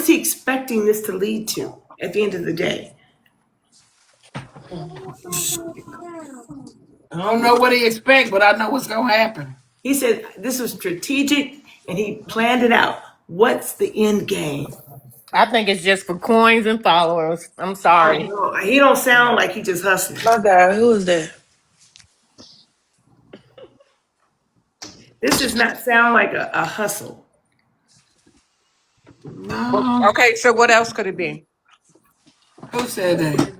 is he expecting this to lead to at the end of the day? I don't know what he expects, but I know what's gonna happen. He said this was strategic and he planned it out. What's the end game? I think it's just for coins and followers. I'm sorry. No, he don't sound like he just hustling. My God, who is that? This does not sound like a hustle. No, Okay, so what else could it be? who said that?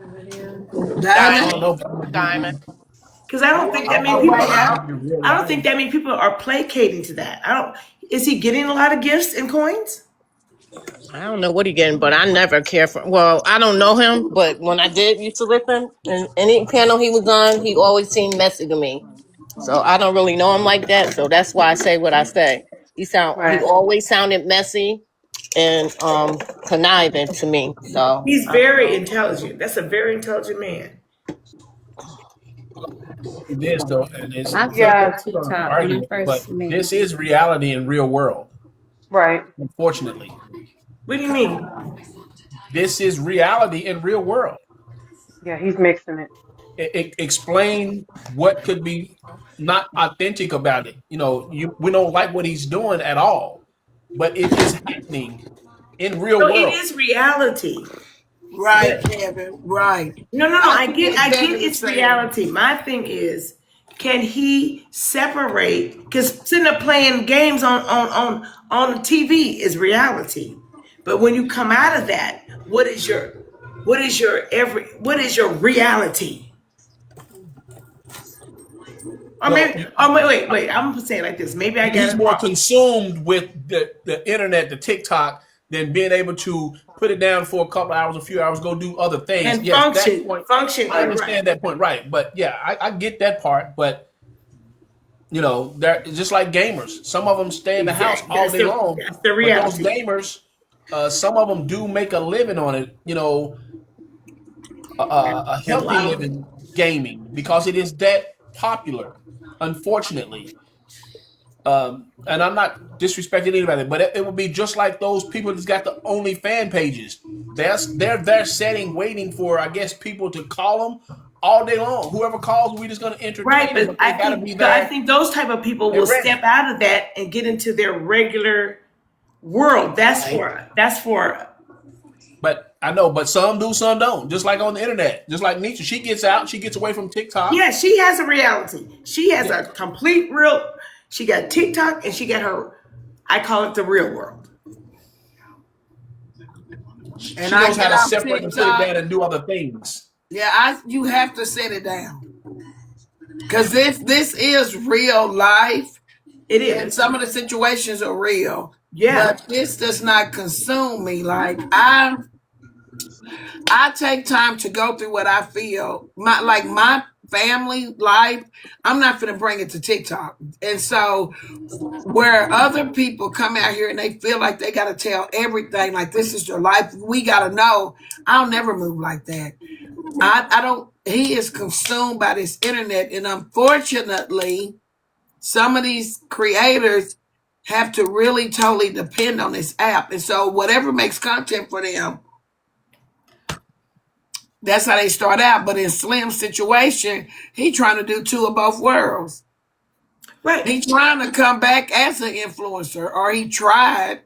I Diamond. don't Diamond. know. Diamond. Because I don't think that many Oh, people way are. out. I don't think that many people are placating to that. I don't. Is he getting a lot of gifts and coins? I don't know what he getting, but I never care for. Well, I don't know him, but when I did used to listen, and any panel he was on, he always seemed messy to me. So I don't really know him like that. So that's why I say what I say. He Right. always sounded messy and conniving to me. So He's I don't very know. intelligent. That's a very intelligent man. This though, and it's I fuck Yeah. with people are TikTok when I arguing, but first met this him. is reality in real world. Right. Unfortunately, What do you mean? this is reality in real world. Yeah, he's mixing it. Explain what could be not authentic about it. We don't like what he's doing at all, but it is happening in real So it world. is reality. Right, But Kevin. Right. no. I I think get it's better to it's say. reality. My thing is, can he separate? Because sitting up playing games on the TV is reality. But when you come out of that, what is your reality? Or Well, maybe, oh wait. I'm gonna say it like this. Maybe I got he's it more wrong. consumed with the internet, the TikTok, than being able to put it down for a couple hours, a few hours, go do other things. And Yes, that point, function, I right? understand that point, right? But yeah, I get that part. But they're just like gamers. Some of them stay in the house Exactly. all day long, That's the but those reality. gamers, some of them do make a living on it. A And a healthy lot of living gaming because it is that popular. Unfortunately, and I'm not disrespecting anybody, but it would be just like those people that's got the only fan pages. They're there setting, waiting for, I guess, people to call them all day long. Whoever calls, we're just going to right, entertain them, but but they got to be I there think those type of people will and step ready. out of that and get into their regular world. Right. That's for But I know, but some do, some don't. Just like on the internet, just like Nietzsche, she gets out, she gets away from TikTok. yeah. She has a reality. She has Yeah. a complete real. She got TikTok and she got her. I call it the real world. And She I knows how get to off separate and put it TikTok. down and do other things. Yeah, you have to set it down. Because if this is real life, It and is. some of the situations are real, Yeah. but this does not consume me. Like I take time to go through what I feel. My family life, I'm not gonna bring it to TikTok. And so where other people come out here and they feel like they gotta tell everything, like this is your life, we gotta know. I'll never move like that. I don't he is consumed by this internet, and unfortunately some of these creators have to really totally depend on this app. And so whatever makes content for them, that's how they start out. But in Slim's situation, he trying to do two of both worlds. Right. He trying to come back as an influencer, or he tried,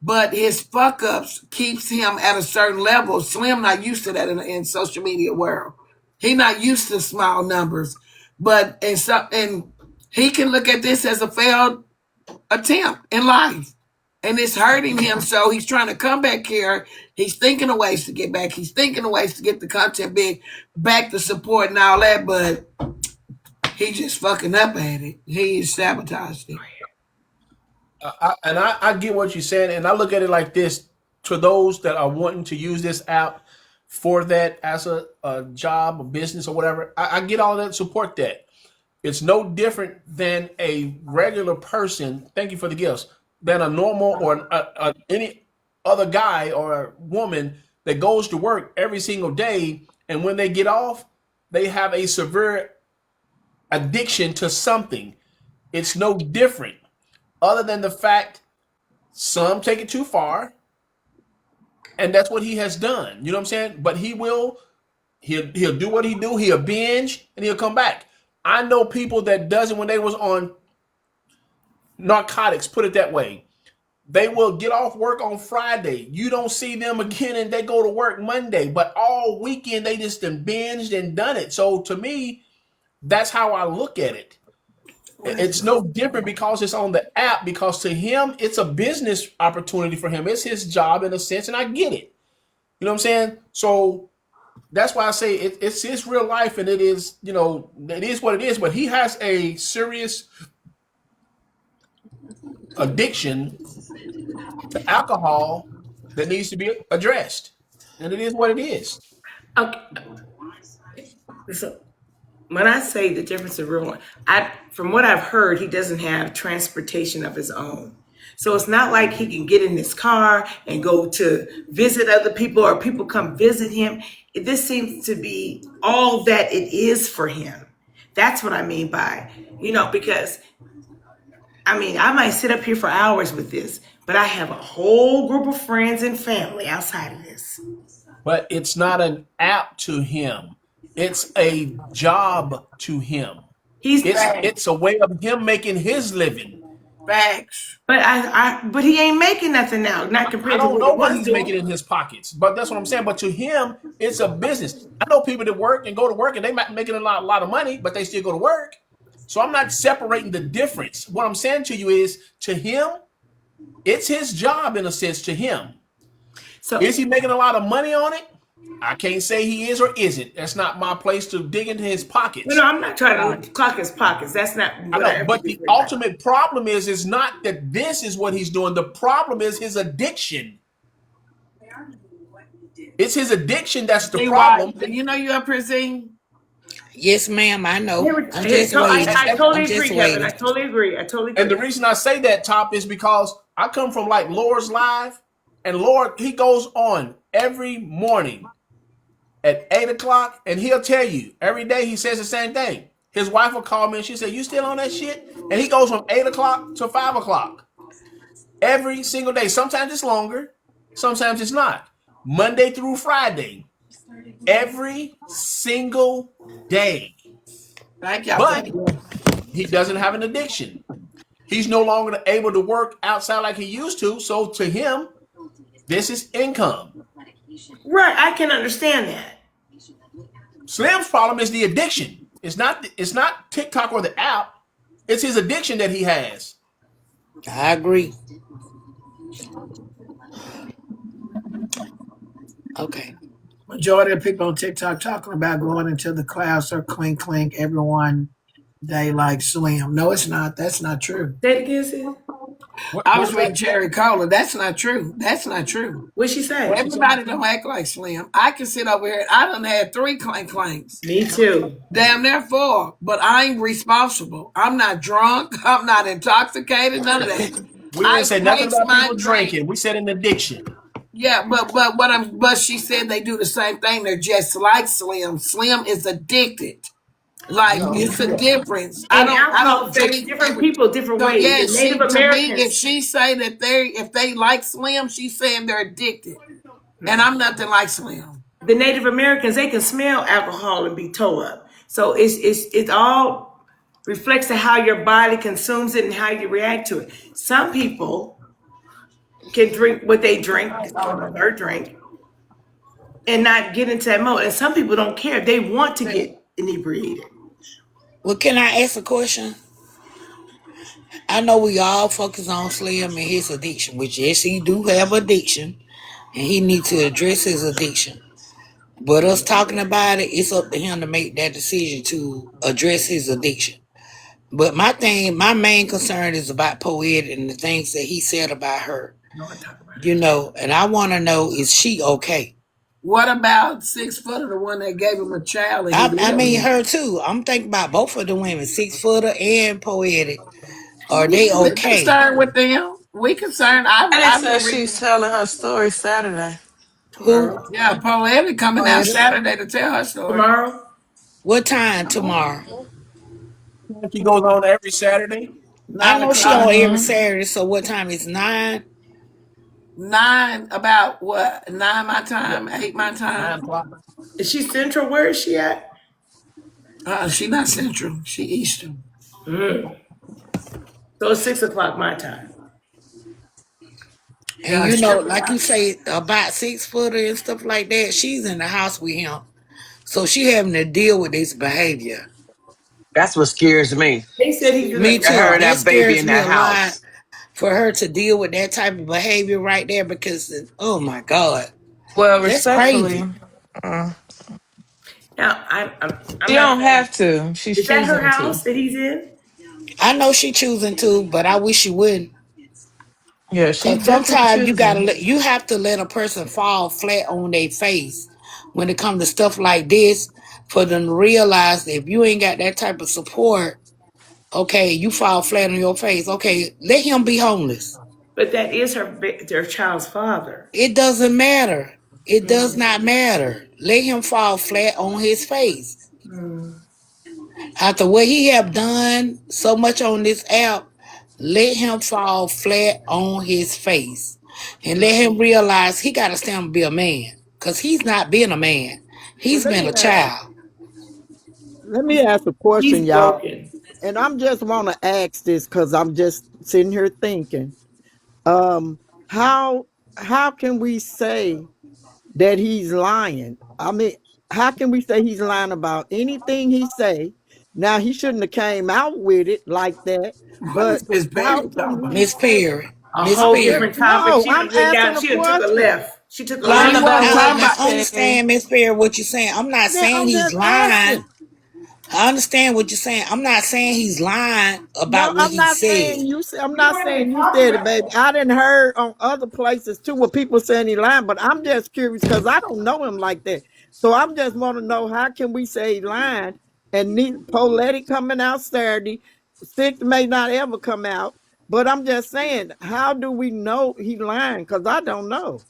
but his fuck ups keeps him at a certain level. Slim not used to that in social media world. He not used to small numbers, but and he can look at this as a failed attempt in life. And it's hurting him, so he's trying to come back here. He's thinking of ways to get back. He's thinking of ways to get the content big, back to support and all that, but he just fucking up at it. He sabotaged it. I get what you're saying, and I look at it like this: to those that are wanting to use this app for that as a job, a business, or whatever, I get all that, support that. It's no different than a regular person. Thank you for the gifts. Than a normal or any other guy or woman that goes to work every single day, and when they get off, they have a severe addiction to something. It's no different, other than the fact some take it too far, and that's what he has done. You know what I'm saying? But he'll do what he do. He'll binge and he'll come back. I know people that does it when they was on narcotics. Put it that way. They will get off work on Friday. You don't see them again, and they go to work Monday. But all weekend they just done binged and done it. So to me, that's how I look at it. It's no different because it's on the app. Because to him, it's a business opportunity for him. It's his job in a sense, and I get it. You know what I'm saying? So that's why I say it's his real life, and it is, it is what it is. But he has a serious addiction to alcohol that needs to be addressed, and it is what it is. Okay. So when I say the difference is real, from what I've heard, he doesn't have transportation of his own. So it's not like he can get in his car and go to visit other people or people come visit him. This seems to be all that it is for him. That's what I mean by, because I might sit up here for hours with this, but I have a whole group of friends and family outside of this. But it's not an app to him. It's a job to him. He's It's a way of him making his living. Facts. but he ain't making nothing now, not I compared to don't what know he what was he's doing. making in his pockets, but that's what I'm saying. But to him, it's a business. I know people that work and go to work and they might be making a lot of money, but they still go to work. So I'm not separating the difference. What I'm saying to you is, to him, it's his job in a sense. To him, So is he making a lot of money on it? I can't say he is or isn't. That's not my place to dig into his no, pockets. I'm not trying to clock his pockets. That's not I what I know, ever but the did. ultimate problem is not that this is what he's doing. The problem is his addiction. It's his addiction that's the See why? problem. You know you up here seeing? Yes, ma'am. I know. I'm just waiting. I And, totally I'm agree, just Kevin. I waiting. totally agree. I totally and the agree. reason I say that, Top, is because I come from like Lord's Live, and Lord, he goes on every morning at 8 o'clock, and he'll tell you every day he says the same thing. His wife will call me and she said, "You still on that shit?" And he goes from 8 o'clock to 5 o'clock every single day. Sometimes it's longer, sometimes it's not. Monday through Friday, every single day. Thank y'all for But that. he doesn't have an addiction. He's no longer able to work outside like he used to. So to him, this is income. Right, I can understand that. Slim's problem is the addiction. It's not TikTok or the app. It's his addiction that he has. I agree. Okay. Majority of people on TikTok talking about going into the clouds or clink clink. Everyone they like Slim. No, it's not. That's not true. Say it again, sis. I What was was reading that? Cherry Cola. That's not true. That's not true. What'd she say? What she say? Everybody don't act like Slim. I can sit over here. I done had 3 clank clanks. Me too. Damn near 4. But I ain't responsible. I'm not drunk. I'm not intoxicated. None of that. We I didn't say nothing taste about my people drink. drinking. We said an addiction. Yeah, but she said they do the same thing. They're just like Slim. Slim is addicted. Like No. it's a difference. And I alcohol don't affects treat different people. people different So ways. yeah, The Native she to me, if Americans, she say that if they like Slim, she's saying they're addicted. And I'm nothing like Slim. the Native Americans, they can smell alcohol and be toe up. So it's all reflects on how your body consumes it and how you react to it. Some people can drink what they drink, or drink, and not get into that mode. And some people don't care. They want to get inebriated. Well, can I ask a question? I know we all focus on Slim and his addiction, which yes, he do have addiction, and he needs to address his addiction. But us talking about it, it's up to him to make that decision to address his addiction. But my main concern is about Poetic and the things that he said about her. No one talk about And I want to know, is she okay? What about 6 Footer, the one that gave him a child and he I lived mean, with? her too. I'm thinking about both of the women, 6 footer and Poetic. Are they We okay? concerned with them. We concerned. Friday I've been says she's reading. telling her story Saturday. Who? tomorrow. Yeah, Poetic coming out Poetic. Saturday to tell her story. Tomorrow, What time tomorrow? She goes on every Saturday. I 9 know she on o'clock. every Mm-hmm. Saturday, so what time is 9? Nine, about what? Nine my Yeah, time, eight my 9 time. o'clock. Is she Central? Where is she at? She not central. She eastern. Mm. So it's 6 o'clock my time. And Yeah, you she. know, like you say, about 6 footer and stuff like that, she's in the house with him. So she having to deal with this behavior. That's what scares me. They said he's in Me the too. Her and That that baby scares in me that a lot house. for her to deal with that type of behavior right there because, oh my God, Well, that's respectfully, crazy. uh, now. I'm she not don't saying. have to. She's Is that her choosing to. house that he's in? I know she choosing to, but I wish she wouldn't. Yeah, she's Cause definitely sometimes choosing. you have to let a person fall flat on their face when it comes to stuff like this for them to realize that if you ain't got that type of support, okay, you fall flat on your face. Okay, let him be homeless. But that is their child's father. It doesn't matter. It does Mm. not matter. Let him fall flat on his face. Mm. After what he have done so much on this app, let him fall flat on his face. And let him realize he got to stand and be a man. Because he's not being a man. Well, He's been a child. let me ask a He's question, y'all. broken. And I'm just want to ask this because I'm just sitting here thinking. Um, how how can we say that he's lying? I mean, how can we say he's lying about anything he say? Now he shouldn't have came out with it like that. What But is Miss how Perry can talking about? we? Miss Perry. A Miss whole Perry. different topic. No, She I'm done went down. asking a She done took a question. left. She took a She left. wasn't talking I about that. understand, Miss Perry, what you're saying. I'm not Yeah, saying I'm he's just lying. asking. I understand what you're saying. I'm not saying he's lying No, about what I'm he not said. saying you. I'm We not weren't even saying you talking said it, about baby. that. I didn't heard on other places too where people saying he lying, but I'm just curious because I don't know him like that. So I'm just want to know how can we say he lying and need Poetic coming out Saturday, six may not ever come out, but I'm just saying how do we know he lying? Because I don't know.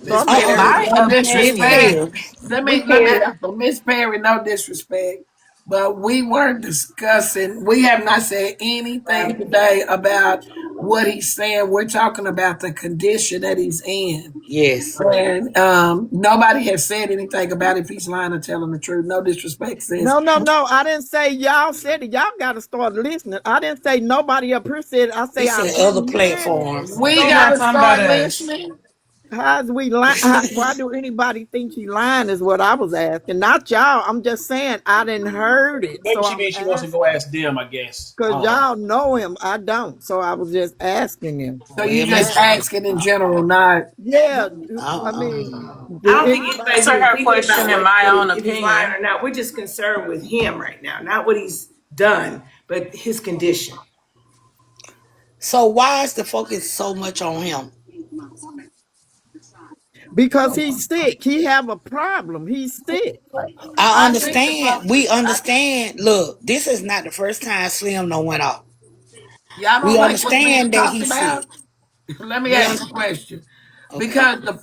So Miss I'm just In Perry, my no curious. Miss disrespect. opinion, Perry. We Let me can't. answer. Miss Perry, no disrespect. But we weren't discussing, we have not said anything today about what he's saying. We're talking about the condition that he's in. Yes. And nobody has said anything about if he's lying or telling the truth. No disrespect, sis. No, no, no. I didn't say y'all said it. Y'all got to start listening. I didn't say nobody up here said it. I say It's I in heard other you saying it. platforms. We he So not gotta talking about start us. listening. how's we lying? Why do anybody think he lying? Is what I was asking. Not y'all. I'm just saying I didn't heard it. Maybe So she I'm means she wants to go asking ask them. I guess. I because don't know. y'all know him. I don't. So I was just asking him. So you Well, just Miss, asking in general, not Yeah. I mean, uh-uh. I do don't think anybody? anybody's Answer even her thinking question about in my own if he's lying opinion. or not. We're just concerned with him right now, not what he's done, but his condition. So why is the focus so much on him? Because he's sick. He have a problem. He's sick. I I think the understand. We focus. understand. Look, this is not the first time Slim no went off. Y'all We don't like what's being understand that talked he's sick. about? Let me We ask un- a question. okay. Because the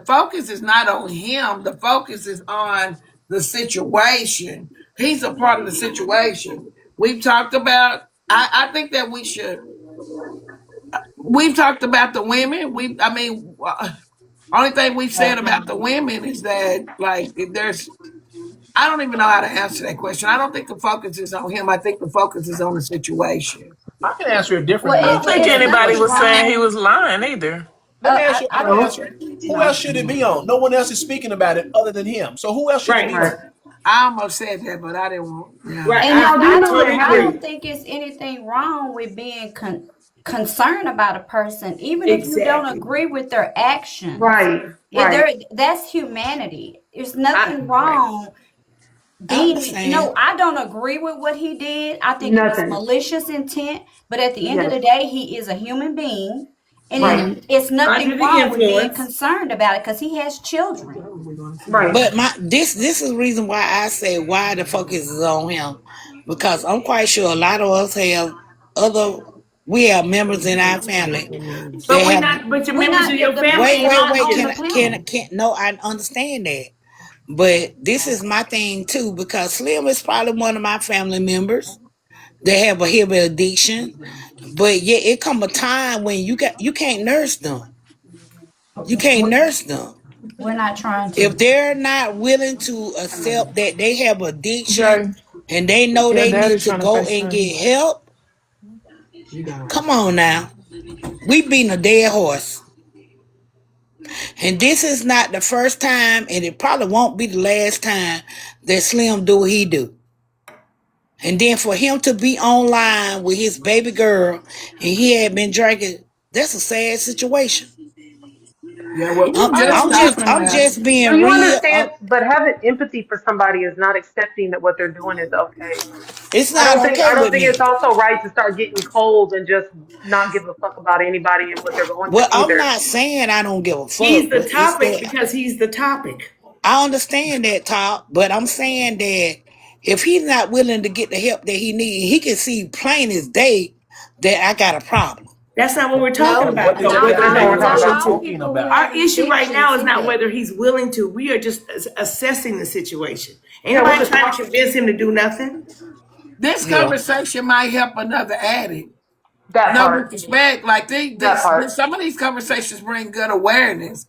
focus is not on him. The focus is on the situation. He's a part of the situation. We've talked about. I think that we should. We've talked about the women. I mean, only thing we've said about the women is that like there's. I don't even know how to answer that question. I don't think the focus is on him. I think the focus is on the situation. I can answer it Well, differently. I don't it's Let think me it's ask you a anybody nothing question. was saying he was wrong. lying either. Let me ask you. I I can don't. answer it. Who No. else should it be on? No one else is speaking about it other than him. So who else should it Right, be on? Right. I almost said that, but I didn't want. Yeah. right. And I, now I I totally don't agree. think it's anything wrong with being concerned about a person, even if you don't Exactly. agree with their actions. Right. Right. That's humanity. There's I nothing right. wrong I being. understand. No, I don't agree with what he did. I think it was Nothing. malicious intent. But at the end of Yes. the day, he is a human being, and Right. it's Under nothing the wrong with being influence. concerned about it because he has children. Right. But this is the reason why I say why the focus is on him. Because I'm quite sure a lot of us have other we have members in our family that But we have not. But your We're members not of your family wait, ain't wait, not wait. on the focused. panel. No, I understand that. But this is my thing too, because Slim is probably one of my family members that have a heavy addiction. But yet it come a time when you can't nurse them. You can't nurse them. We're not trying If to. they're not willing to accept that they have addiction Jay, and they know your they need daddy's to trying to go and FaceTime get you. help, come on now. We beating a dead horse. And this is not the first time, and it probably won't be the last time that Slim do what he do. And then for him to be online with his baby girl and he had been drinking, that's a sad situation. Yeah, well, You Jay, just stop not. him I'm now. just Do being you real. understand? But having empathy for somebody is not accepting that what they're doing is okay. It's I not don't think okay I don't with think it's me. also right to start getting cold and just not give a fuck about anybody and what they're going Well, through I'm either. not saying I don't give a He's fuck, the but it's topic that because he's the topic. I understand that talk, but I'm saying that if he's not willing to get the help that he needs, he can see plain as day that I got a problem. That's not what we're talking No, What about, is though. not what Whether or is That's not not it what we're he's talking not willing Natasha all to. about. talking people who about? have Our issue right now addictions is see not that. whether he's willing to. We are just assessing the situation. Ain't Yeah, we're nobody just trying to talking. convince him to do nothing. This Yeah. conversation might help another addict. That No part. disrespect. Like That part. some of these conversations bring good awareness.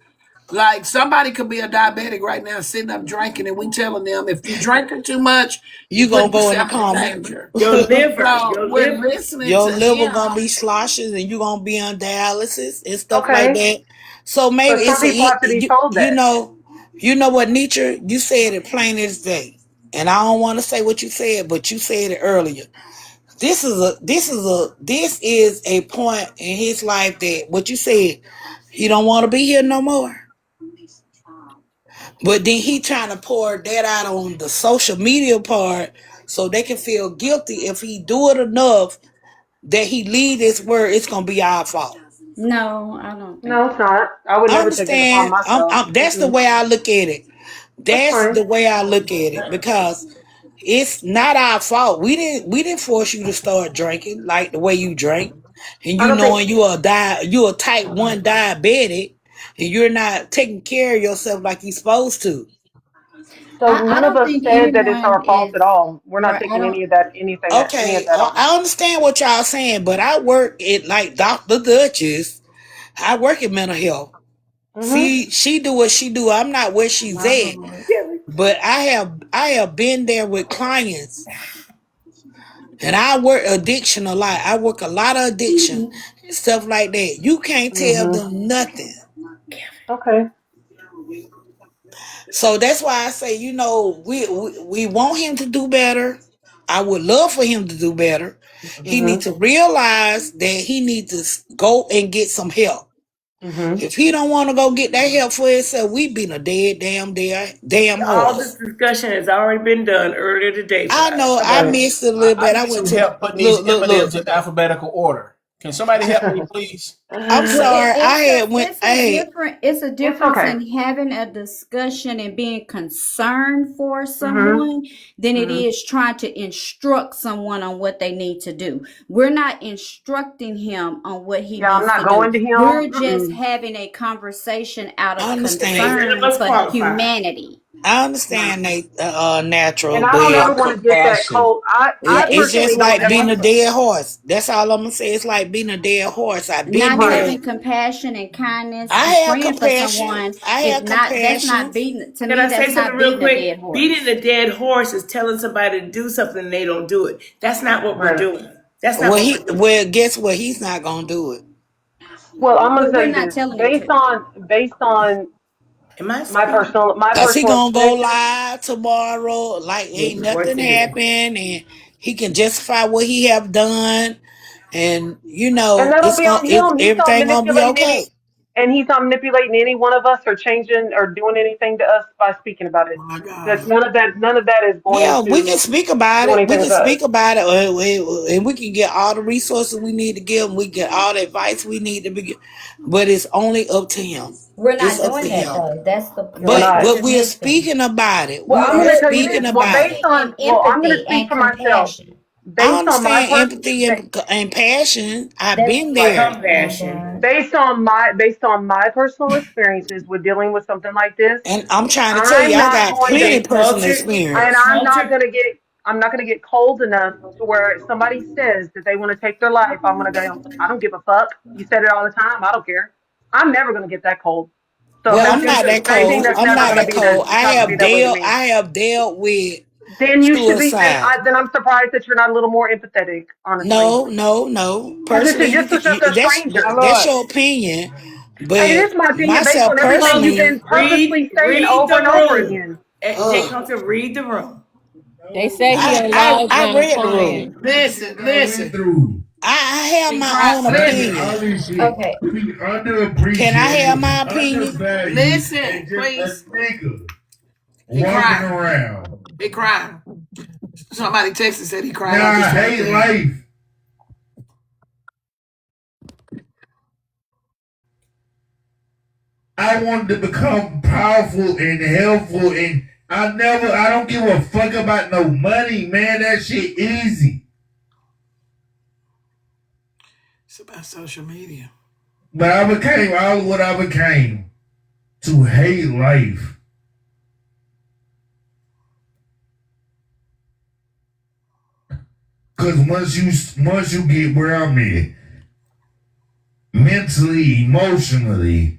Like somebody could be a diabetic right now sitting up drinking and we telling them if you drinking too much, you You gonna put go in the yourself in coma. danger. So Your we're liver. listening Your to liver gonna him. be sloshes and you gonna be on dialysis and stuff like Okay. that. So maybe But some it's a people have to be told you that. know, you know what, Nietzsche, you said it plain as day. And I don't want to say what you said, but you said it earlier. This is a point in his life that what you said, he don't want to be here no more. But then he trying to pour that out on the social media part so they can feel guilty if he do it enough that he leave this word, it's gonna be our fault. No, I don't think No, it's that. not. I would I never take that upon understand. myself. That's the Mm-mm. way I look at it. That's That's fine. the way I look at it because it's not our fault. We didn't force you to start drinking like the way you drink, and I you don't think knowing you a type 1 diabetic, and you're not taking care of yourself like you're supposed to. so. I None of don't us think said that it's anyone our fault is at all. We're not right. I taking don't. any of Okay, that on. I understand what y'all saying, but I work it like Dr. Duchess. I work in mental health. Hmm. See, she do what she do. I'm not where she's My at, Lord. but I have been there with clients, and I work addiction a lot. I work a lot of addiction and stuff like that. You can't tell Hmm. them nothing. Okay. So that's why I say, we want him to do better. I would love for him to do better. He Hmm. needs to realize that he needs to go and get some help. Hmm. If he don't want to go get that help for himself, we been a damn All this horse. discussion has already been done earlier today, for I God's know sake. I Right. missed it a little I bit. I need went some to help putting these look. M&Ms in alphabetical order. Can somebody help me, please? I'm Well, sorry. I had went. it's a Hey, different it's a It's difference okay. in having a discussion and being concerned for Hmm. someone than it Hmm. is trying to instruct someone on what they need to do. We're not instructing him on what he Yeah, I'm needs not to do. going to him. We're just Mm-mm. having a conversation out I of Ain't understand. none of concern us for qualified. humanity. I understand they natural, And I but don't ever Or want to get that compassion. cold. I Yeah, it's personally just don't like ever. being a Qualified. dead horse. That's all I'm gonna say. It's like being a dead horse. I've been not there. Right. having compassion and kindness I and have praying for compassion. someone I is have not that's compassion. not beating to Can me I say that's something not real beating a dead quick? Beating horse. a dead horse is telling somebody to do something and they don't do it. That's not what we're Right. doing. That's not Well, what we're doing. guess what? He's not gonna do it. Well, I'm gonna But tell we're you not this, telling you to. based on Am I my speaking? personal my Cause he personal gonna go experiences, live tomorrow, like Yes, ain't of course nothing it is. happened, and he can justify what he have done, and and that'll be on him. He's not everything gonna be manipulating okay. he's not manipulating any one of us or changing or doing anything to us by speaking about it. My That God. none of that is going Yeah, we can to speak about do it. We anything can with us. speak about it, and we can get all the resources we need to give him. We get all the advice we need to be, but it's only up to him. We're It's not up to doing that him. though. That's the We're But that's not. what but you're we're missing. speaking about it. Well, We I'm are going to We're tell you speaking this. we're Well, about it. based speaking on in well, I'm going to empathy speak and for myself. compassion. I Based on my understand empathy and passion. I've That's been Like there. oh compassion. God. based on my personal experiences with dealing with something like this, And I'm trying to tell you, I'm I not got going plenty Okay, of personal and experience. culture. I'm not gonna get cold enough to where if somebody says that they want to take their life, I'm gonna go, I don't give a fuck. You said it all the time, I don't care. I'm never gonna get that cold. So if Well, that's I'm not that the same thing, cold. that's I'm never not going to that be that cold. I not going to be have that way with dealt. me. I have dealt with Then you should be. suicide. Then I'm surprised that you're not a little more empathetic, honestly. No, no, no. Because Personally, just to shut the My stranger. that's lord. your opinion, It but is my opinion based myself on everything you've personally, been purposely saying Read over the and over room. again. Jay Country, read the room. They say he allowed I them read the clients. room. Listen. I have He my cried. own Listen. opinion. Okay. Can I have my opinion? Listen, please. He cried. He cried. Somebody texted said he cried out the same thing. I wanted to become powerful and helpful, and I don't give a fuck about no money, man. That shit easy. It's about social media. But I became all what I became to hate life. Cause once you get where I'm at, mentally, emotionally,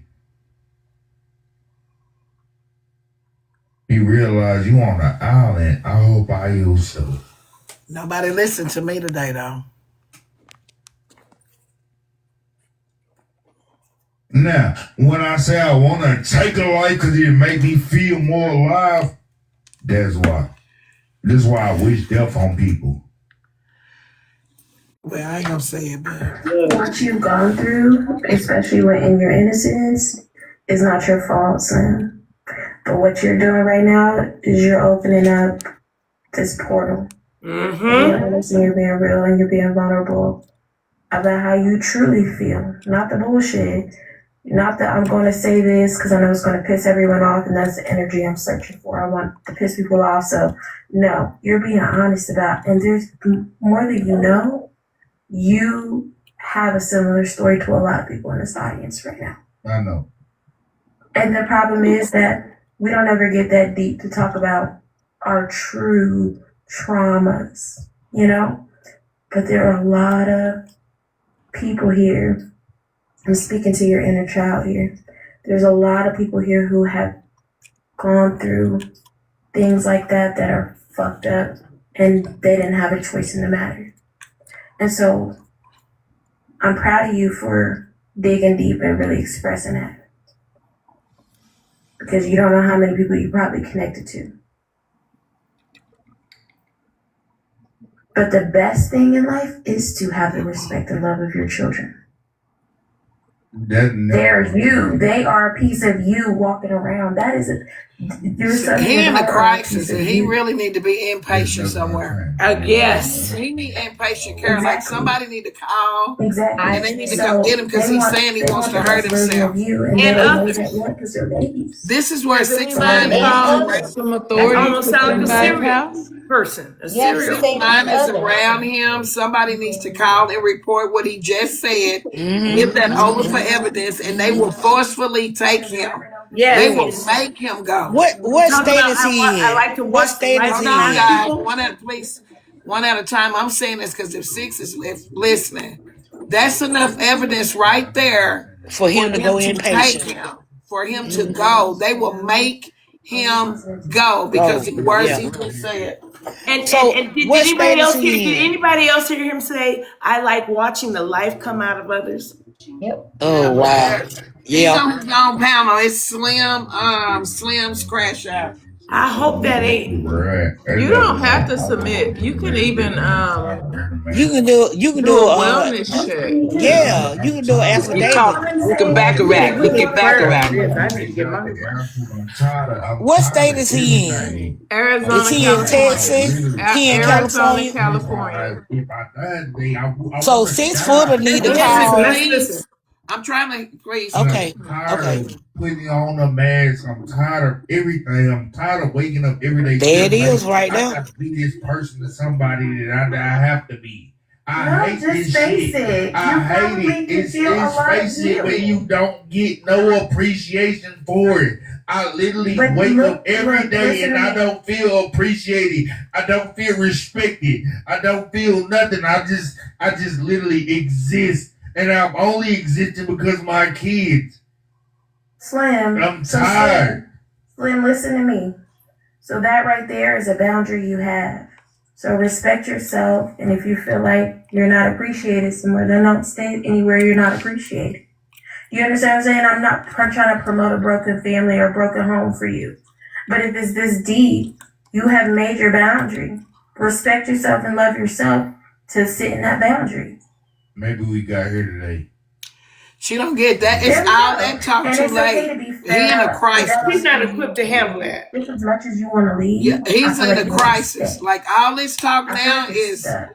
you realize you on an island all by yourself. Nobody listened to me today, though. Now, when I say I want to take a life because it make me feel more alive, that's why. This is why I wish death on people. Well, I ain't gonna say it, but What you've gone through, especially when in your innocence, is not your fault, son. But what you're doing right now is you're opening up this portal. Mm-hmm. You're honest and you're being real and you're being vulnerable about how you truly feel, not the bullshit. Not that I'm going to say this because I know it's going to piss everyone off, and that's the energy I'm searching for. I want to piss people off. So, no, you're being honest about, and there's more that you know. You have a similar story to a lot of people in this audience right now. I know. And the problem is that we don't ever get that deep to talk about our true traumas, you know? But there are a lot of people here. I'm speaking to your inner child here. There's a lot of people here who have gone through things like that that are fucked up, and they didn't have a choice in the matter. And so I'm proud of you for digging deep and really expressing that. Because you don't know how many people you probably connected to. But the best thing in life is to have the respect and love of your children. They're you. They are a piece of you walking around. That is he in a crisis, and he really need to be inpatient somewhere. Yes. He need inpatient care. Exactly. Like somebody need to call. Exactly. And they need to come get him because he's saying he wants to hurt himself. And others. This is where 6 Anybody 9 call is. some That authorities almost to sounds come like a by the serial house? person. A Yes, serial. 6 9 is around him. Somebody needs to call and report what he just said. Give that over for evidence, and they will forcefully take him. Yes. They will make him go. What Talk state about, is he in? I like to What watch the state life is Hold he on, behind in? guys. people. One at a time. I'm saying this because if 6 is listening, that's enough evidence right there For him to go to take inpatient. him, for him to go. They will make him go because the words he just said. And So, did what anybody state is else hear? he Did in? anybody else hear him say, "I like watching the life come out of others"? Yep. Oh, wow. He's Yeah. on his own panel. It's Slim's crash out. I hope that ain't. You don't have to submit. You can even You can do do a wellness check. yeah, you can do an You call affidavit. you can baccarat. We You need can prayer for baccarat. this. I need to get my. What state is he in? Is Arizona, he in California. Texas? He in Arizona, California? California. So 6 footer need to Listen, call. listen. I'm trying to please. Okay. I'm tired of putting on a mask. I'm tired of everything. I'm tired of waking up every day. There it is right I now. got to be this person to somebody that I have to be. I hate this shit. I hate it. It's face it when you don't get no appreciation for it. I literally wake up every day and I don't feel appreciated. I don't feel respected. I don't feel nothing. I just literally exist. And I'm only existing because of my kids. Slim. I'm tired. Slim, listen to me. So that right there is a boundary you have. So respect yourself, and if you feel like you're not appreciated somewhere, then don't stay anywhere you're not appreciated. You understand what I'm saying? I'm not trying to promote a broken family or a broken home for you. But if it's this deep, you have made your boundary. Respect yourself and love yourself to sit in that boundary. Maybe we got here today. She don't get that. It's all that talk And too it's late. okay to be He fed in a up. crisis. He's not equipped to handle that. Just as much as you want to leave, Yeah, he's I feel in like a you crisis. stay. Like all this talk I feel now like you're is stuck.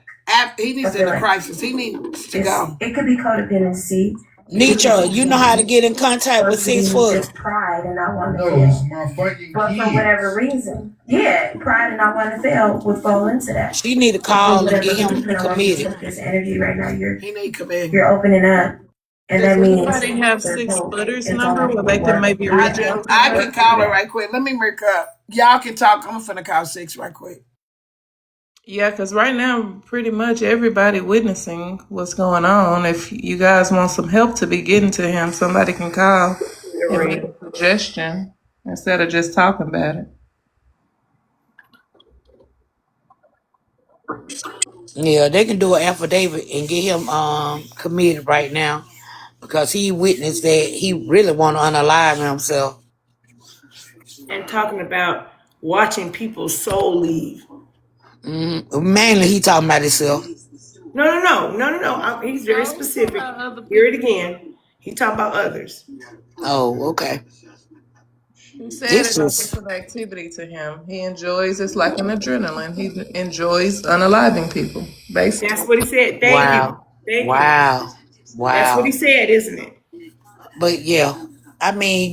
he needs in a crisis. He needs to go. It could be codependency. Netra, you know how to get in contact Or with it could be 6 foot. just pride and not wanting to No, it's fail. my fucking But for whatever kids. reason, yeah, pride and not wanting to fail would fall into that. She need to For call and whatever get him reason, I want you to committed. put this energy right now. He need committed. You're opening up, and Does that means anybody have there's Six hope. Footers It's number all where they can work. maybe reach out to I her? can call her right quick. Let me make up. Y'all can talk. I'm finna call 6 right quick. Yeah, because right now, pretty much everybody witnessing what's going on. If you guys want some help to be getting to him, somebody can call and make a suggestion instead of just talking about it. Yeah, they can do an affidavit and get him committed right now because he witnessed that he really want to unalive himself. And talking about watching people's soul leave. Mainly, he talking about himself. No. He's very No, he's talking specific. about other Hear it people. again. He talking about others. Oh, okay. He said This it like it's is an activity to him. He enjoys it's like an adrenaline. He enjoys unaliving people, basically. That's what he said. Thank you. wow, Thank you. wow, That's what he wow. said, isn't it? But yeah, I mean,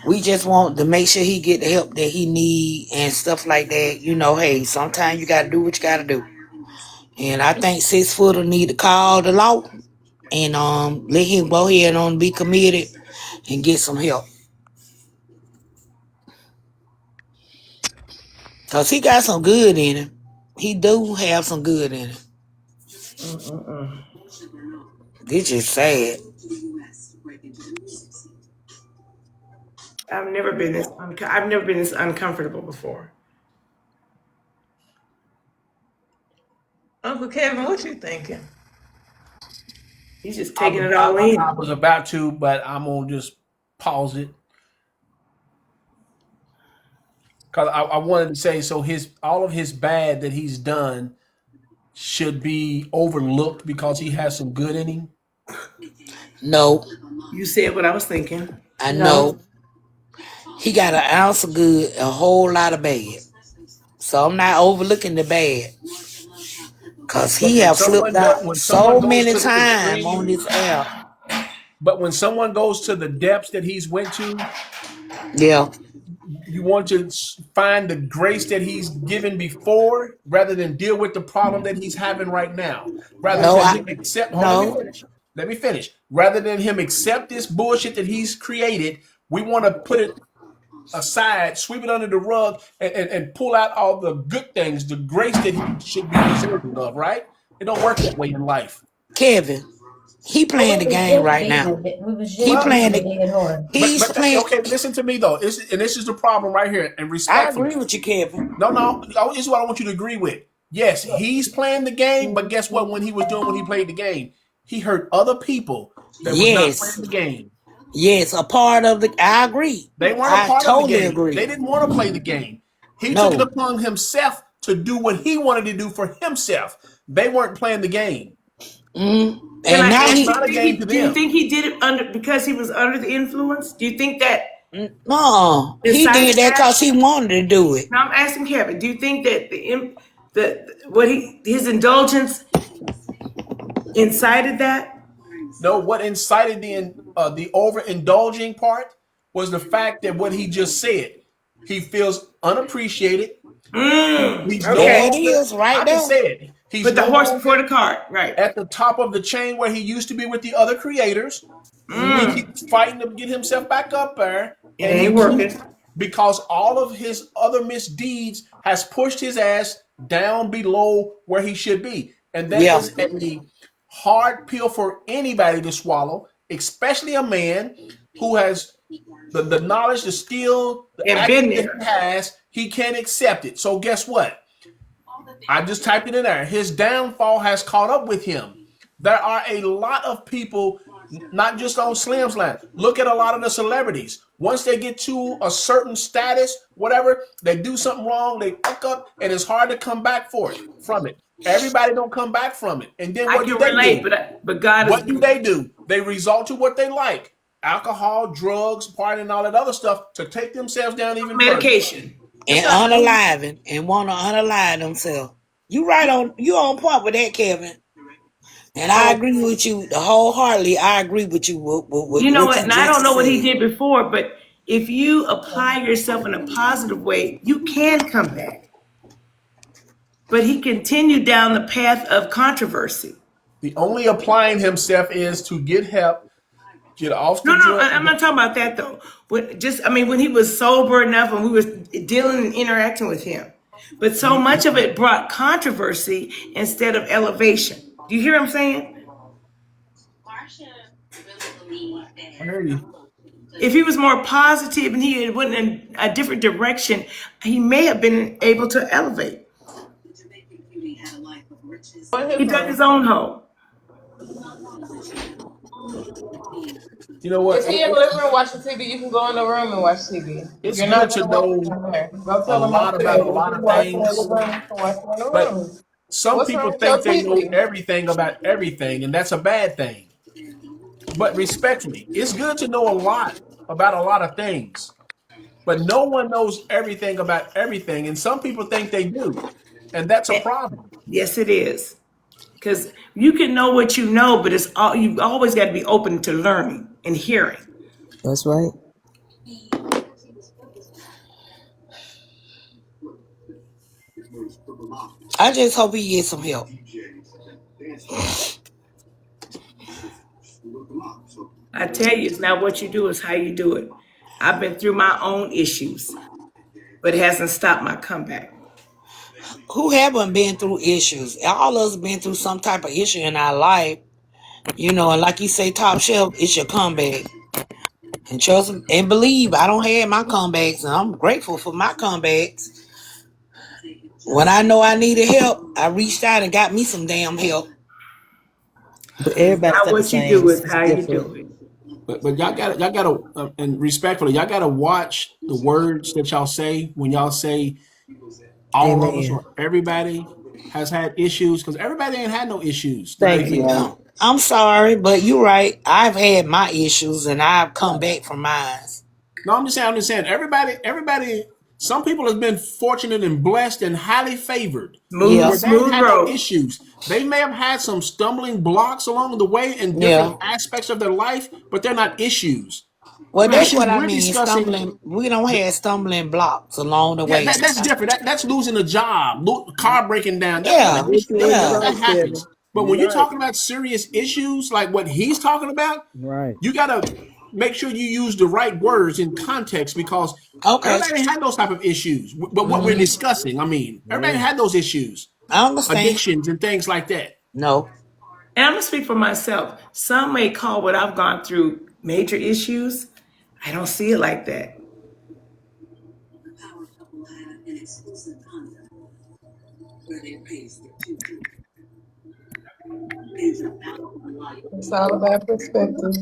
we just want to make sure he get the help that he need and stuff like that. Hey, sometimes you gotta do what you gotta do. And I think 6 foot will need to call the law and let him go ahead and be committed and get some help. Cause he got some good in him. He do have some good in him. This is sad. I've never been this uncomfortable before. Uncle Kevin, what you thinking? He's just I taking was, it I, all I in. was about to, but I'm gonna just pause it because I wanted to say so. All of his bad that he's done should be overlooked because he has some good in him. No, You said what I was thinking. I No, know. He got an ounce of good, a whole lot of bad. So I'm not overlooking the bad. Cause But he have slipped out when someone so goes many to the times on extreme, this app. but when someone goes to the depths that he's went to, Yeah. you want to find the grace that he's given before rather than deal with the problem that he's having right now. Rather No, than I him accept, hold on, let me no. finish. Let me finish. Rather than him accept this bullshit that he's created, we want to put it aside, sweep it under the rug, and pull out all the good things, the grace that he should be deserving of, right? It don't work that way in life. Kevin, he playing the game right now. He Well, playing the he's playing. okay, listen to me though. And this is the problem right here, and I respectfully. agree with you, Kevin. No, this is what I want you to agree with. Yes, he's playing the game, but guess what? When he played the game, he hurt other people that was not playing Yes. the game. Yes, a part of the I agree. They weren't a I part of the totally game. They agree. didn't want to play the game. He took it No. upon himself to do what he wanted to do for himself. They weren't playing the game. Can And I now It's ask he not a game to do you them. think he did it because he was under the influence? Do you think that no, he did decided that that? because he wanted to do it. Now I'm asking Kevin, do you think that his indulgence incited that? No, what incited the overindulging part was the fact that what he just said. He feels unappreciated. He's no There Okay. it longer. is, right I can there. say it. He's Put the no horse before longer the cart, right? at the top of the chain where he used to be with the other creators. He keeps fighting to get himself back up there, It and he ain't keeps working. because all of his other misdeeds has pushed his ass down below where he should be, and that Yeah. is a hard pill for anybody to swallow, especially a man who has The knowledge, the skill, the And been acting that there. he has, he can't accept it. So guess what? I just typed it in there. His downfall has caught up with him. There are a lot of people, not just on Slim's line. Look at a lot of the celebrities. Once they get to a certain status, whatever, they do something wrong, they fuck up, and it's hard to come back from it. Everybody don't come back from it. And then I what can do they relate, do? but God is What do they do? They resort to what they like: alcohol, drugs, partying, and all that other stuff to take themselves down even further. medication. It's And not cool. unaliving and want to unalive themselves. You on point with that, Kevin. And I So agree with you wholeheartedly. I agree with you with You know what what? you And I don't just know what he said. did before, but if you apply yourself in a positive way, you can come back. But he continued down the path of controversy. the only applying himself is to get help, get off the No, no, drug. I'm not talking about that though. When he was sober enough and we was dealing and interacting with him. But so much of it brought controversy instead of elevation. Do you hear what I'm saying? I hear you. If he was more positive and he had went in a different direction, he may have been able to elevate. Go in He his dug his room. own hole. You know what? If he in the living room watching TV, you can go in the room and watch TV. It's You're not good going to to watch know it in there. Go a tell him I lot about said, a if lot you of watch it in the things, living room, you can watch it in the but room. some What's people wrong with your think they know TV? everything about everything, and that's a bad thing. But respectfully, it's good to know a lot about a lot of things. But no one knows everything about everything, and some people think they do, and that's a Eh, problem. Yes, it is. Because you can know what you know, but it's all you've always got to be open to learning and hearing. That's right. I just hope he gets some help. I tell you, it's not what you do, it's how you do it. I've been through my own issues, but it hasn't stopped my comeback. Who haven't been through issues? All of us been through some type of issue in our life, and like you say, top shelf, it's your comeback. And trust and believe, I don't have my comebacks, and I'm grateful for my comebacks. When I know I needed help, I reached out and got me some damn help. But It's everybody's not not the what you same. do, it's It's how you different. do it. But y'all gotta, and respectfully, y'all gotta watch the words that y'all say when y'all say all of us Amen. or everybody has had issues, because everybody ain't had no issues to Thank begin with. you. Yeah. I'm sorry, but you're right. I've had my issues and I've come back from mine. No, I'm just saying, everybody, some people have been fortunate and blessed and highly favored Smooth, Yeah. where they ain't smooth had no road. issues. They may have had some stumbling blocks along the way in different Yeah. aspects of their life, but they're not issues. Well, The that's Right. issues what I we're mean. discussing, Stumbling. We don't have stumbling blocks along the yeah, way. that's different. That's losing a job, car breaking down. I Yeah. get you where you're Yeah. That right, happens. Kevin. But You're when you're right. talking about serious issues like what he's talking about, Right. you gotta make sure you use the right words in context, because Okay. everybody had those type of issues. But what we're Hmm. discussing, I mean, everybody Yeah. had those issues, I understand. addictions and things like that. No. And I'm going to speak for myself. Some may call what I've gone through major issues. I don't see it like that. It's all about perspective.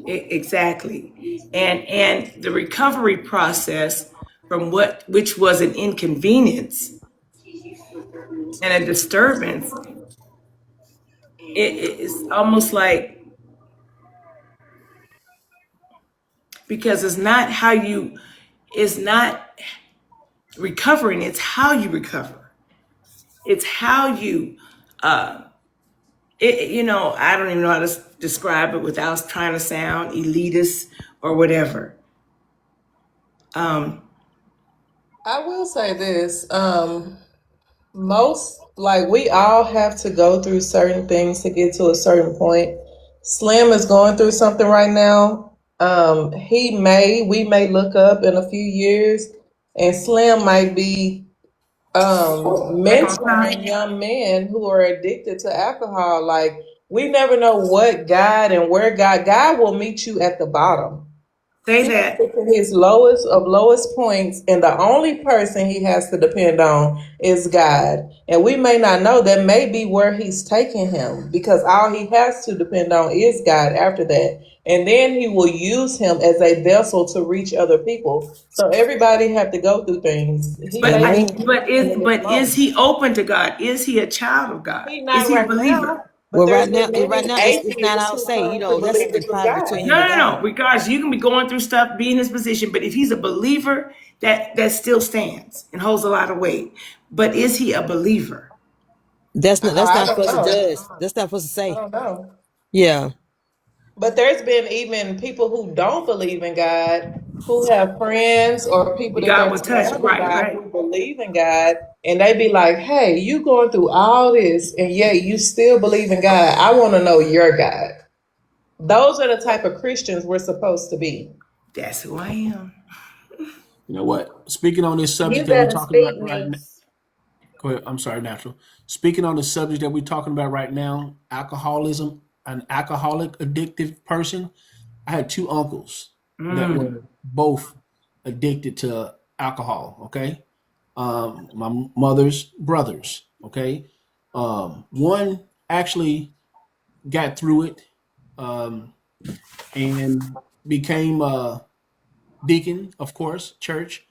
Exactly. And the recovery process from which was an inconvenience and a disturbance, it's almost like, because it's not recovering, it's how you recover. It's how you I don't even know how to describe it without trying to sound elitist or whatever. I will say this. Most, like, we all have to go through certain things to get to a certain point. Slim is going through something right now. We may look up in a few years and Slim might be Back on top. mentoring young men who are addicted to alcohol. Like, we never know what God and where God will meet you at the bottom. Say He that. is his lowest of lowest points, and the only person he has to depend on is God. And we may not know that may be where he's taking him, because all he has to depend on is God after that. And then he will use him as a vessel to reach other people. So everybody have to go through things. He But may Amen. be but is he open to God? Is he a child of God? he Is not he a right believer? now, but Well, there's right now, been many it's not atheists out who say. You come to know, that's believers it's of private God. between him No, and no, no. God. Regardless, you can be going through stuff, be in his position, but if he's a believer, that still stands and holds a lot of weight. But is he a believer? That's I not don't supposed to know. judge. That's not supposed to I say. don't know. Yeah. But there's been even people who don't believe in God, who have friends or people that God they're will touch. surrounded Right, by right. who believe in God, and they be like, "Hey, you going through all this, and yet you still believe in God. I want to know your God." Those are the type of Christians we're supposed to be. That's who I am. You know what? Speaking on this subject You that we're better talking about speak, right now. niece. Go ahead. I'm sorry, Natural. Speaking on the subject that we're talking about right now, alcoholism, an alcoholic addictive person. I had two uncles that Mm, were both addicted to alcohol. Okay, my mother's brothers. Okay, one actually got through it um, and became a deacon, of course, church.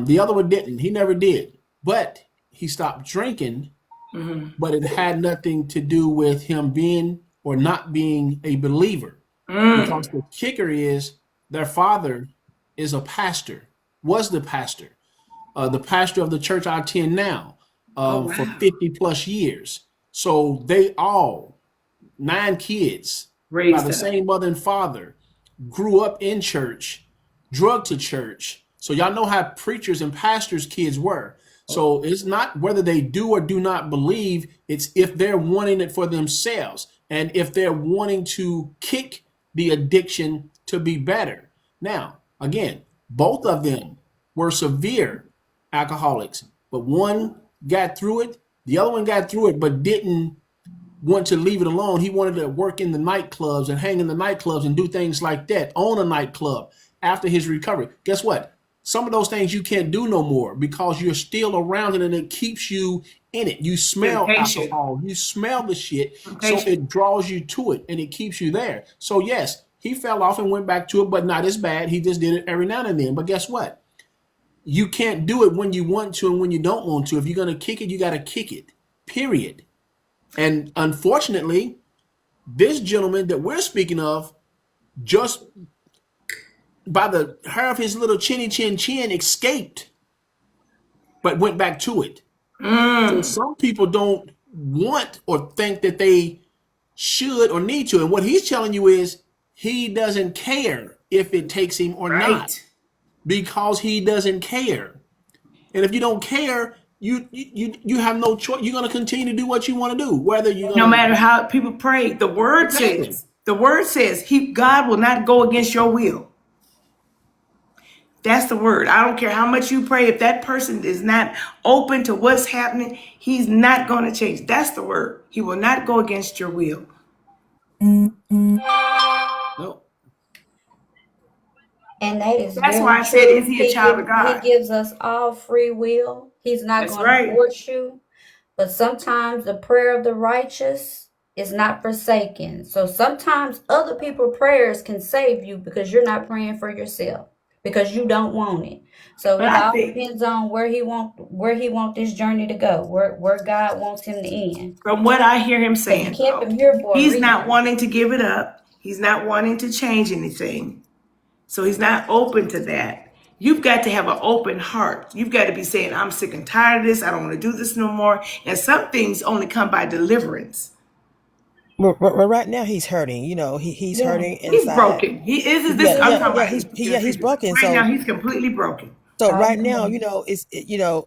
The other one didn't. He never did, but he stopped drinking. mm, But it had nothing to do with him being or not being a believer, mm. because the kicker is their father is a pastor, was the pastor of the church I attend now, Oh for wow. 50 plus years. So they all, nine kids by Raised the up. same mother and father, grew up in church, drug to church. So y'all know how preachers and pastors' kids were. So it's not whether they do or do not believe, it's if they're wanting it for themselves and if they're wanting to kick the addiction to be better. Now, again, both of them were severe alcoholics, but one got through it, the other one got through it, but didn't want to leave it alone. He wanted to work in the nightclubs and hang in the nightclubs and do things like that, own a nightclub after his recovery. Guess what? Some of those things you can't do no more because you're still around it and it keeps you in it. You smell Temptation. alcohol, you smell the shit, so Temptation. it draws you to it and it keeps you there. So, yes, he fell off and went back to it, but not as bad. He just did it every now and then. But guess what? You can't do it when you want to and when you don't want to. If you're going to kick it, you got to kick it, period. And unfortunately, this gentleman that we're speaking of, just by the hair of his little chinny chin chin, escaped, but went back to it. So Mm, some people don't want or think that they should or need to. And what he's telling you is he doesn't care if it takes him or not right. because he doesn't care. And if you don't care, you have no choice. You're going to continue to do what you want to do, whether you're No going matter to how people pray, exactly. the word says he God will not go against your will. That's the word. I don't care how much you pray. If that person is not open to what's happening, he's not going to change. That's the word. He will not go against your will. No. And that is That's why very I said, is true. he a child of He God? gives us all free will. He's not That's going to right. force you. But sometimes the prayer of the righteous is not forsaken. So sometimes other people's prayers can save you because you're not praying for yourself because you don't want it. So But it I all think depends on where he want this journey to go, where God wants him to end. from what I hear him Because he saying, kept him here for a he's not reason. wanting to give it up. He's not wanting to change anything. So he's not open to that. You've got to have an open heart. You've got to be saying, I'm sick and tired of this. I don't want to do this no more. And some things only come by deliverance. Well, right now he's hurting. You know, he's Yeah. hurting He's inside. broken. He is He this. I'm talking is. about in the He's future. broken. Right now, he's completely broken. So I right now, know.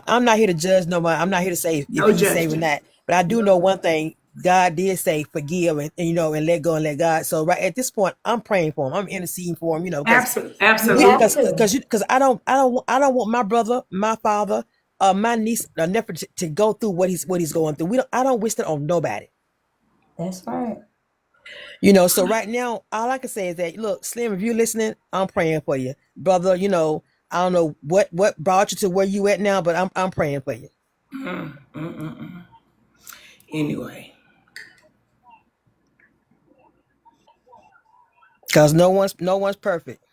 I'm not here to judge nobody. I'm not here to say if No he's saving judgment. that. But I do know one thing. God did say forgive and let go and let God. So right at this point, I'm praying for him. I'm interceding for him. Because Absolutely. You have Absolutely. to. I don't want my brother, my father, my niece, or nephew to go through what he's going through. I don't wish that on nobody. That's right. You know, so right now, all I can say is that, look, Slim, if you're listening, I'm praying for you, brother. You know, I don't know what brought you to where you at now, but I'm praying for you. Anyway, Cause no one's perfect.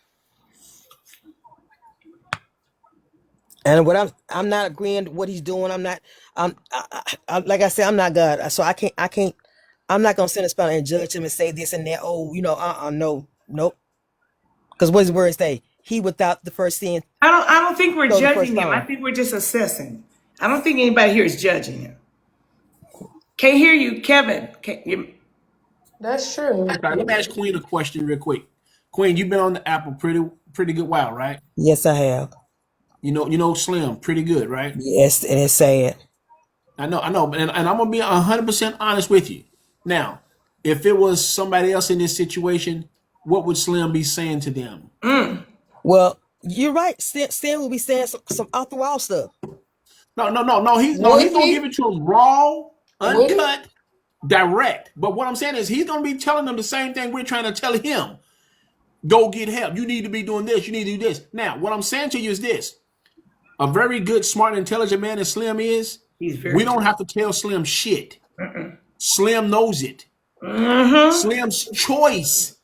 And what I'm not agreeing to what he's doing. I'm not. Like I said, I'm not God, so I can't. I'm not gonna sit and spell and judge him and say this and that. Oh, you know, no, nope. Because what does the word say? He without the first sin, I don't think we're throw the first judging him. I stone. think we're just assessing. I don't think anybody here is judging him. Can't hear you, Kevin. That's true. Okay, let me ask Queen a question real quick. Queen, you've been on the app a pretty good while, right? Yes, I have. You know Slim pretty good, right? Yes, and it's sad. I know, and I'm gonna be 100% honest with you. Now, if it was somebody else in this situation, what would Slim be saying to them? Well, you're right. Stan will be saying some off the wall stuff. No. He's Would gonna he? give it to them raw, Would he? uncut, direct. But what I'm saying is, he's gonna be telling them the same thing we're trying to tell him. Go get help. You need to be doing this. You need to do this. Now, what I'm saying to you is this: a very good, smart, intelligent man as Slim is, He's we very don't clear. have to tell Slim shit. Slim knows it. Mm-hmm. Slim's choice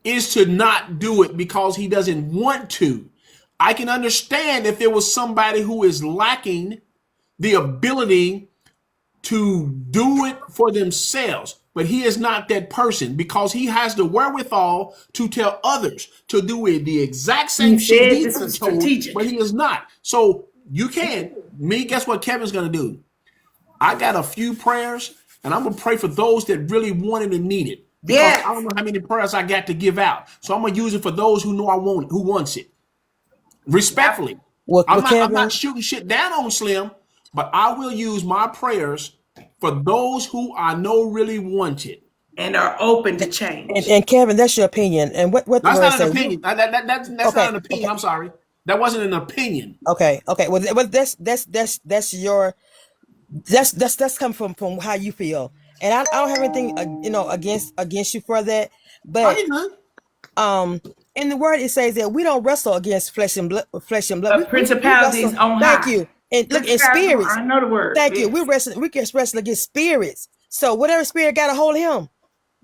is to not do it because he doesn't want to. I can understand if there was somebody who is lacking the ability to do it for themselves, but he is not that person because he has the wherewithal to tell others to do it the exact He same shit said he's this been was told, but strategic. he is not. So you can. Me, guess what Kevin's gonna do? I got a few prayers, and I'm gonna pray for those that really want it and need it. Because I don't Yes. know how many prayers I got to give out. So I'm gonna use it for those who know I want it, who wants it. Respectfully. Well, I'm not Kevin, shooting shit down on Slim, but I will use my prayers for those who I know really want it. And are open to and, change. and Kevin, that's your opinion. And what the That's word not an say? opinion. That's not Okay, an okay, opinion. I'm sorry. That wasn't an opinion. okay. Well, that's your that's coming from how you feel. And I don't have anything against you for that. Oh, But you good. um in the word it says that we don't wrestle against flesh and blood. We But we, we principalities wrestle. on Thank high. you. And look, in Principalities on spirits. high. I know the word. Thank you. Yes. We can wrestle against spirits. So whatever spirit got a hold of him,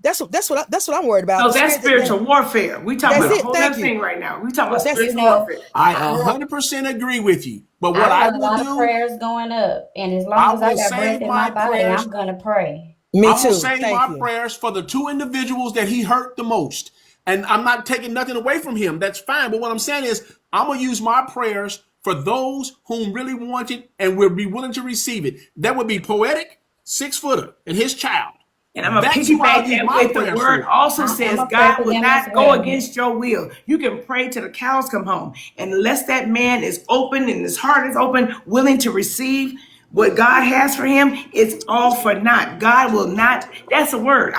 that's what I'm worried about. So The that's spirit that spiritual warfare. We talking that's about a it. whole Thank other you. thing right now. We talking about That's You spiritual know, warfare. I I want 100% agree with you. But what I I want a will lot of do, prayers going up, and as long I as I will got breath save in my my body, prayers. I'm gonna pray. me I'm gonna too. say Thank my you. prayers for the two individuals that he hurt the most. And I'm not taking nothing away from him. That's fine. But what I'm saying is, I'm gonna use my prayers for those whom really want it and will be willing to receive it. That would be Poetic, 6 footer, and his child. And I'm gonna That's who I'll piggyback use that my with the prayers word for. also I'm says gonna pray God for will them as not go well. against your will. You can pray till the cows come home. And unless that man is open and his heart is open, willing to receive what God has for him, it's all for naught. God will not, that's a word.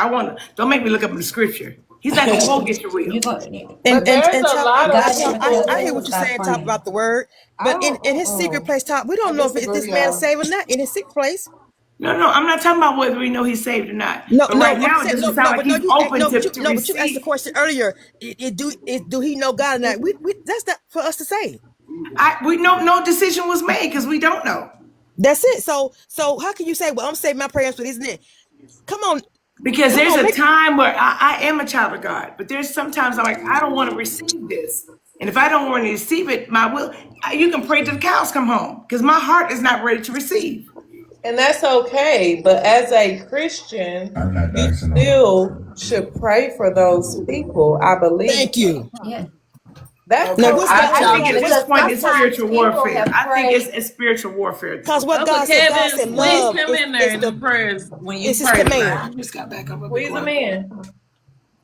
Don't make me look up in the scripture. He's not gonna go against your will. You gonna And But and there's and a top, lot of God top, never I, told I people. hear us to what you're stop saying, top praying. about the word. I But don't. in his secret place, top, we I don't know if this disagree, man is y'all. saved or not in his secret place. No, I'm not talking about whether we know he's saved or not. No, But no, right I'm now, it saying doesn't no, sound no, like but no, he's you open no, to but you asked the receive. question earlier. Do he know God or not? We that's not for us to say. We know no decision was made because we don't know. That's it. So how can you say, well, I'm saving my prayers for this and that? Come on, Because come there's on, a make time where I am a child of God, but there's sometimes I'm like, I don't want to receive this. And if I don't want to receive it, my will, you can pray till the cows come home because my heart is not ready to receive. And that's okay. But as a Christian, I'm not you asking no still more. should pray for those people. I believe thank you. Yeah. that's Now what No, what's I God I what think God at believe. what's this Because point it's sometimes spiritual people warfare. have I think it's prayed. a spiritual warfare at this because point. what Uncle God said, God Kevin, said squeeze love him in there in the prayers when you is his pray command. I tonight. just got back up. I'll be Squeeze him quiet. in.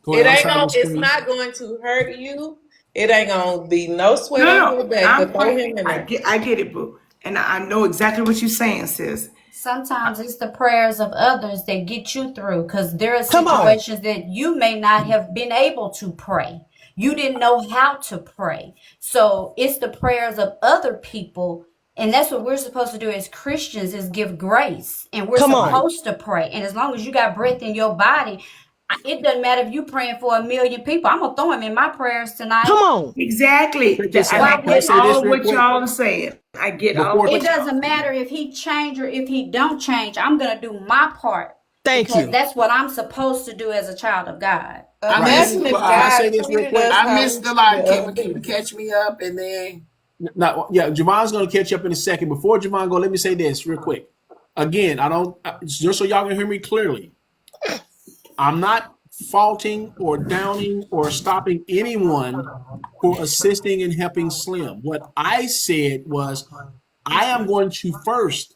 Go ahead. I'm sorry, Miss It's Queen. not going to hurt you. It ain't gonna be no sweat No, on no, your back, I'm but throw praying. him in there. I get it, boo. And I know exactly what you're saying, sis. Sometimes it's the prayers of others that get you through because there are Come on. situations that you may not have been able to pray. You didn't know how to pray. So it's the prayers of other people. And that's what we're supposed to do as Christians is give grace. And we're Come on. supposed to pray. And as long as you got breath in your body, It doesn't matter if you praying for 1,000,000 people. I'm gonna throw him in my prayers Come tonight. on. Exactly. Check this And I Why out. Can I get wouldn't say I? this all of real what quick? y'all are saying. I get all of Before what It y'all doesn't are saying. matter if he change or if he don't change. I'm gonna do my part Thank because you. that's what I'm supposed to do as a child of God. I missed Imagine the if can I line. say God this real treated quick? us I how missed we the treated line. other Can you people. catch me up and then No, yeah, Javon's gonna catch up in a second. Before Javon go, let me say this real quick. Again, I don't just so y'all can hear me clearly. I'm not faulting or downing or stopping anyone for assisting and helping Slim. What I said was, I am going to first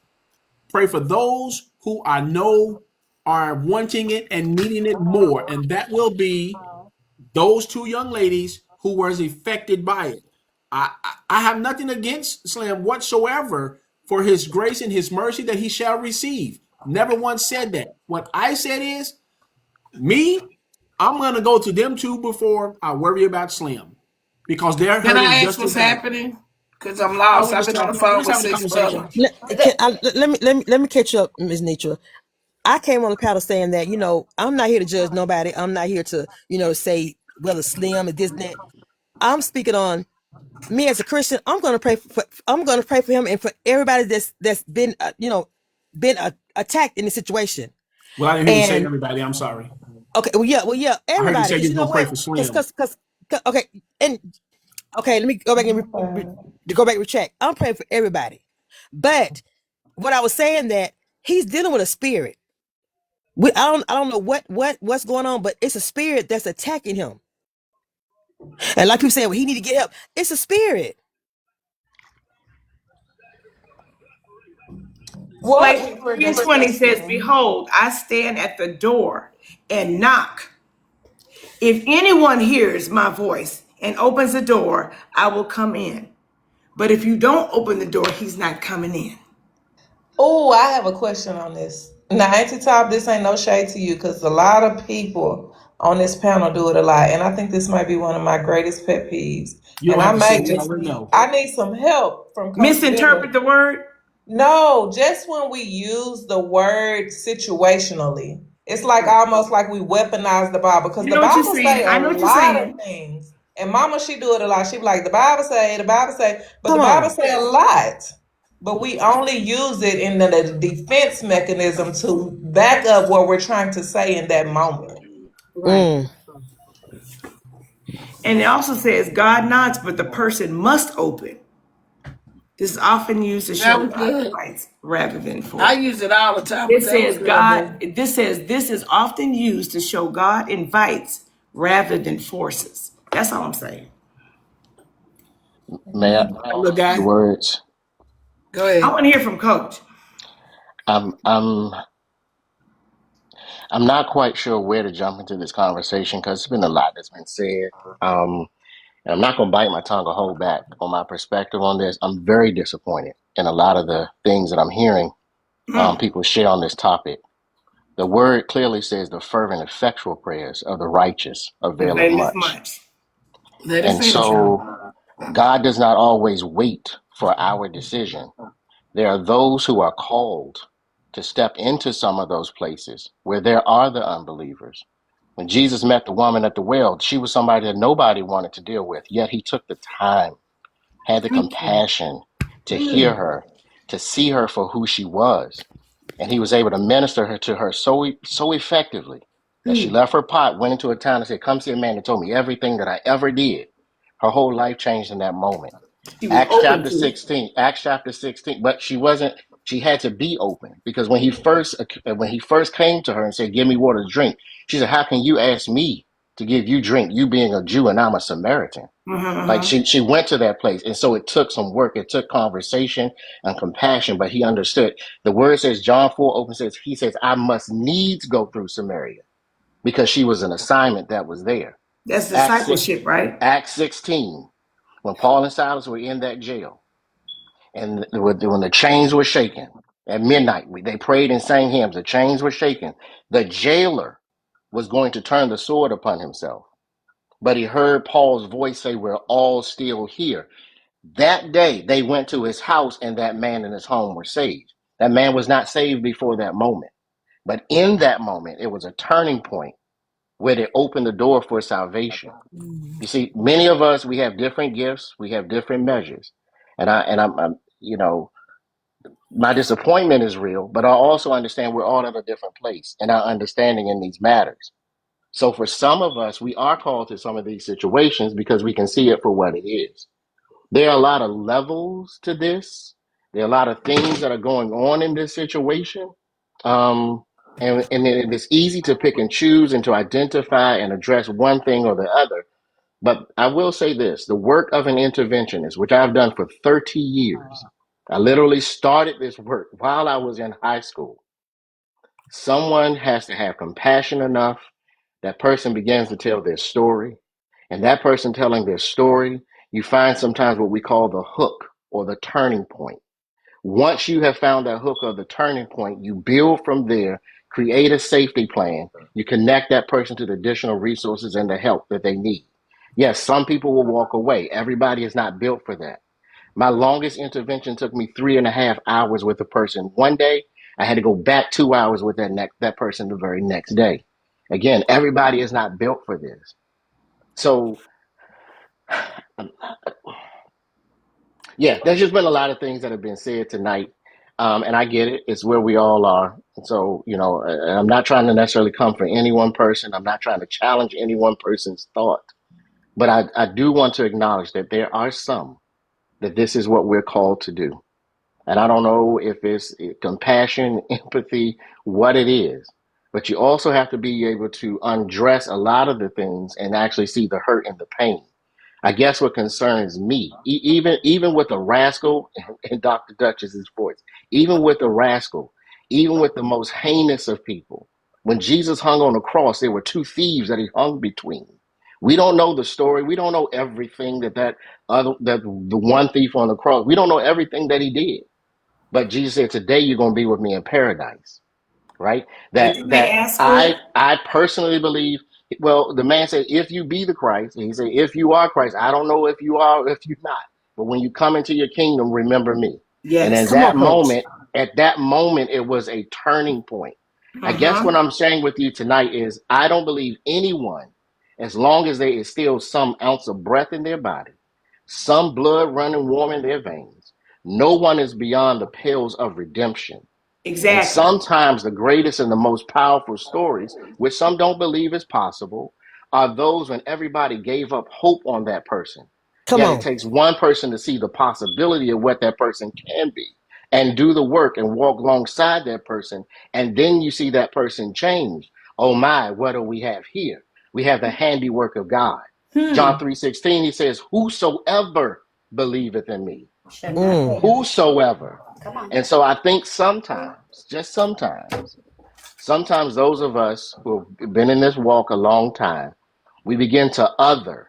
pray for those who I know are wanting it and needing it more, and that will be those two young ladies who was affected by it. I have nothing against Slim whatsoever for his grace and his mercy that he shall receive. Never once said that. What I said is, me, I'm going to go to them two before I worry about Slim because they're can hurting I ask just what's as bad. happening? Because I'm Oh, lost. I've been on the we're phone just with having a 6 conversation. brothers. Let me catch you up, Ms. Nitra. I came on the panel saying that, I'm not here to judge nobody. I'm not here to, say whether Slim or this, that. I'm speaking on me as a Christian. I'm going to pray for him and for everybody that's been, attacked in this situation. Well, I didn't hear you say And everybody. I'm sorry. okay, well, yeah, I heard you everybody, say because you're you know going to pray what? for Because, Slim. because, okay, and okay, let me go back and to go back and recheck. I'm praying for everybody, but what I was saying that he's dealing with a spirit. I don't know what's going on, but it's a spirit that's attacking him. And like people say, well, he need to get help. It's a spirit. What Like would you bring 3:20 us says, to? Behold, I stand at the door and knock. If anyone hears my voice and opens the door, I will come in. But if you don't open the door, he's not coming in. Oh, I have a question on this. Now, Auntie Top, this ain't no shade to you because a lot of people on this panel do it a lot. And I think this might be one of my greatest pet peeves. You And don't I have to say may we just already need, know. I need some help from Coach Misinterpret Bennett. the word. No, just when we use the word situationally, it's like almost like we weaponize the Bible because You the know what you're Bible saying. say I a know what you're lot of saying. things. And Mama, she do it a lot. She be like, the Bible say, but the Come Bible on. say a lot. But we only use it in the defense mechanism to back up what we're trying to say in that moment. Right. Mm. And it also says God nods, but the person must open. This is often used to That show was God good. rights rather than I force. use it all the time, but This that was says good, God, boo. this says this is often used to show God invites rather than forces. That's all I'm saying. May I Hey, offer little a few guy. words? Go I ahead. want to hear from Coach. I'm I'm I'm not quite sure where to jump into this conversation because there's been a lot that's been said. And I'm not going to bite my tongue or hold back on my perspective on this. I'm very disappointed in a lot of the things that I'm hearing Mm, people share on this topic. The word clearly says the fervent, effectual prayers of the righteous availeth availeth much. much. Let it And finish, y'all. so God does not always wait for our decision. There are those who are called to step into some of those places where there are the unbelievers. When Jesus met the woman at the well, she was somebody that nobody wanted to deal with, yet he took the time, had the Thank you. compassion to hear her, to see her for who she was. And he was able to minister her to her so effectively that she left her pot, went into a town and said, come see a man that told me everything that I ever did. Her whole life changed in that moment. She was open to it. Acts chapter 16, but she had to be open because when he first came to her and said, give me water to drink, she said, how can you ask me to give you drink, you being a Jew and I'm a Samaritan? Like Uh-huh. she went to that place. And so it took some work. It took conversation and compassion, but he understood. The word says, John 4 open says, he says, I must needs go through Samaria because she was an assignment that was there. That's Acts 6, discipleship, right? Acts 16, when Paul and Silas were in that jail and when the chains were shaken at midnight, they prayed and sang hymns. The chains were shaken. The jailer was going to turn the sword upon himself, but he heard Paul's voice say, we're all still here. That day, they went to his house, and that man and his home were saved. That man was not saved before that moment. But in that moment, it was a turning point where they open the door for salvation. You see, many of us, we have different gifts, we have different measures. I'm you know, my disappointment is real, but I also understand we're all at a different place in our understanding in these matters. So for some of us, we are called to some of these situations because we can see it for what it is. There are a lot of levels to this. There are a lot of things that are going on in this situation. Um, and it's easy to pick and choose and to identify and address one thing or the other. But I will say this, the work of an interventionist, which I've done for 30 years, I literally started this work while I was in high school. Someone has to have compassion enough. That person begins to tell their story. And that person telling their story, you find sometimes what we call the hook or the turning point. Once you have found that hook or the turning point, you build from there, create a safety plan. You connect that person to the additional resources and the help that they need. Yes, some people will walk away. Everybody is not built for that. My longest intervention took me 3.5 hours with a person one day. I had to go back 2 hours with that person the very next day. Again, everybody is not built for this. So, yeah, there's just been a lot of things that have been said tonight. And I get it. It's where we all are. And so, I'm not trying to necessarily come for any one person. I'm not trying to challenge any one person's thought. But I do want to acknowledge that there are some that this is what we're called to do. And I don't know if it's compassion, empathy, what it is. But you also have to be able to undress a lot of the things and actually see the hurt and the pain. I guess what concerns me, even with the rascal in Dr. Duchess's voice, even with the rascal, even with the most heinous of people, when Jesus hung on the cross, there were two thieves that he hung between. We don't know the story. We don't know everything that the one thief on the cross. We don't know everything that he did. But Jesus said, "Today you're going to be with me in paradise." Right? But That didn't they that ask for I it? I personally believe. Well, the man said, "If you be the Christ," and he said, "If you are Christ, I don't know if you are, or if you're not, but when you come into your kingdom, remember me." And Yes. Come on, coach. at that moment, it was a turning point. I guess what Uh-huh. I'm saying with you tonight is, I don't believe anyone, as long as there is still some ounce of breath in their body, some blood running warm in their veins, no one is beyond the pales of redemption. And Exactly. sometimes the greatest and the most powerful stories, which some don't believe is possible, are those when everybody gave up hope on that person. Come Yet it on. takes one person to see the possibility of what that person can be and do the work and walk alongside that person. And then you see that person change. Oh my, what do we have here? We have the handiwork of God. John Hmm. 3:16, he says, "Whosoever believeth in me," Shall not Mm. perish. whosoever. Come on. And so I think sometimes, just sometimes those of us who have been in this walk a long time, we begin to other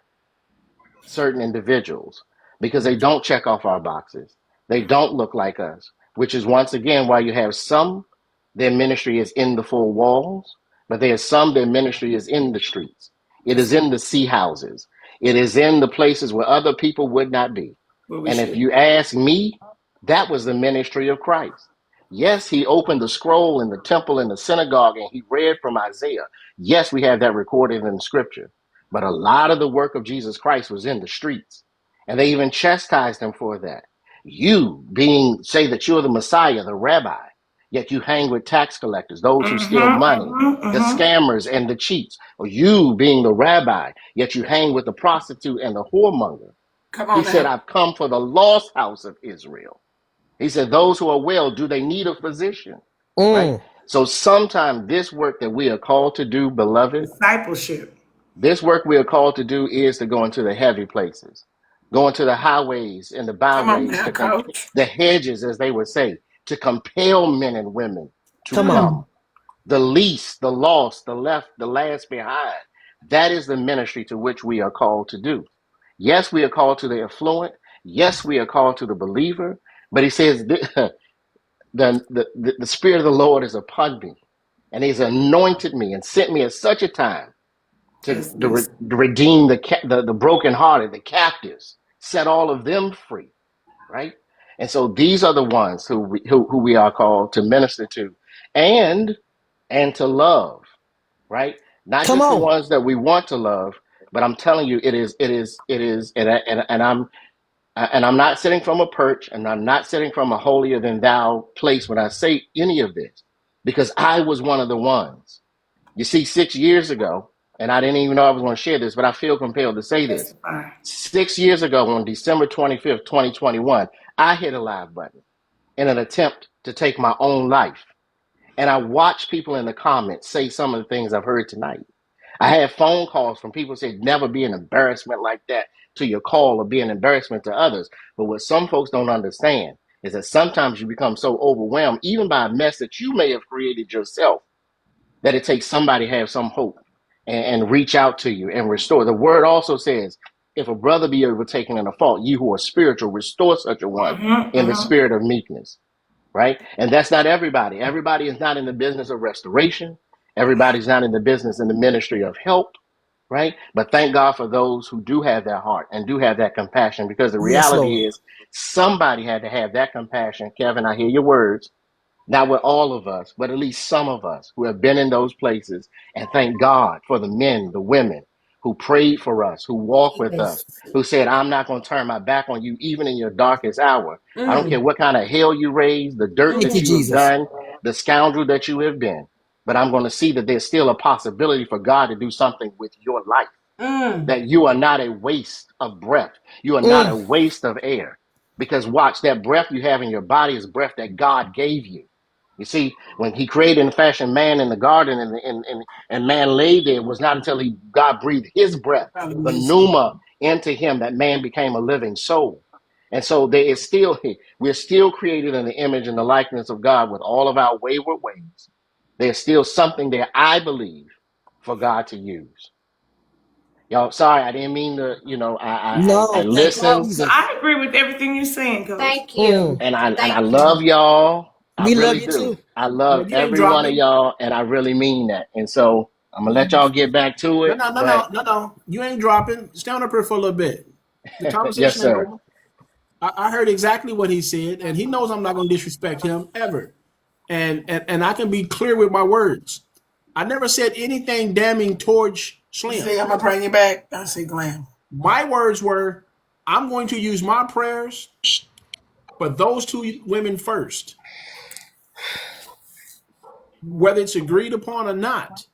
certain individuals because they don't check off our boxes. They don't look like us, which is once again why you have some, their ministry is in the four walls, but there's some, their ministry is in the streets. It That's is in the sea houses. It is in the places where other people would not be. where we And if should. you ask me, that was the ministry of Christ. Yes, he opened the scroll in the temple in the synagogue and he read from Isaiah. Yes, we have that recorded in scripture. But a lot of the work of Jesus Christ was in the streets. And they even chastised him for that. You say that you're the Messiah, the rabbi, yet you hang with tax collectors, those who steal money, the Uh-huh. scammers and the cheats. Or you being the rabbi, yet you hang with the prostitute and the whoremonger. Come He on said, now. "I've come for the lost house of Israel." He said, "Those who are well, do they need a physician?" Right? Mm. So sometimes this work that we are called to do, beloved, Discipleship. this work we are called to do is to go into the heavy places, go into the highways and the Come on byways, now, coach. the hedges, as they would say, to compel men and women to Come on. come. The least, the lost, the left, the last behind. That is the ministry to which we are called to do. Yes, we are called to the affluent. Yes, we are called to the believer. But he says, the Spirit of the Lord is upon me, and he's anointed me and sent me at such a time As this. to redeem the brokenhearted, the captives, set all of them free, right? And so these are the ones who we are called to minister to and to love, right? not Come just the on. ones that we want to love, but I'm telling you, it is, and I'm not sitting from a perch, and I'm not sitting from a holier than thou place when I say any of this, because I was one of the ones. You see, 6 years ago, and I didn't even know I was going to share this, but I feel compelled to say this. Testify. 6 years ago, on December 25th, 2021, I hit a live button in an attempt to take my own life. And I watched people in the comments say some of the things I've heard tonight. I had phone calls from people who said, never be an embarrassment like that to your call or be an embarrassment to others. But what some folks don't understand is that sometimes you become so overwhelmed, even by a mess that you may have created yourself, that it takes somebody to have some hope and reach out to you and restore. The word also says, if a brother be overtaken in a fault, you who are spiritual, restore such a one in the spirit of meekness. Right? And that's not everybody. Everybody is not in the business of restoration. Everybody's not in the business in the ministry of help. Right? But thank God for those who do have that heart and do have that compassion, because the Yes, Lord. reality is somebody had to have that compassion. Kevin, I hear your words. Not with all of us, but at least some of us who have been in those places. And thank God for the men, the women who prayed for us, who walked with Yes. us, who said, I'm not going to turn my back on you, even in your darkest hour. I don't care Mm. what kind of hell you raised, the dirt Thank that you, Mm. you have Jesus. done, the scoundrel that you have been. But I'm going to see that there's still a possibility for God to do something with your life, Mm. that you are not a waste of breath. You are not a Mm. waste of air. Because watch, that breath you have in your body is breath that God gave you. You see, when he created and fashioned man in the garden, and man lay there, it was not until God breathed his breath, the Hallelujah. pneuma, into him that man became a living soul. And so there is still, we're still created in the image and the likeness of God with all of our wayward ways. There's still something there, I believe, for God to use. Y'all, sorry, I didn't mean to, I No, thank you, No, listen, no, Jesus. I agree with everything you're saying, Coach. Thank you. Mm. and I Thank love you. y'all. I We love really you do. too. I No, love you ain't every one of dropping. y'all, and I really mean that. And so I'm gonna let y'all get back to No, it. no, no, But no, no, no. You ain't dropping. Stand up here for a little bit. The yes, conversation ain't sir. over. I heard exactly what he said, and he knows I'm not going to disrespect him ever. And I can be clear with my words. I never said anything damning towards You Slim. say I'm gonna bring you back. I say, Glam. My words were, I'm going to use my prayers for those two women first, whether it's agreed upon or not.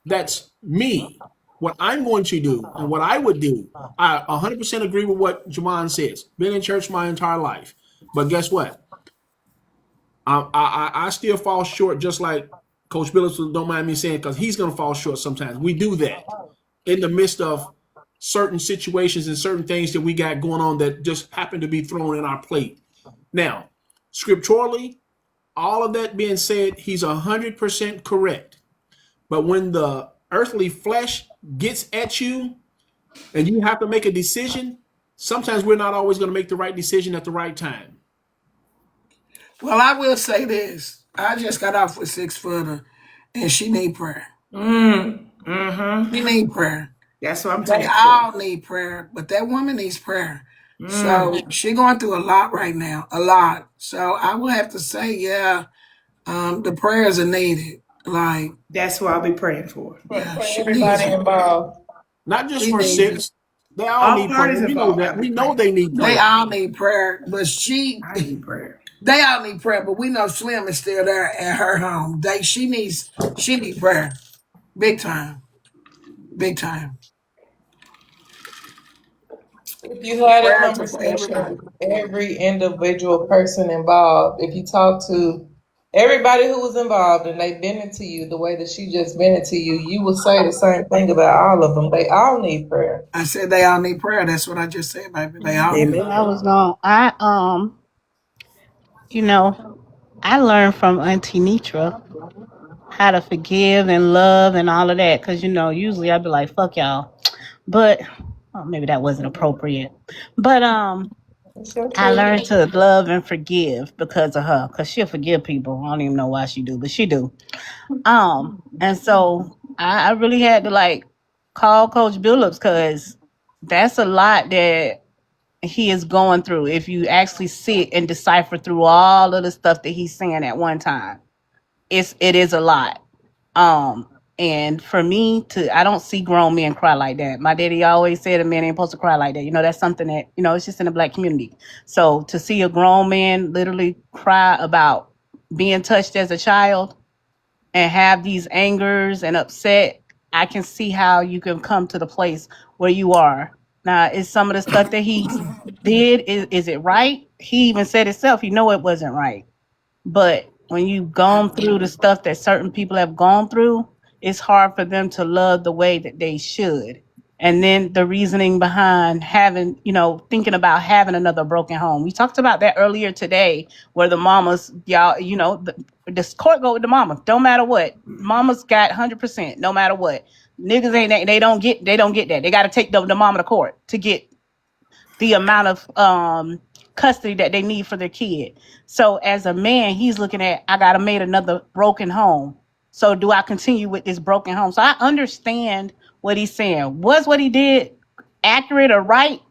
That's me. What I'm going to do and what I would do. I 100% agree with what Jamon says. Been in church my entire life. But guess what? I still fall short, just like Coach Billups, don't mind me saying, because he's going to fall short sometimes. We do that in the midst of certain situations and certain things that we got going on that just happen to be thrown in our plate. Now, scripturally, all of that being said, he's 100% correct. But when the earthly flesh gets at you and you have to make a decision, sometimes we're not always going to make the right decision at the right time. Well, I will say this. I just got off with 6 footer, and she need prayer. Mm. Mm-hmm. She need prayer. That's what I'm They talking all need prayer, but that woman needs prayer. about. So she going through a lot right now, a lot. So I will have to say, yeah, the prayers are needed. Like, That's what I'll be praying for. yeah, For she needs everybody it. involved. Not just She for needs it. six. They all All need prayer. parties We know involved, that. I'll be We know praying. they need They prayer. all need prayer, but she, I need prayer. they all need prayer. But we know Slim is still there at her home. She needs prayer, big time, big time. If you had a Prayer for conversation everybody. with every individual person involved, if you talk to everybody who was involved and they been it to you the way that she just been it to you, you will say the same thing about all of them. They all need prayer. I said they all need prayer. That's what I just said, baby. They all need Amen. prayer. I was going. You know, I learned from Auntie Nitra how to forgive and love and all of that. Cause usually I'd be like, "Fuck y'all," but maybe that wasn't appropriate. But It's your I truth. learned to love and forgive because of her. Cause she'll forgive people. I don't even know why she do, but she do. And so I really had to call Coach Billups because that's a lot that he is going through. If you actually sit and decipher through all of the stuff that he's saying at one time, it is a lot. Um, And for me I don't see grown men cry like that. My daddy always said a man ain't supposed to cry like that. That's something that, it's just in the black community. So to see a grown man literally cry about being touched as a child and have these angers and upset, I can see how you can come to the place where you are. Now, is some of the stuff that he did, is it right? He even said himself, he know it wasn't right. But when you've gone through the stuff that certain people have gone through, it's hard for them to love the way that they should. And then the reasoning behind having, thinking about having another broken home. We talked about that earlier today, where the mamas, y'all, this court go with the mama. Don't matter what. Mamas got 100%, no matter what. Niggas ain't, they don't get that. They got to take the mama to court to get the amount of custody that they need for their kid. So as a man, he's looking at, I gotta make another broken home. So do I continue with this broken home? So I understand what he's saying. Was what he did accurate or right?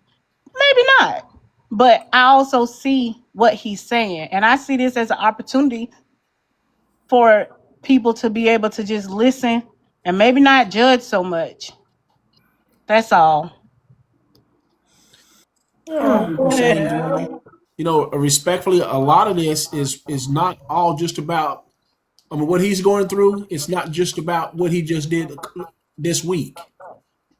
Maybe not. But I also see what he's saying. And I see this as an opportunity for people to be able to just listen and maybe not judge so much. That's all. Oh, I'm go saying, ahead, Joey. respectfully, a lot of this is not all just about. I mean, what he's going through. It's not just about what he just did this week.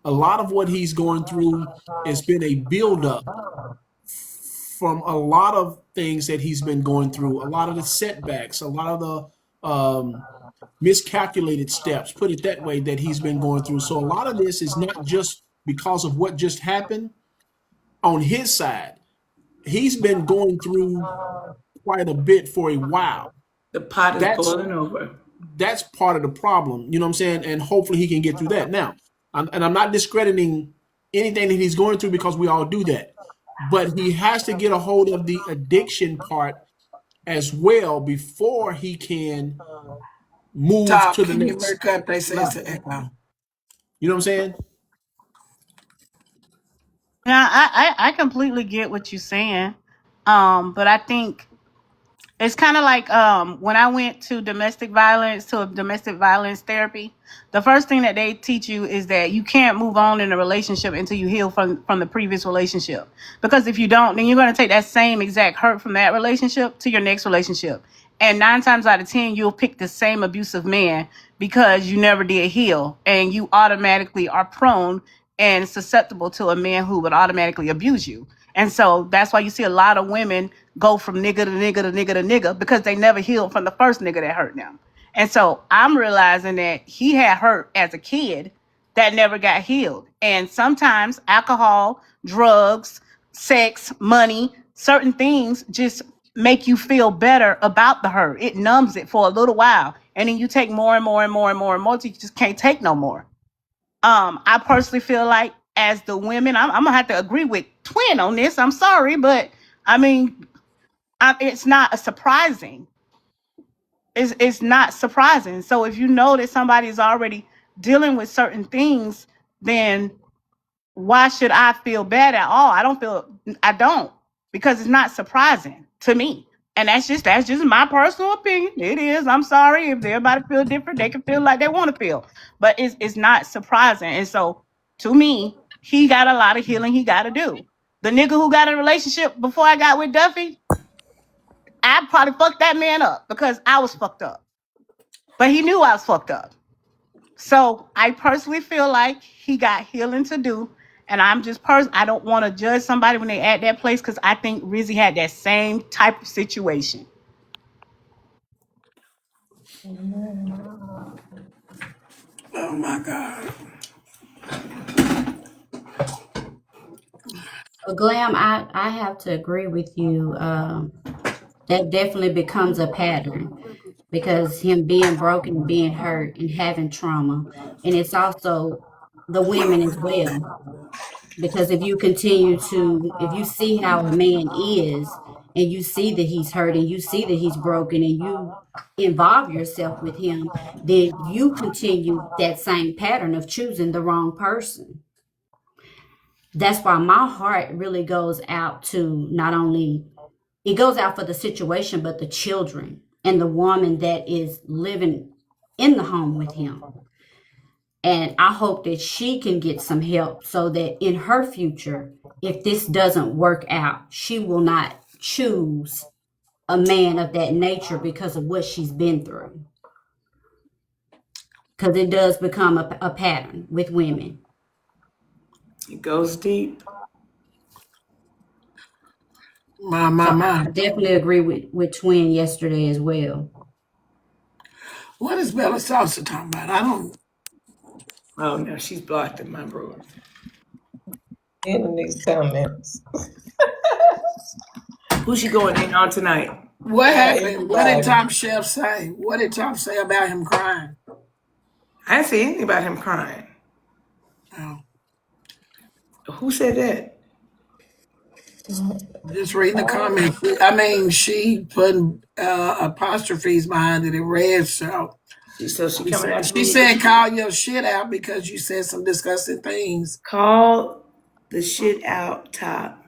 A lot of what he's going through has been a buildup from a lot of things that he's been going through. A lot of the setbacks, a lot of the miscalculated steps. Put it that way, that he's been going through. So a lot of this is not just because of what just happened on his side. He's been going through quite a bit for a while. The pot is That's boiling over. that's part of the problem. You know what I'm saying? And hopefully he can get through that. Now, I'm not discrediting anything that he's going through, because we all do that. But he has to get a hold of the addiction part as well before he can move Top, to the can you next make up? They say it's level. an echo. You know what I'm saying? Yeah, I completely get what you're saying. But I think it's kind of like when I went to a domestic violence therapy. The first thing that they teach you is that you can't move on in a relationship until you heal from the previous relationship. Because if you don't, then you're going to take that same exact hurt from that relationship to your next relationship. And 9 times out of 10, you'll pick the same abusive man because you never did heal, and you automatically are prone and susceptible to a man who would automatically abuse you. And so that's why you see a lot of women go from nigga to nigga to nigga to nigga, because they never healed from the first nigga that hurt them. And so I'm realizing that he had hurt as a kid that never got healed. And sometimes alcohol, drugs, sex, money, certain things just make you feel better about the hurt. It numbs it for a little while. And then you take more and more and more and more and more till you just can't take no more. I personally feel like, as the women, I'm gonna have to agree with Twin on this. I'm sorry, but I mean, it's not a surprising. It's not surprising. So if you know that somebody is already dealing with certain things, then why should I feel bad at all? I don't, because it's not surprising to me. And that's just my personal opinion. It is. I'm sorry if everybody feel different. They can feel like they want to feel, but it's not surprising. And so to me, he got a lot of healing he got to do. The nigga who got in a relationship before I got with Duffy, I probably fucked that man up because I was fucked up, but he knew I was fucked up. So I personally feel like he got healing to do. And I don't want to judge somebody when they at that place, because I think Rizzy had that same type of situation. Oh my God. But Glam, I have to agree with you. That definitely becomes a pattern, because him being broken and being hurt and having trauma. And it's also the women as well. Because if you see how a man is, and you see that he's hurt and you see that he's broken, and you involve yourself with him, then you continue that same pattern of choosing the wrong person. That's why my heart really goes out to, not only it goes out for the situation, but the children and the woman that is living in the home with him. And I hope that she can get some help so that in her future, if this doesn't work out, she will not choose a man of that nature because of what she's been through. Because it does become a pattern with women. It goes deep. So My. I definitely agree with Twin yesterday as well. What is Bella Salsa talking about? I don't. Oh no, she's blocked in my room. In these comments. Who's she going in on tonight? What happened? What did Everybody. Top Chef say? What did Top say about him crying? I didn't see anything about him crying. Oh, Who said that? just reading the comments. I mean, she putting apostrophes behind it in red. So So she coming after she me said, because "Call your shit out because you said some disgusting things." call the shit out, Top.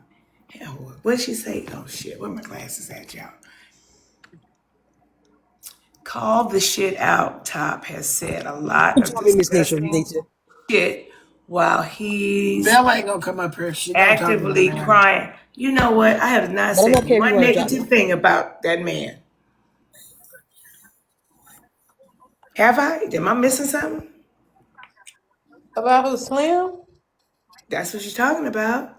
Hell, what did she say? Oh shit, where my glasses at, y'all? Call the shit out, Top has said a lot You of tell me, Miss Nisha, disgusting Nisha. shit while he's Bella ain't gonna come up here. She gonna talk about actively it. crying. You know what? I have not But I'm said okay if you one want to drop me. negative thing about that man. Have I? Am I missing something? About who, Slim? That's what you're talking about.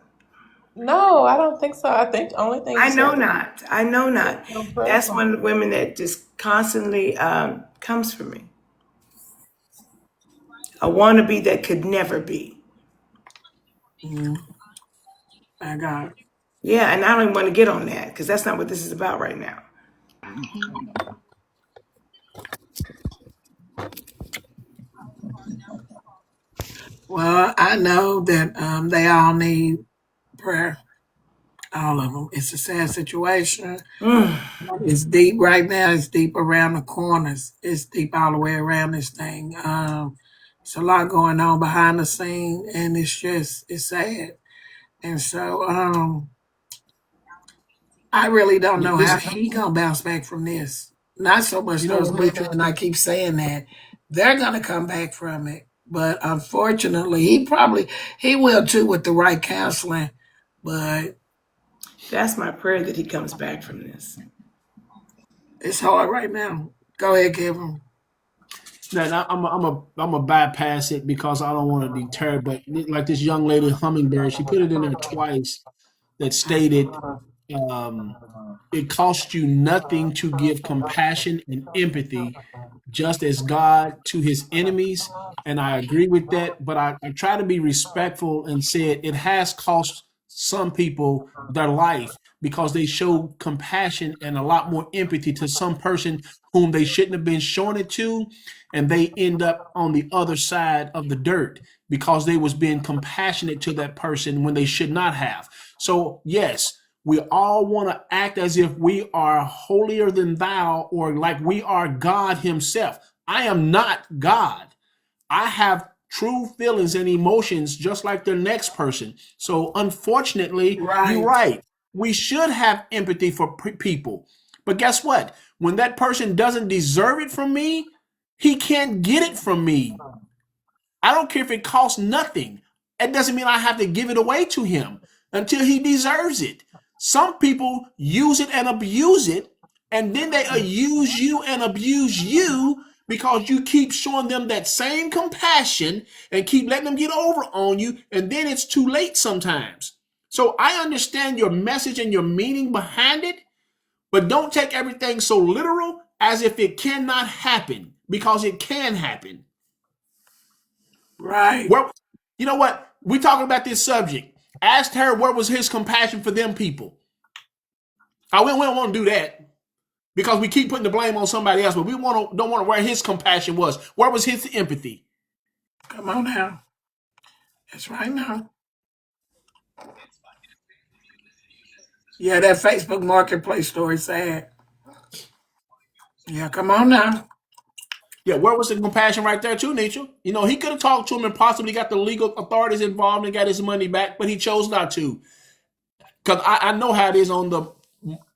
No, I don't think so. I think the only thing you I know said was not. I know not. him That's personal. one of the women that just constantly comes for me. A wannabe that could never be. I got it. Yeah, and I don't even want to get on that because that's not what this is about right now. Well, I know that they all need prayer. All of them. It's a sad situation. Mm, It's deep right now. It's deep around the corners. It's deep all the way around this thing. It's a lot going on behind the scene, and it's sad. And so, I really don't know how he gonna bounce back from this. Not so much You know those what, people, Nisha? and I keep saying that they're gonna come back from it. But unfortunately, he will too with the right counseling. But that's my prayer that he comes back from this. it's hard right now. Go ahead, Kevin. Now, I'm a bypass it because I don't want to deter. But like this young lady, Hummingbird, she put it in there twice that stated, um, "It costs you nothing to give compassion and empathy, just as God to His enemies." And I agree with that. But I try to be respectful and said it has cost some people their life because they show compassion and a lot more empathy to some person whom they shouldn't have been showing it to, and they end up on the other side of the dirt because they was being compassionate to that person when they should not have. So yes, we all want to act as if we are holier than thou or like we are God himself. I am not God. I have true feelings and emotions just like the next person. So unfortunately, you're Right. right. We should have empathy for people. But guess what? When that person doesn't deserve it from me, he can't get it from me. I don't care if it costs nothing. It doesn't mean I have to give it away to him until he deserves it. Some people use it and abuse it, and then they use you and abuse you because you keep showing them that same compassion and keep letting them get over on you, and then it's too late sometimes. So I understand your message and your meaning behind it, but don't take everything so literal as if it cannot happen because it can happen. Right. Well, you know what? We talking about this subject. Asked her where was his compassion for them people. We don't want to do that because we keep putting the blame on somebody else, but we don't want to where his compassion was. Where was his empathy? Come on now. That's right now. Yeah, that Facebook Marketplace story sad. Yeah, come on now. Yeah, where was the compassion right there too, Nietzsche? You know, he could have talked to him and possibly got the legal authorities involved and got his money back, but he chose not to. Because I know how it is on the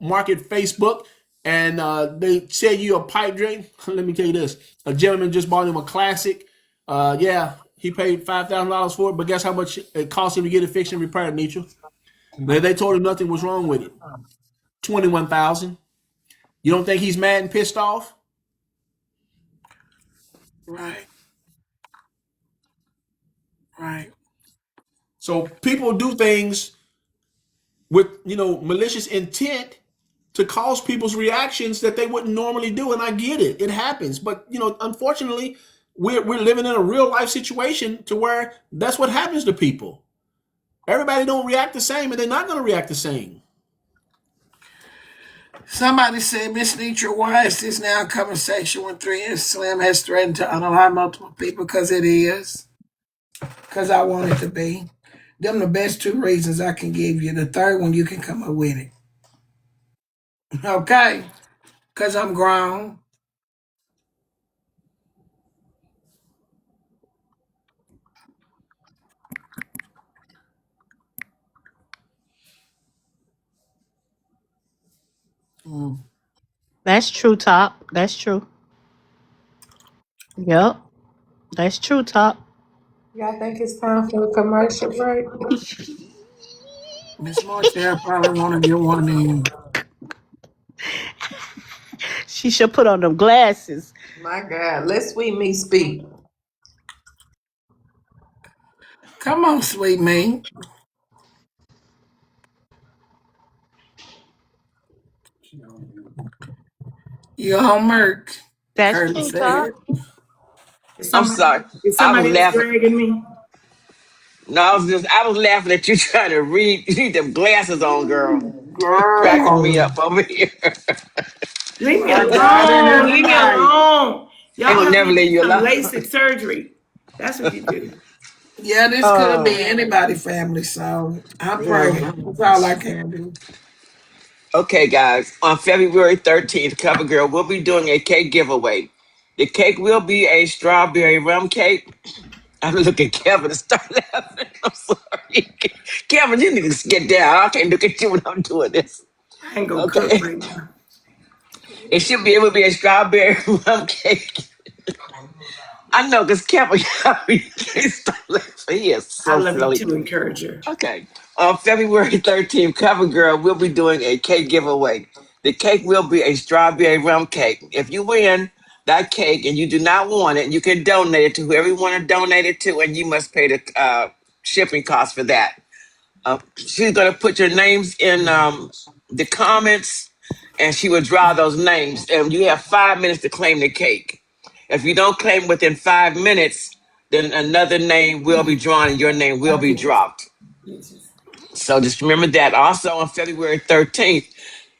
market Facebook, and they sell you a pipe dream. Let me tell you this: a gentleman just bought him a classic. Yeah, he paid $5,000 for it, but guess how much it cost him to get it fixed and repaired, Nietzsche? They told him nothing was wrong with it. 21,000. You don't think he's mad and pissed off? Right, right. So people do things with malicious intent to cause people's reactions that they wouldn't normally do, and I get it. It happens, but unfortunately, we're living in a real life situation to where that's what happens to people. Everybody don't react the same, and they're not going to react the same. Somebody said, Miss Nietzsche, why is this now a conversation when 3 and Slim has threatened to unalive multiple people? Because it is. Because I want it to be. Them the best 2 reasons I can give you. The third one, you can come up with it. Okay? Because I'm grown. Mm. That's true, Top. That's true. Yep. That's true, Top. Y'all think it's time for a commercial break? Miss Martell probably want to get one in. She should put on them glasses. My God, let Sweet Me speak. Come on, sweet me. You homework, That's Curtis true, Top. said. Is I'm somebody sorry. is I was somebody else laughing. dragging me? No, I was laughing at you trying to read. You need them glasses on, girl. You cracking me Girl. up over here. Leave me My God in alone. heaven, Leave me right. alone. I Y'all will help never me leave get you some alone. LASIK surgery. That's what you do. Yeah, this could be anybody family, so I pray. Girl. That's all I can do. Okay, guys. On February 13th, CoverGirl will be doing a cake giveaway. The cake will be a strawberry rum cake. I'm looking at Kevin to start laughing. I'm sorry. Kevin, you need to get down. I can't look at you when I'm doing this. I ain't gonna cook Okay. right now. It should be able to be a strawberry rum cake. I know, because Kevin, he is I so love you silly. too, encourager. Okay. On February 13th, CoverGirl will be doing a cake giveaway. The cake will be a strawberry rum cake. If you win that cake and you do not want it, you can donate it to whoever you want to donate it to, and you must pay the shipping cost for that. She's going to put your names in the comments, and she will draw those names. And you have 5 minutes to claim the cake. If you don't claim within 5 minutes, then another name will be drawn and your name will be dropped. So just remember that. Also on February 13th,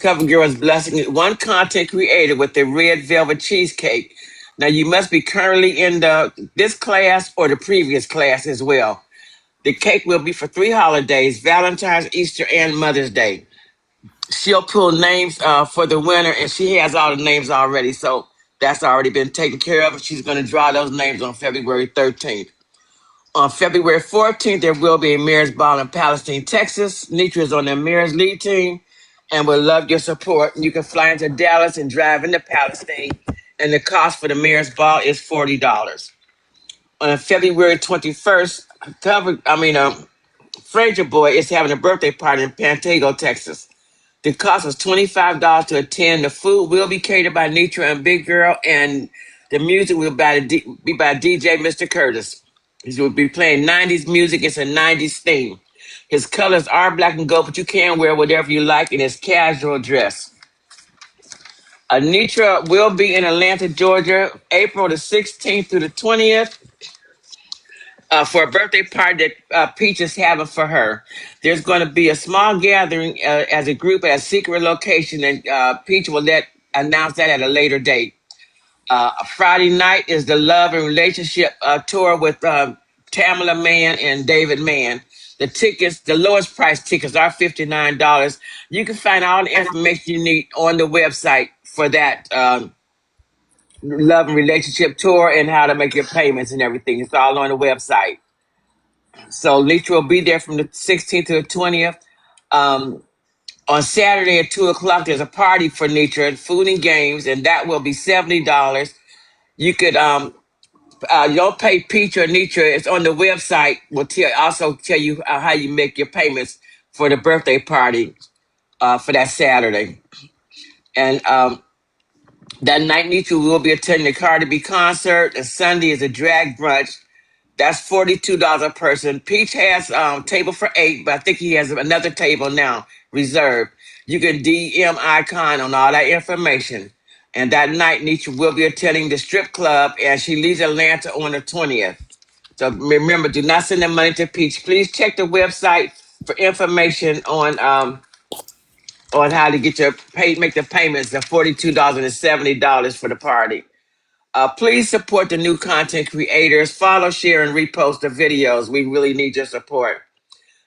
CoverGirl is blessing one content creator with the red velvet cheesecake. Now you must be currently in this class or the previous class as well. The cake will be for 3 holidays: Valentine's, Easter, and Mother's Day. She'll pull names for the winner, and she has all the names already. So that's already been taken care of. She's going to draw those names on February 13th. On February 14th, there will be a Mayor's Ball in Palestine, Texas. Nitra is on the Mayor's lead team and would love your support. You can fly into Dallas and drive into Palestine, and the cost for the Mayor's Ball is $40. On February 21st, Fraser Boy is having a birthday party in Pantego, Texas. The cost is $25 to attend. The food will be catered by Nitra and Big Girl, and the music will be by DJ Mr. Curtis. He will be playing 90s music. It's a 90s theme. His colors are black and gold, but you can wear whatever you like in his casual dress. Anitra will be in Atlanta, Georgia, April the 16th through the 20th. For a birthday party that Peach is having for her. There's going to be a small gathering as a group at a secret location, and Peach will announce that at a later date. Friday night is the Love and Relationship tour with Tamala Mann and David Mann. The tickets, the lowest price tickets are $59. You can find all the information you need on the website for that Love and Relationship tour and how to make your payments and everything. It's all on the website. So Litra will be there from the 16th to the 20th. On Saturday at 2 o'clock, there's a party for Nitra, food and games, and that will be $70. You could Your pay Peach or Nitra. It's on the website. Will also tell you how you make your payments for the birthday party for that Saturday. And that night, Nitra will be attending the Cardi B concert, and Sunday is a drag brunch. That's $42 a person. Peach has table for 8, but I think he has another table now reserved. You can DM Icon on all that information. And that night, Nitra will be attending the strip club, and she leaves Atlanta on the 20th. So remember, do not send the money to Peach. Please check the website for information on how to get your make the payments. The $42 and $70 for the party. Please support the new content creators. Follow, share, and repost the videos. We really need your support.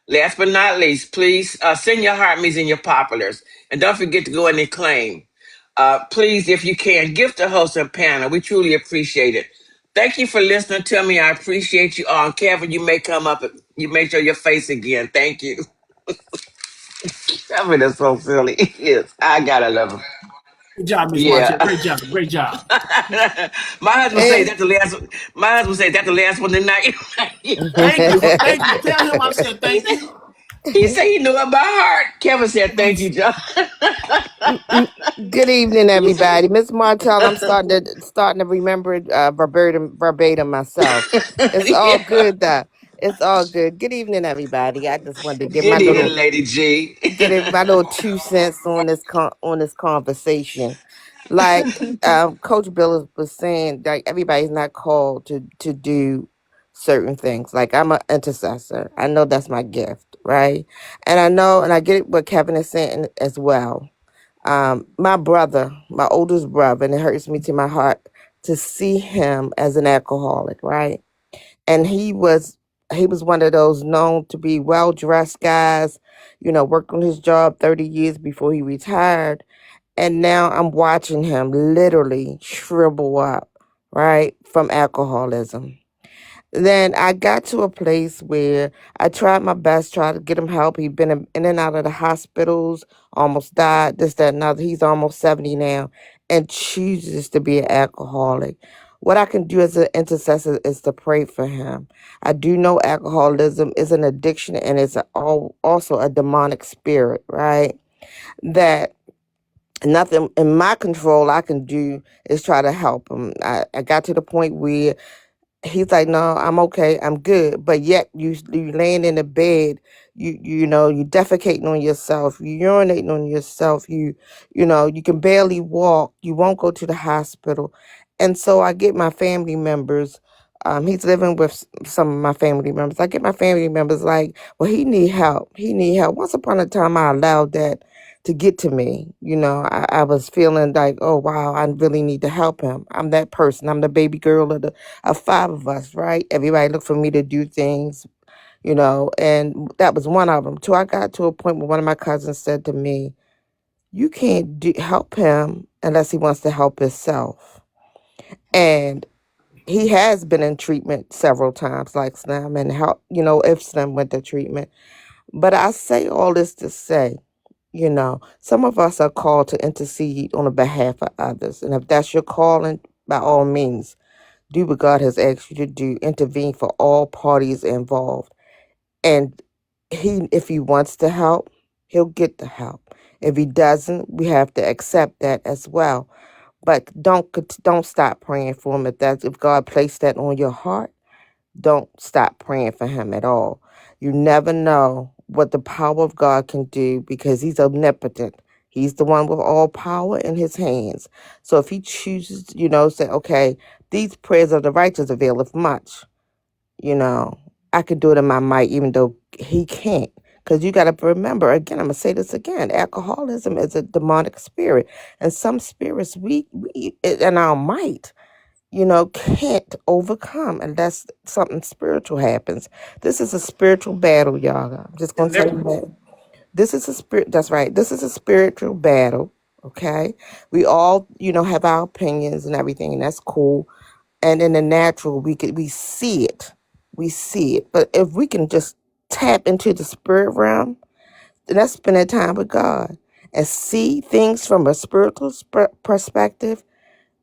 Last but not least, please send your heart me's and your populars. And don't forget to go in and claim. Please, if you can, gift the host and panel. We truly appreciate it. Thank you for listening to me. I appreciate you all. And Kevin, you may come up. You may show your face again. Thank you. Kevin is so silly. Yes, I gotta love him. Good job, Miss Yeah. Martell. Great job. Great job. My husband say And that the last. My husband say that the last one tonight. Thank you. Thank you. Tell him I said he thank said you. he said he knew it by heart. Kevin said thank you, John. Good evening, He said, everybody. Miss Martell, I'm starting to remember it verbatim myself. It's all yeah. good though. It's all good. Good evening, everybody. I just wanted to give Good evening, Lady G. my little 2 cents on this conversation. Like Coach Bill was saying, like everybody's not called to do certain things. Like I'm an intercessor. I know that's my gift, right? And I know, and I get what Kevin is saying as well. My brother, my oldest brother, and it hurts me to my heart to see him as an alcoholic, right? And he was one of those known to be well dressed guys, worked on his job 30 years before he retired. And now I'm watching him literally shrivel up, right, from alcoholism. Then I got to a place where I tried my best, tried to get him help. He'd been in and out of the hospitals, almost died, this, that, and other. He's almost 70 now and chooses to be an alcoholic. What I can do as an intercessor is to pray for him. I do know alcoholism is an addiction and it's also a demonic spirit, right? That nothing in my control I can do is try to help him. I got to the point where he's like, no, I'm okay, I'm good. But yet you laying in the bed, you defecating on yourself, you urinating on yourself, you can barely walk, you won't go to the hospital. And so I get my family members, he's living with some of my family members. I get my family members like, well, he need help. He need help. Once upon a time I allowed that to get to me. I was feeling like, oh wow, I really need to help him. I'm that person. I'm the baby girl of 5 of us, right? Everybody looked for me to do things, and that was one of them. Till I got to a point where one of my cousins said to me, you can't help him unless he wants to help himself. And he has been in treatment several times, like Slim, and help, if Slim went to treatment. But I say all this to say, some of us are called to intercede on the behalf of others. And if that's your calling, by all means, do what God has asked you to do. Intervene for all parties involved. And if he wants to help, he'll get the help. If he doesn't, we have to accept that as well. But don't stop praying for him if God placed that on your heart. Don't stop praying for him at all. You never know what the power of God can do because he's omnipotent. He's the one with all power in his hands. So if he chooses, say, okay, these prayers of the righteous availeth much, I can do it in my might, even though he can't. Because you got to remember, again, I'm going to say this again, alcoholism is a demonic spirit. And some spirits we in our might, can't overcome unless something spiritual happens. This is a spiritual battle, y'all. I'm just going to tell you that. This is a spirit. That's right. This is a spiritual battle. Okay. We all, have our opinions and everything, and that's cool. And in the natural, we see it. We see it. But if we can just tap into the spirit realm, then that's spending time with God and see things from a spiritual perspective,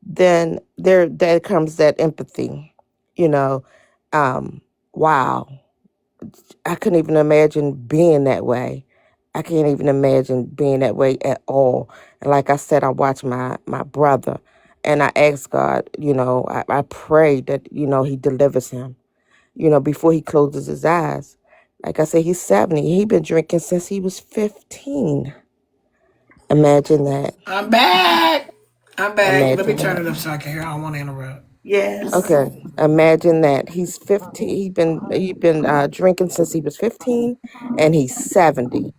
then there comes that empathy. You know, wow. I couldn't even imagine being that way. I can't even imagine being that way at all. And like I said, I watched my brother and I asked God, I pray that, he delivers him, before he closes his eyes. Like I said, he's 70. He been drinking since he was 15. Imagine that. I'm back. I'm back. Let me Imagine turn that. it up so I can hear. I don't want to interrupt. Yes. Okay. Imagine that. He's 15. He been drinking since he was 15 and he's 70.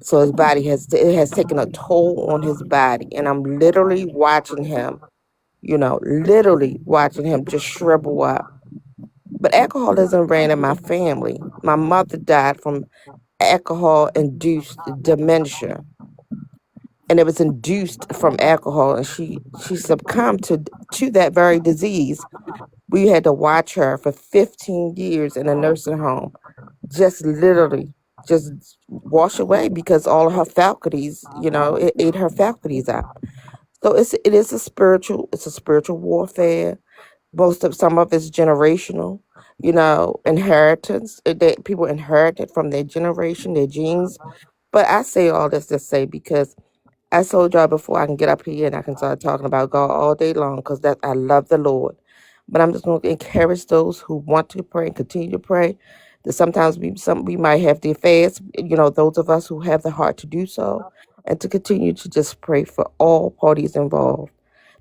So his body it has taken a toll on his body. And I'm literally watching him, literally watching him just shrivel up. But alcoholism ran in my family. My mother died from alcohol induced dementia. And it was induced from alcohol and she succumbed to that very disease. We had to watch her for 15 years in a nursing home, just literally just wash away because all of her faculties, it ate her faculties out. So it's a spiritual warfare. Some of it's generational, inheritance. That people inherited from their generation, their genes. But I say all this to say because I told y'all before I can get up here and I can start talking about God all day long because that I love the Lord. But I'm just going to encourage those who want to pray and continue to pray. That sometimes we might have to fast, those of us who have the heart to do so, and to continue to just pray for all parties involved,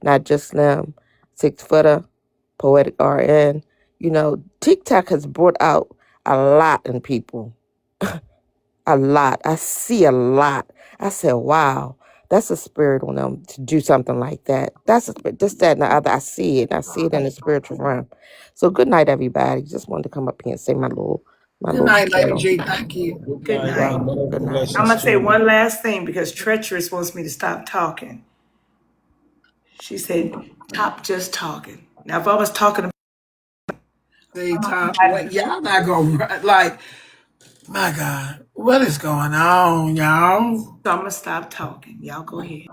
not just them. 6 footer, Poetic RN. TikTok has brought out a lot in people. A lot. I see a lot. I said, wow, that's a spirit on them to do something like that. That's a spirit, this, that, and the other. I see it. I see it in the spiritual realm. So good night, everybody. Just wanted to come up here and say my Good little night, Lady spiel. G. Thank you. Good Good night. night. Good night. I'm Blessings gonna to say you. one last thing because Treacherous wants me to stop talking. She said, "Stop just talking." Now, if I was talking, See, Tom, wait, y'all not gonna like. My God, what is going on, y'all? so I'm gonna stop talking. Y'all go ahead.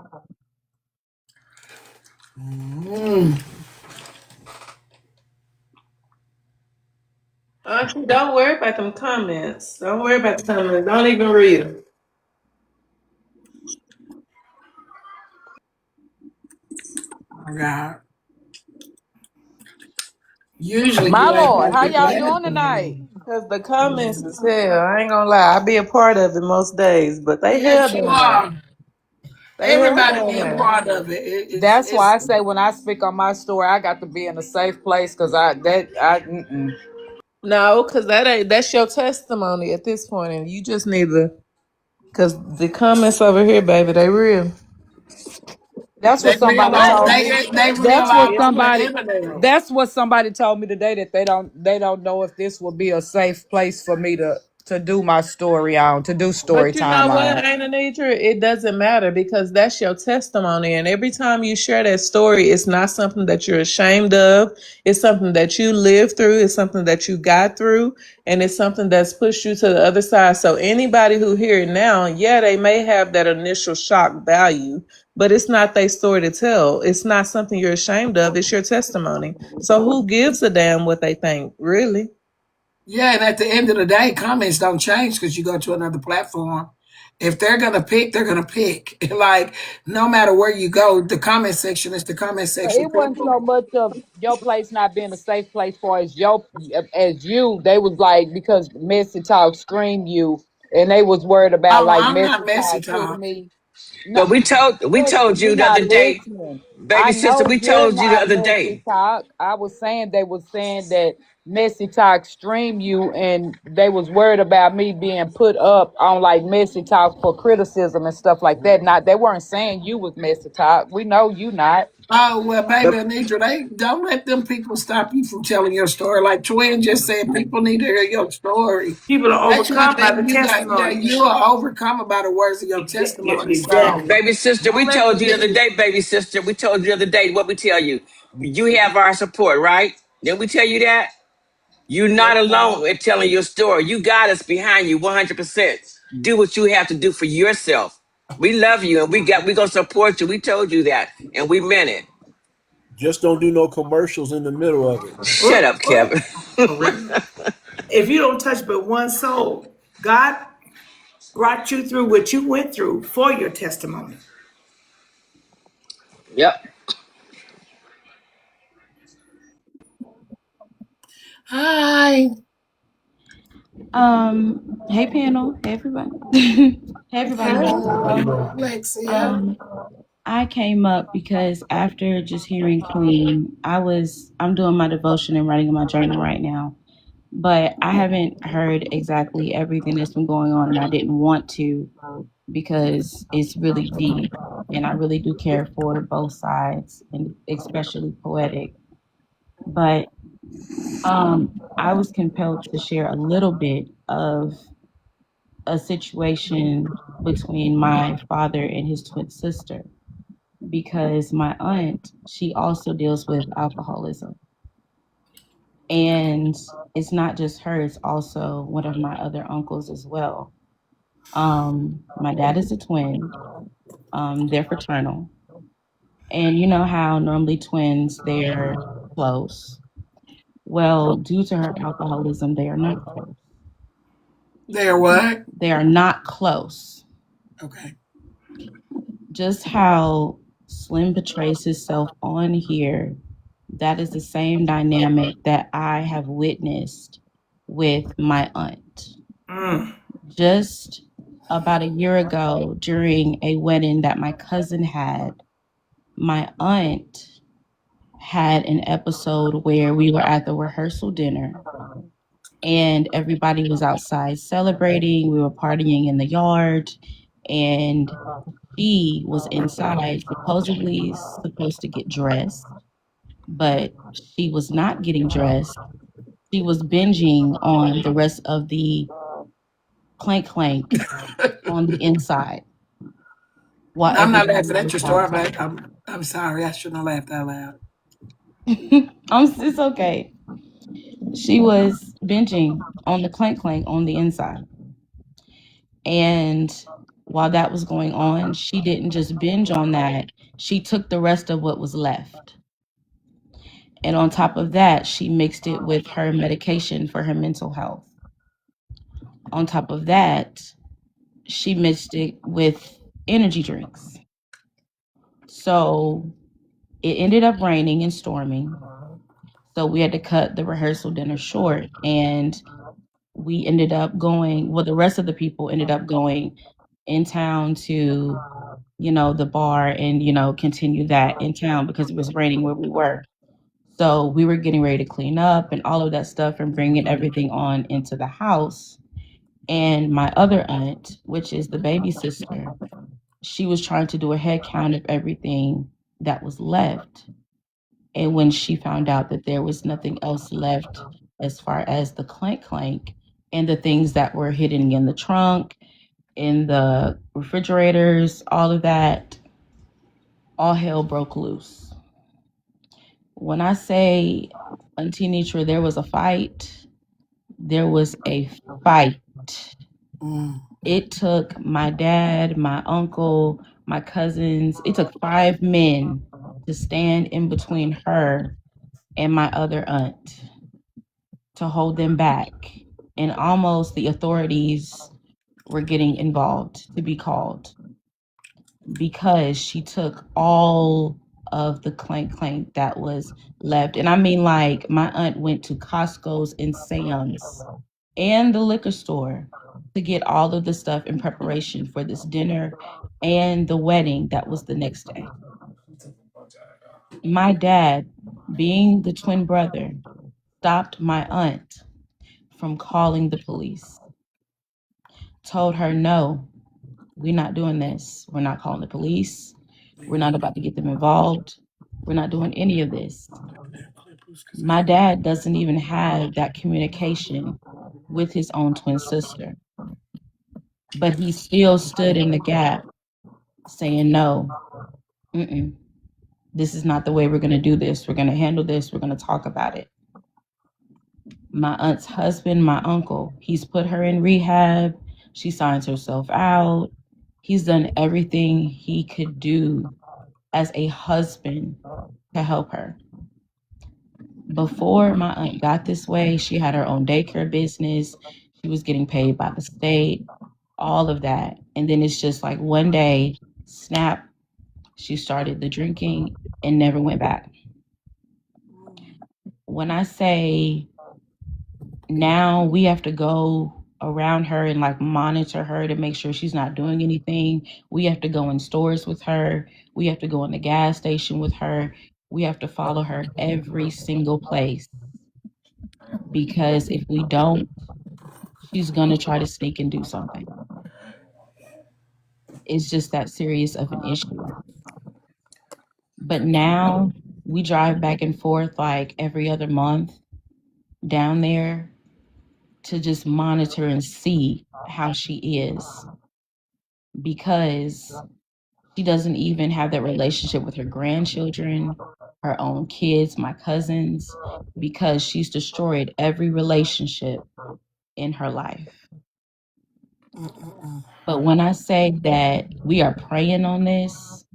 Mm. Auntie, don't worry about them comments. Don't worry about the comments. Don't even read them. My God. Usually My you ain't Lord, supposed how to do y'all doing anything. tonight? Because the comments is hell. I ain't gonna lie. I be a part of it most days, but they hell Yes, you down there. are. They hell Everybody down be a there. part of it. That's why I say when I speak on my story, I got to be in a safe place because No, because that's your testimony at this point, and you just need to. Because the comments over here, baby, they real. that's what They real somebody on told What? me. they real That's what all over the somebody internet. that's what somebody told me today that they don't know if this will be a safe place for me to do my story on, to do story But you know time what, on. ain't Anitra? It doesn't matter because that's your testimony. And every time you share that story, it's not something that you're ashamed of. It's something that you lived through. It's something that you got through. And it's something that's pushed you to the other side. So anybody who hear it now, yeah, they may have that initial shock value, but it's not their story to tell. It's not something you're ashamed of. It's your testimony. So who gives a damn what they think, really? Yeah, and at the end of the day, comments don't change because you go to another platform. If they're gonna pick, they're gonna pick. Like no matter where you go, the comment section is the comment section. It wasn't so much of your place not being a safe place for as you. They was like because Messy Talk screamed you, and they was worried about Oh, like I'm Messy not messy Talk putting talk. me. No, But we told you're you the not other day, listening. baby I sister, know we you're told you the not other Messy day. Talk. I was saying they was saying that Messy Talk streamed you, and they was worried about me being put up on like Messy Talk for criticism and stuff like that. Not they weren't saying you was Messy Talk. We know you not. Oh well, baby But Anitra, they don't let them people stop you from telling your story. Like Twin just said, people need to hear your story. People are That's one overcome by the thing you got. Yeah, testimony. you are overcome by the words of your testimony. So Exactly. baby sister, don't we let told them you the other people. day, baby sister, we told you the other day what we tell you. You have our support, right? Didn't we tell you that? You're Yes, not ma'am. alone in telling your story. You got us behind you 100%. Do what you have to do for yourself. We love you and we gonna support you. We told you that and we meant it. Just don't do no commercials in the middle of it. Shut up, Kevin. Correct. If you don't touch but one soul, God brought you through what you went through for your testimony. Yep. Hi. Hey panel, hey everybody. Hey everybody. How you Hey. doing? Lexia. Um, I came up because after just hearing Queen, I'm doing my devotion and writing in my journal right now. But I haven't heard exactly everything that's been going on, and I didn't want to because it's really deep, and I really do care for both sides, and especially Poetic. But I was compelled to share a little bit of a situation between my father and his twin sister because my aunt, she also deals with alcoholism. And it's not just her, it's also one of my other uncles as well. My dad is a twin. They're fraternal. And you know how normally twins they're close. Well, due to her alcoholism, they are not close. They're what? They are not close. Okay. Just how Slim betrays himself on here, that is the same dynamic that I have witnessed with my aunt. Mm. Just about a year ago, during a wedding that my cousin had, my aunt had an episode where we were at the rehearsal dinner and everybody was outside celebrating. We were partying in the yard, and she was inside, supposedly supposed to get dressed, but she was not getting dressed. She was binging on the rest of the clank clank on the inside while I'm not everybody laughing at was your story. outside. I'm sorry. I shouldn't have laughed out loud. It's okay. She was binging on the clank clank on the inside. And while that was going on, she didn't just binge on that, she took the rest of what was left. And on top of that, she mixed it with her medication for her mental health. On top of that, she mixed it with energy drinks. So it ended up raining and storming. So we had to cut the rehearsal dinner short. And we ended up going, well, the rest of the people ended up going in town to, the bar and, continue that in town because it was raining where we were. So we were getting ready to clean up and all of that stuff and bringing everything on into the house. And my other aunt, which is the baby sister, she was trying to do a head count of everything that was left. And when she found out that there was nothing else left as far as the clank clank and the things that were hidden in the trunk, in the refrigerators, all of that, all hell broke loose. When I say, Auntie Nitra, there was a fight, there was a fight. Mm. It took my dad, my uncle, my cousins, it took 5 men to stand in between her and my other aunt to hold them back. And almost the authorities were getting involved to be called because she took all of the clank clank that was left. And I mean, like, my aunt went to Costco's and Sam's and the liquor store to get all of the stuff in preparation for this dinner and the wedding that was the next day. My dad, being the twin brother, stopped my aunt from calling the police, told her, no, we're not doing this. We're not calling the police. We're not about to get them involved. We're not doing any of this. My dad doesn't even have that communication with his own twin sister, but he still stood in the gap saying, no, this is not the way we're going to do this. We're going to handle this. We're going to talk about it. My aunt's husband, my uncle, he's put her in rehab. She signs herself out. He's done everything he could do as a husband to help her. Before my aunt got this way, she had her own daycare business. She was getting paid by the state, all of that. And then it's just like one day, snap, she started the drinking and never went back. When I say now we have to go around her and like monitor her to make sure she's not doing anything. We have to go in stores with her. We have to go in the gas station with her. We have to follow her every single place because if we don't, she's going to try to sneak and do something. It's just that serious of an issue. But now we drive back and forth like every other month down there to just monitor and see how she is because she doesn't even have that relationship with her grandchildren, her own kids, my cousins, because she's destroyed every relationship in her life. But when I say that we are praying on this,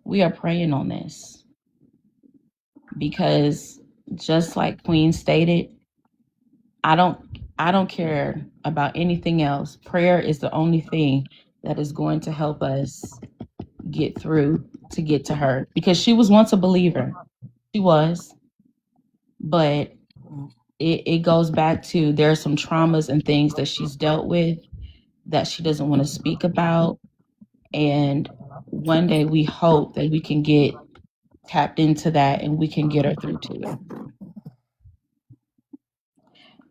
we are praying on this because just like Queen stated, I don't I don't care about anything else. Prayer is the only thing that is going to help us get through to get to her because she was once a believer. She was, but it goes back to there are some traumas and things that she's dealt with that she doesn't want to speak about. And one day we hope that we can get tapped into that and we can get her through to it.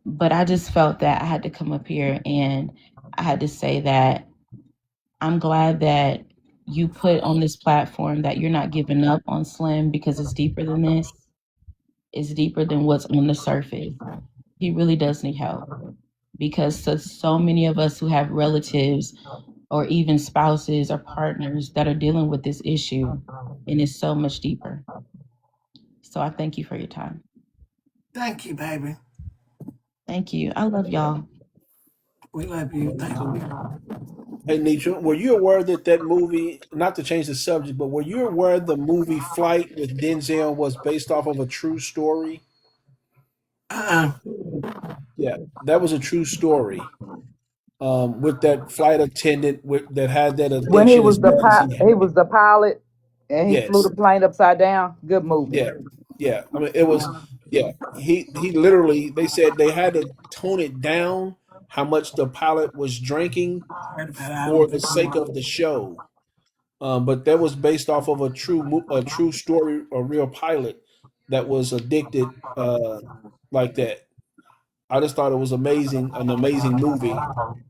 But I just felt that I had to come up here and I had to say that I'm glad that you put on this platform that you're not giving up on Slim because it's deeper than this. It's deeper than what's on the surface. He really does need help because so many of us who have relatives or even spouses or partners that are dealing with this issue, and it's so much deeper. So I thank you for your time. Thank you, baby. Thank you. I love y'all. We love you. Thank you. Hey, Nietzsche, were you aware that that movie, not to change the subject, but were you aware the movie Flight with Denzel was based off of a true story? Uh-uh. Yeah, that was a true story. With that flight attendant that had that When he addiction as was the bad as he he had. was the pilot and he flew the Yes. plane upside down. Good movie. Yeah. Yeah. I mean, it was, yeah. He literally, they said they had to tone it down how much the pilot was drinking Heard about it. I for don't the think sake of the show. But that was based off of a true story, a real pilot that was addicted like that. I just thought it was amazing, an amazing movie,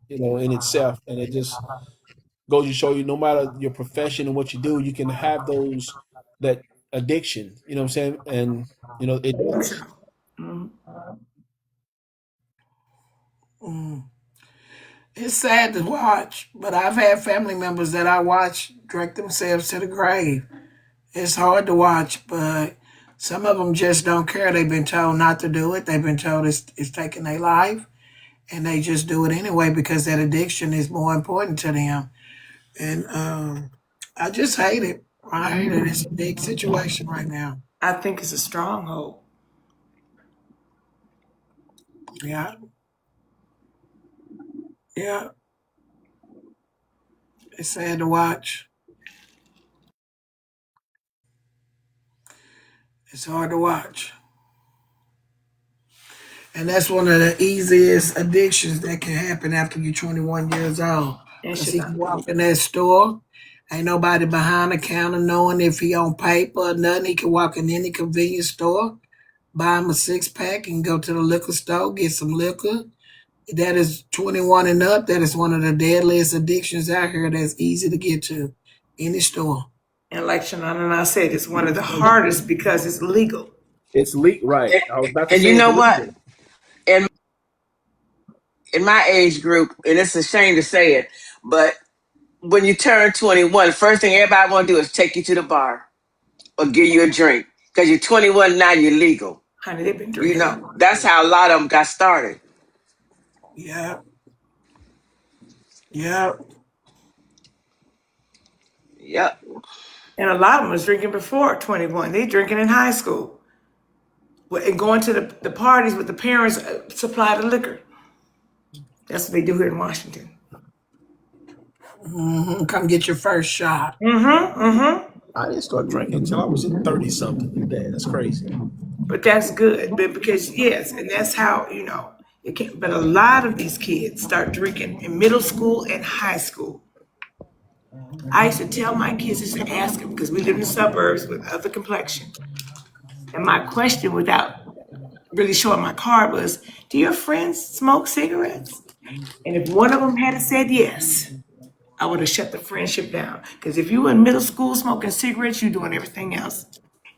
in itself, and it just goes to show you, no matter your profession and what you do, you can have that addiction. You know what I'm saying? And it does. Mhm. mm. It's sad to watch, but I've had family members that I watch drink themselves to the grave. It's hard to watch, but some of them just don't care. They've been told not to do it. They've been told it's taking their life, and they just do it anyway because that addiction is more important to them. And I just hate it. I hate it. It's a big situation right now. I think it's a stronghold. Yeah, yeah. It's sad to watch. It's hard to watch. And that's one of the easiest addictions that can happen after you're 21 years old. And Because should he can not walk be. in that store. Ain't nobody behind the counter knowing if he on paper or nothing. He can walk in any convenience store, buy him a 6-pack, and go to the liquor store, get some liquor. That is 21 and up. That is one of the deadliest addictions out here that's easy to get to. Any store. And like Shannon and I said, it's one of the hardest because it's legal. It's legal, right? And, I was about to and say you it's know what? legal. In my age group, and it's a shame to say it, but when you turn 21, first thing everybody want to do is take you to the bar or give you a drink because you're 21 now, you're legal. Honey, they've been You drinking know, that. that's how a lot of them got started. Yeah, yeah. Yep. And a lot of them was drinking before 21. They drinking in high school. And going to the parties with the parents supply the liquor. That's what they do here in Washington. Come get your first shot. Mm-hmm. Mm-hmm. I didn't start drinking until I was 30 something. That's crazy. But that's good. But because yes, and that's how, it can, but a lot of these kids start drinking in middle school and high school. I used to tell my kids, I used to ask them, because we live in the suburbs with other complexion. And my question, without really showing my card, was, do your friends smoke cigarettes? And if one of them had said yes, I would have shut the friendship down. Because if you were in middle school smoking cigarettes, you're doing everything else.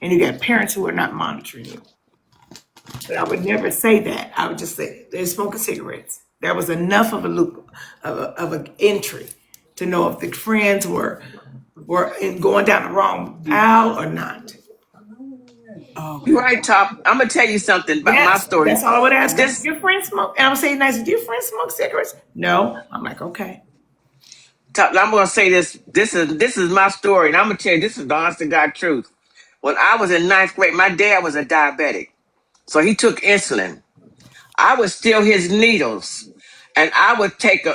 And you got parents who are not monitoring you. But I would never say that. I would just say they're smoking cigarettes. That was enough of a loop of an entry to know if the friends were going down the wrong aisle or not. You're Okay. right, Top. I'm gonna tell you something about my Yes, story. that's all I would ask them. This Your friends smoke? And I would say nice, do your friends smoke cigarettes? No. I'm like, okay. Top, I'm gonna say this. This is my story, and I'm gonna tell you this is the honest to God truth. When I was in ninth grade, my dad was a diabetic, so he took insulin. I would steal his needles, and I would take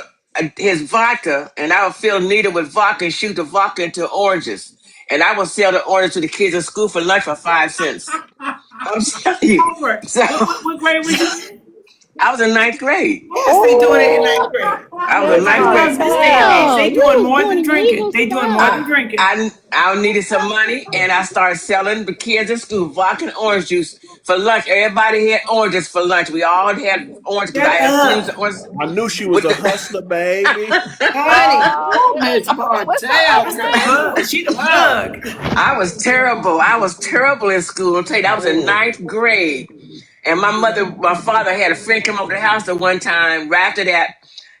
his vodka, and I would fill a needle with vodka and shoot the vodka into oranges, and I would sell the oranges to the kids at school for lunch for 5 cents. I'm telling you. Over. So What grade was you in? I was in ninth grade. Yes, they doing it in ninth grade. I was Boy, in my ninth grade. this day and age, Wow, they you doing was more doing than drinking. illegal They doing more than stuff. drinking. I needed some money, and I started selling the kids at school vodka and orange juice for lunch. Everybody had oranges for lunch. We all had orange because I Shut had sleeves of up. orange I knew she was with a the. hustler, baby. Honey, Miss What's the Martell, that's other the girl, name? you plug. was She the tough. plug. I was terrible. I was terrible in school. I'm telling you, I was in ninth grade. And my father had a friend come over to the house at one time right after that.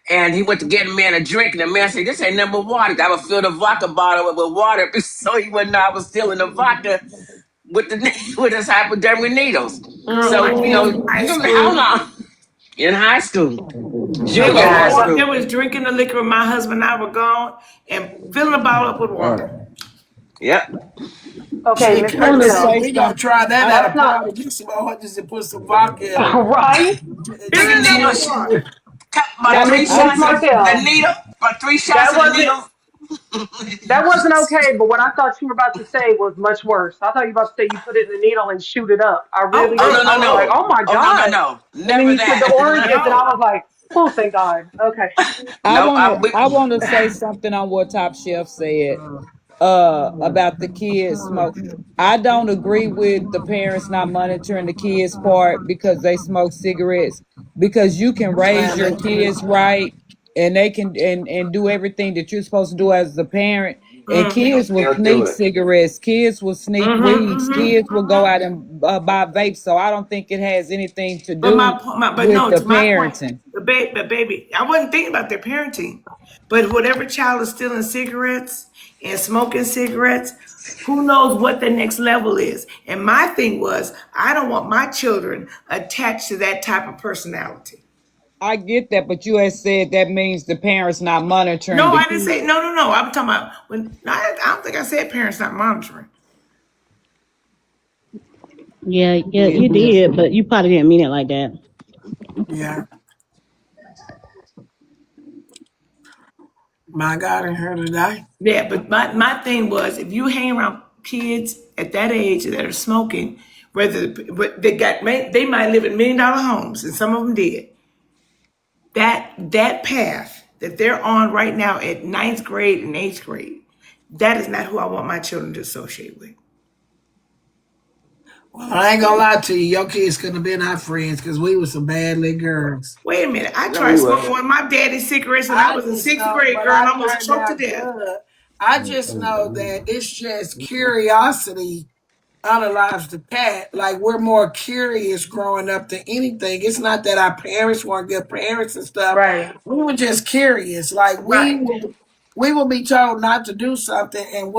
And he went to get a man a drink. And the man said, this ain't nothing but water. I would fill the vodka bottle with water so he wouldn't know I was stealing the vodka with the with his hypodermic needles. Girl, my So, kids in Mm. high how school, long? In high school, they junior was high pouring, they school. was drinking the liquor when my husband and I were gone and filling the bottle up with water. Yep. Okay, See, Miss I want to Curtis, Martell, say we gonna something. try that at a that's not party. Get some oranges and put some vodka in them. right. Take a Filling it up needle, with water. about Now, three Miss shots of the Martell, needle, about three shots that of the wasn't needle. that wasn't okay. But what I thought you were about to say was much worse. I thought you were about to say you put it in the needle and shoot it up. I Oh, really Oh did. no oh, no I was like, no! oh, oh my Oh no no god. no! And then Never you said the oranges, and I no. was like, oh, thank God. Okay. I no. want to. I want to say something on what Top Chef said. About the kids smoke. I don't agree with the parents not monitoring the kids part because they smoke cigarettes because you can raise Slam your that kids shit. right and they can and do everything that you're supposed to do as a parent and Mm-hmm. kids will sneak cigarettes, kids will sneak Mm-hmm. weeds, kids Mm-hmm. will go Mm-hmm. out and buy vapes, so I don't think it has anything to But do but with no, the to my point, parenting. the baby, I wasn't thinking about their parenting, but whatever child is stealing cigarettes and smoking cigarettes, who knows what the next level is? And my thing was, I don't want my children attached to that type of personality. I get that, but you had said that means the parents not monitoring No, the I didn't say kids. no, no, no. I'm talking about when I don't think I said parents not monitoring. Yeah, yeah, Yeah. you did, but you probably didn't mean it like that. Yeah, my God, in her today. Yeah, but my thing was if you hang around kids at that age that are smoking, whether but they might live in $1 million homes, and some of them did. That path that they're on right now at ninth grade and eighth grade, that is not who I want my children to associate with. Well, I ain't gonna lie to you. Your kids couldn't have been our friends because we were some bad little girls. Wait a minute, I No, tried we smoking wasn't. one of my daddy's cigarettes when I I was in just sixth know, grade, but girl, and I I almost turned choked to out death. good. I just know that it's just curiosity unallows the cat. Like we're more curious growing up than anything. It's not that our parents weren't good parents and stuff. Right. We were just curious. Like Right. we will be told not to do something, and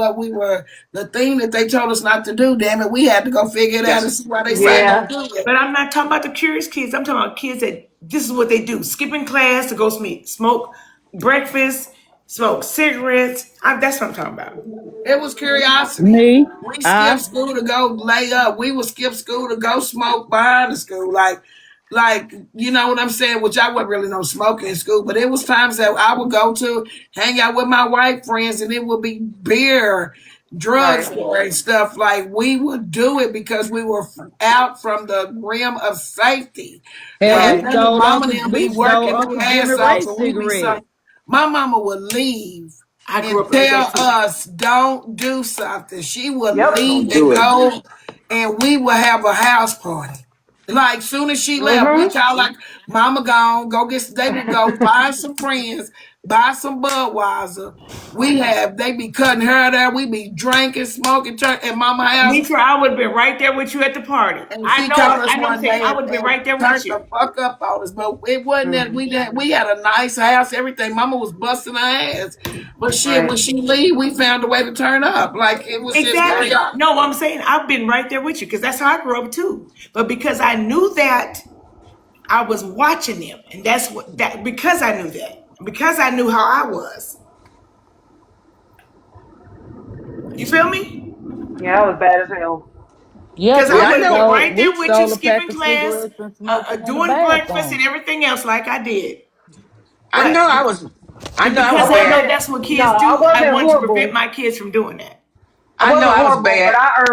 the thing that they told us not to do. Damn it, we had to go figure it out and Yes. see why they said Right. don't Yeah. do it. But I'm not talking about the curious kids. I'm talking about kids that this is what they do: skipping class to go smoke breakfast, smoke cigarettes. That's what I'm talking about. It was curiosity. Me, We skipped I school to go lay up. We would skip school to go smoke behind the school. Like, you know what I'm saying? Which I wasn't really no smoking in school, but it was times that I would go to hang out with my white friends and it would be beer, drugs, Right. and stuff. Like, we would do it because we were out from the rim of safety. hell, And we Right. then stole mama Uncle and them we be stole working Uncle their Jimmy ass off Ray's and we be cigarette. so my mama would leave I grew and up like tell that too. us don't do something. She would Yep. leave Don't and do it. go, and we would have a house party. Like soon as she left, we Mhm. call like Mama gone. Go get. They would go find some friends, buy some Budweiser. They be cutting her there. We be drinking, smoking, church at Mama house. Nitra, I would have been right there with you at the party. And I she know called it. us I know what I'm one saying. day I and, would have been and right there with turned the you. fuck up on us. But it wasn't that Mhm. we had a nice house, everything. Mama was busting her ass. But shit, when Right. she leave, we found a way to turn up. Like it was just Exactly. chaos. No, what I'm saying, I've been right there with you because that's how I grew up too. But because I knew that, I was watching them, and that's what that because I knew that, because I knew how I was. You feel me? Yeah, that was bad as hell. Because Yep, I Yeah, I we would have been know. stole right there we with you, stole a pack skipping of class, cigarettes and smoked them in the doing breakfast and bathroom. everything else like I did. I But know. I know. I I was because I bad. know wasn't. that's what No, kids I do, I wasn't wanted to prevent horrible. my kids from doing that. I I know. wasn't I was horrible, but bad. I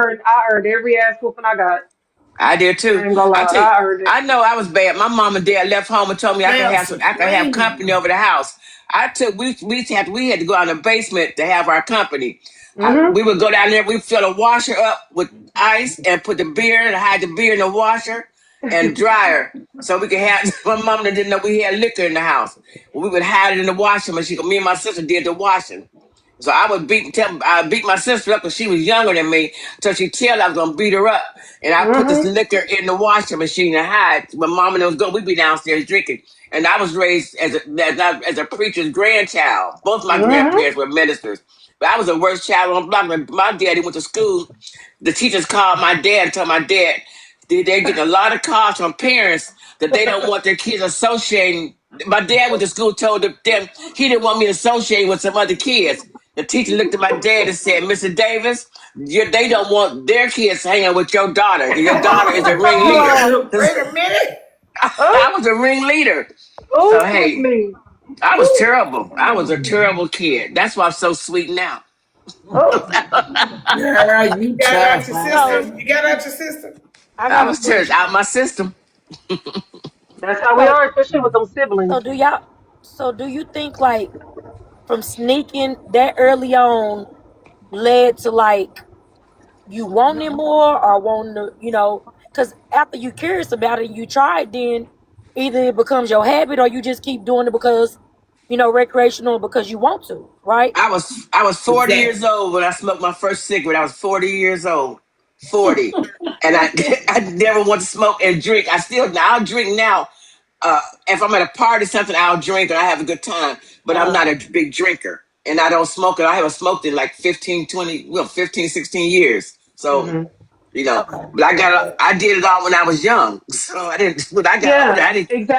earned every ass whooping I got. I did I too. ain't gonna I lie, tell you, I earned it. I know I was bad. My mom and dad left home and told me Felt I could have supreme. company over the house. We had to go out in the basement to have our company. Mhm. We would go down there. We fill a washer up with ice and put the beer and hide the beer in the washer and dryer so we could have. My mom didn't know we had liquor in the house. We would hide it in the washing machine. Me and my sister did the washing. So I beat my sister up because she was younger than me. So she tell I was gonna beat her up, and I put this Mhm. liquor in the washing machine and hide. When mom and them was going, we'd be downstairs drinking. And I was raised as a preacher's grandchild. Both my Mhm. grandparents were ministers, but I was the worst child on the block. When my daddy went to school, the teachers called my dad and told my dad they're getting a lot of calls from parents that they don't want their kids associating. My dad went to school, told them he didn't want me associating with some other kids. The teacher looked at my dad and said, Mr. Davis, they don't want their kids hanging with your daughter. Your daughter is a ringleader. Oh. Wait a minute. I Oh. was a ringleader. Oh. So, Excuse hey, me. I was Oh. terrible. I was a terrible kid. That's why I'm so sweet now. Oh. Girl, you You got it out tough, your man. So system. You got it out your system. I I got a was terrible question. out my system. That's how we So are, especially with them siblings. so do y'all so do you think like from sneaking that early on led to like you wanting more or wanting to, because after you curious about it, you try it, then either it becomes your habit or you just keep doing it because, recreational because you want to, right? I was 40 years Exactly. old when I smoked my first cigarette. I was 40 years old. 40. And I I never want to smoke and drink. I'll drink now. If I'm at a party, something I'll drink and I have a good time. But I'm not a big drinker. And I don't smoke it. I haven't smoked in like 15, 20, well, 15, 16 years. So, Mhm. Okay. but I did it all when I was young. So I didn't, when I got older, Yeah.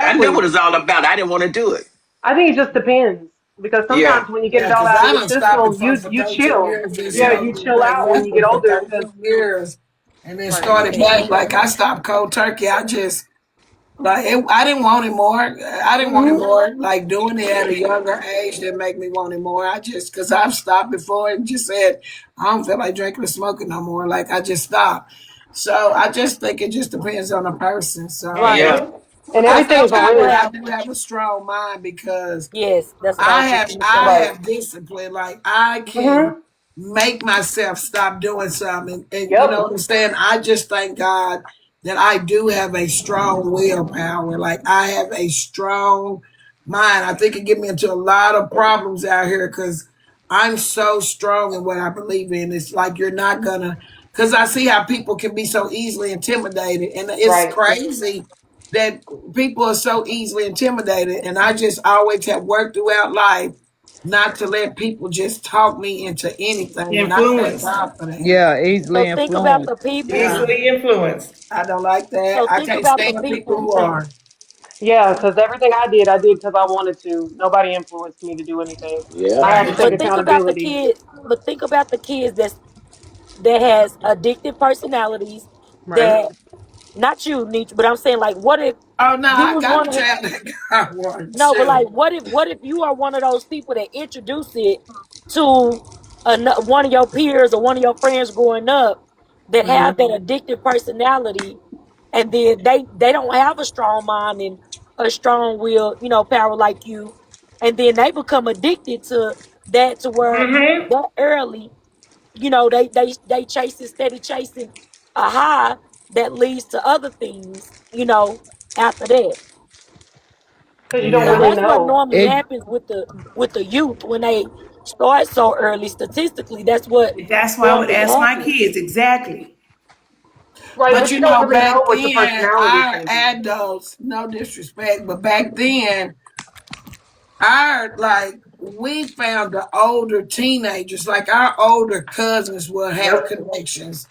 I knew what Exactly. it was all about. I didn't want to do it. I think it just depends because Yeah. sometimes when you get Yeah, it all because out of I your done stopped system, before for you 13 chill. years. Just Yeah, so you chill like out when you get wrestling for older because 13 years and then right. started back. Like I stopped cold turkey. I didn't want it more. I didn't want it Mhm. more. Like doing it at a younger age didn't make me want it more. Because I've stopped before and just said, I don't feel like drinking or smoking no more. Like I just stopped. So I just think it just depends on the person. So Right. Yeah. And I everything is thank a God People that list. I have, do have a strong mind because yes, that's what I was just going to I say. Right. have discipline. Like I can Mhm. make myself stop doing something. And you know Yep. what I'm saying? I just thank God that I do have a strong willpower. Like I have a strong mind. I think it get me into a lot of problems out here because I'm so strong in what I believe in. It's like you're not gonna because I see how people can be so easily intimidated. And it's Right. crazy that people are so easily intimidated. And I just always have worked throughout life not to let people just talk me into anything. And I thank Influenced. God for that. Yeah, easily So think about influenced. the people. Yeah. Easily influenced. I don't like that. So I think can't about the stand people people. who are. Yeah, because everything I did because I wanted to. Nobody influenced me to do anything. Yeah. I had to Right. take But think about the accountability. kid. But think about the kids that has addictive personalities. Right. That not you, Nietzsche, but I'm saying like, what if Oh no, you I was got one a of child that got one no, but too. like, what if you are one of those people that introduce it to one of your peers or one of your friends growing up that Hmm. have that addictive personality, and then they don't have a strong mind and a strong will, power like you, and then they become addicted to that to where Mm-hmm. that early, they chasing steady chasing a high that leads to other things, after that. Because you don't Because Yeah. really that's what know. normally It happens with the youth when they start so early. Statistically, that's what That's why I would normally ask my happens. kids exactly. Right, But but you you don't know, really know back what the then, personality is our going to be. adults, no disrespect, but back then, we found the older teenagers, like our older cousins will have Yep. connections.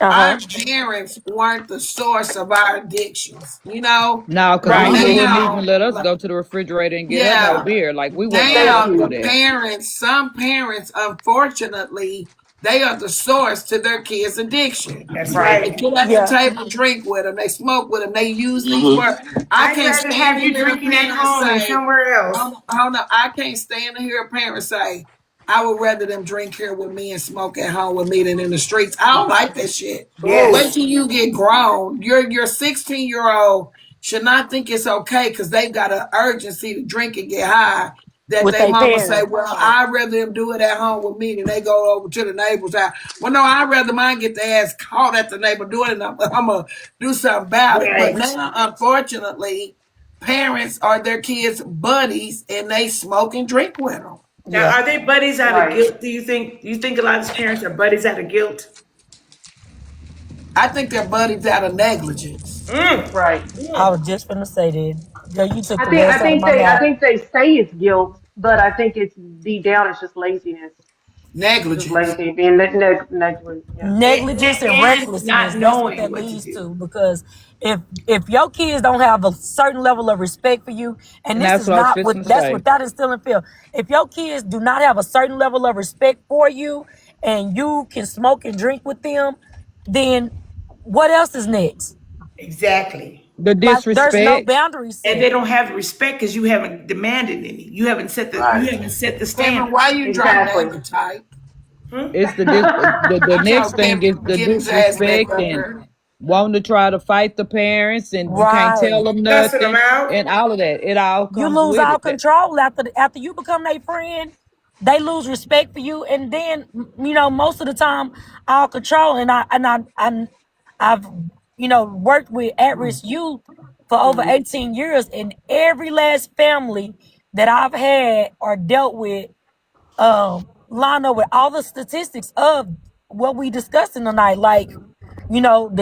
Our Uh-huh. parents weren't the source of our addictions, you know? No, because Right. mama Mm-hmm. wouldn't even Now, let us go to the refrigerator and get her no yeah, beer. Like we wasn't Thank allowed now to do the you. that. parents, some parents, unfortunately, they are the source to their kids' addiction. That's Right. They right. sit at the Yeah. table, drink with them, they smoke with them, they use these Mm-hmm. words. I I'd can't rather stand have to you hear a drinking at parent home than say, somewhere else. hold on, I can't stand to hear a parent say, I would rather them drink here with me and smoke at home with me than in the streets. I don't like that shit. Wait Ooh. Yes. till you get grown. Your 16-year-old should not think it's okay because they've got an urgency to drink and get high. That With they their mama say, parents. well, I'd rather them do it at home with me than they go over to the neighbor's house. Well, no, I'd rather mine get their ass caught at the neighbor doing it. I'm gonna do something about it. But Right. now, unfortunately, parents are their kids' buddies and they smoke and drink with them. Now, Yeah. are they buddies out of Right. guilt? Do you think a lot of parents are buddies out of guilt? I think they're buddies out of negligence. Mm. Right. I Mm. was just gonna say that. Girl, you took I the think words out of my I mouth. think they say it's guilt, but I think it's deep down it's just laziness. Just Negligence. lazy, being negligent. Yeah. Negligence and And not recklessness, that's what knowing that what to leads do. to. Because if your kids don't have a certain level of respect for you, and And this that's is what I was not what fixing to that's say. without instilling fear. If your kids do not have a certain level of respect for you and you can smoke and drink with them, then what else is next? Exactly. The Like there's no disrespect. boundaries And set. they don't have respect because you haven't demanded any. Right. You haven't set the Kevin, standard. why you drop Exactly. down the type? Hmm? It's the I next told thing Kevin is to the get his ass back disrespect up and here. wanting to try to fight the parents and you can't Right. tell them Cussing them nothing out. and all of that. It all You comes lose with all it. control after you become their friend. They lose respect for you, and then most of the time, all control. I've worked with at-risk youth for over Mhm. 18 years, and every last family that I've had or dealt with line up with all the statistics of what we discussing tonight. Like,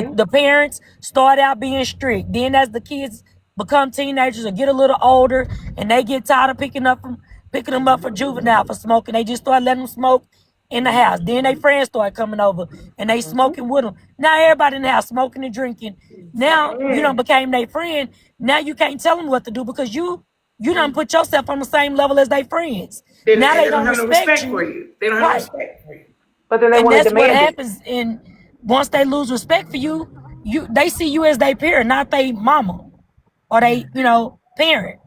Mhm. the parents start out being strict. Then as the kids become teenagers or get a little older and they get tired of picking them up for juvenile for smoking, they just start letting them smoke in the house. Then they friends start coming over and they Mhm. smoking with them. Now everybody in the house smoking and drinking. Now you done Mm. became their friend. Now you can't tell them what to do because you done put yourself on the same level as their friends. Now And they they don't don't have no respect respect for you. you. They don't have no Right. respect for you. But then they And want to that's what demand it. happens in once they lose respect for you, they see you as their peer, not their mama or they, parent.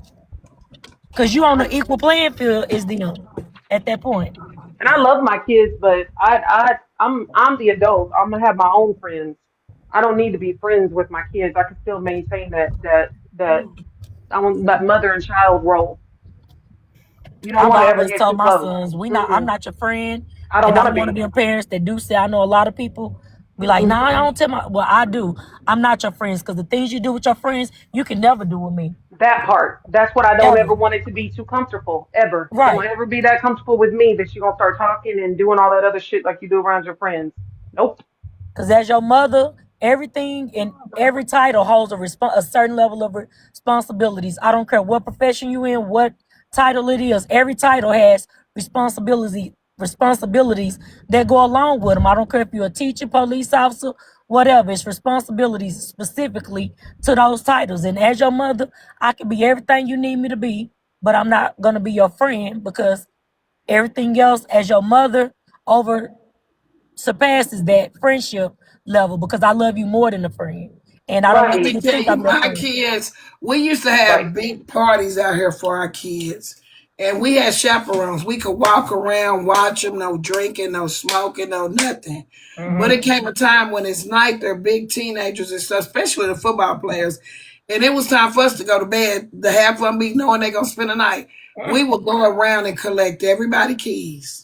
Cause you on I, the equal playing field is them at that point. and I love my kids, but I'm the adult. I'm gonna have my own friends. I don't need to be friends with my kids. I can still maintain that mother and child role. You don't I've want to ever always get told too my close. sons, I'm Mm-mm. not your friend. I don't And want to I'm one of be. them parents that do say I know a lot of people be like, Mm-mm. nah, I don't tell my well, I do. I'm not your friends because the things you do with your friends, you can never do with me. That part. That's what I don't Ever. ever want it to be too comfortable. Ever. Don't Right. ever be that comfortable with me that you're gonna start talking and doing all that other shit like you do around your friends. Nope. Because as your mother, everything and every title holds a certain level of responsibilities. I don't care what profession you in, what title it is. Every title has responsibilities that go along with them. I don't care if you're a teacher, police officer, whatever. It's responsibilities specifically to those titles. And as your mother, I can be everything you need me to be, but I'm not gonna be your friend because everything else as your mother over surpasses that friendship level because I love you more than a friend. And I don't Let want Right, you me to tell think you, I'm your my friend. kids, we used to right. have big parties out here for our kids. And we had chaperones. We could walk around, watch them, no drinking, no smoking, no nothing. But it came a time when it's night, they're big teenagers and stuff, especially the football players. And it was time for us to go to bed. The half of them be knowing they're going to spend the night. We would go around and collect everybody keys.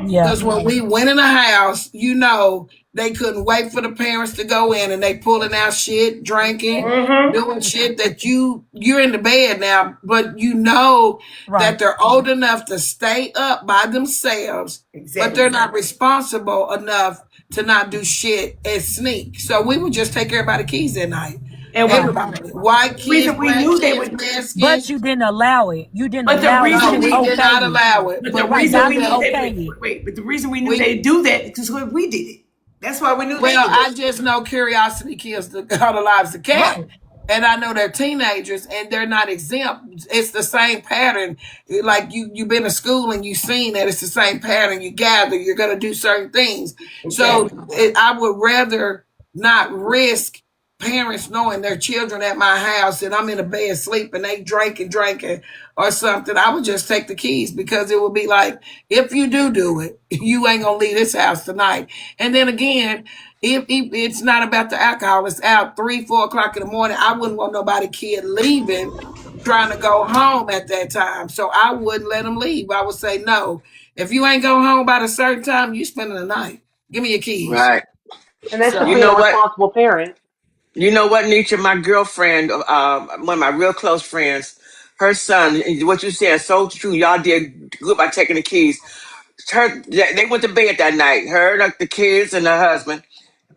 Yeah. Because when we went in the house, you know, they couldn't wait for the parents to go in and they pulling out shit, drinking, doing shit that you're in the bed now, but you know that Right. they're old enough to stay up by themselves, but they're Exactly. not responsible enough to not do shit and sneak. So we would just take everybody keys that night. And Right. Everybody. White the kids, reason we black knew they kids, would, Mexicans. But you didn't allow it. You didn't but the allow it. You No, reason didn't we we, did okay not it. allow it. but the But Right. we reason knew Y'all we didn't knew that they okay would, it. wait, but the reason we knew we they'd do that because we did it. That's why we knew they Well, did it. I just know curiosity kills the all the lives of cat. Right. And I know they're teenagers and they're not exempt. It's the same pattern. Like you've been to school and you've seen that it's the same pattern. You gather, you're going to do certain things. So Exactly. I would rather not risk parents knowing their children at my house and I'm in a bed sleeping, they drinking or something. I would just take the keys because it would be like, if you do it, you ain't going to leave this house tonight. And then again, if it's not about the alcohol, it's out 3, 4 o'clock in the morning. I wouldn't want nobody kid leaving, trying to go home at that time. So I wouldn't let them leave. I would say no. If you ain't going home by a certain time, you spending the night. Give me your keys. Right. And that's just You So being a know what? responsible parent. You know what, Nietzsche? My girlfriend, one of my real close friends, her son, what you said is so true. Y'all did good by taking the keys. They went to bed that night. Her, like the kids and her husband.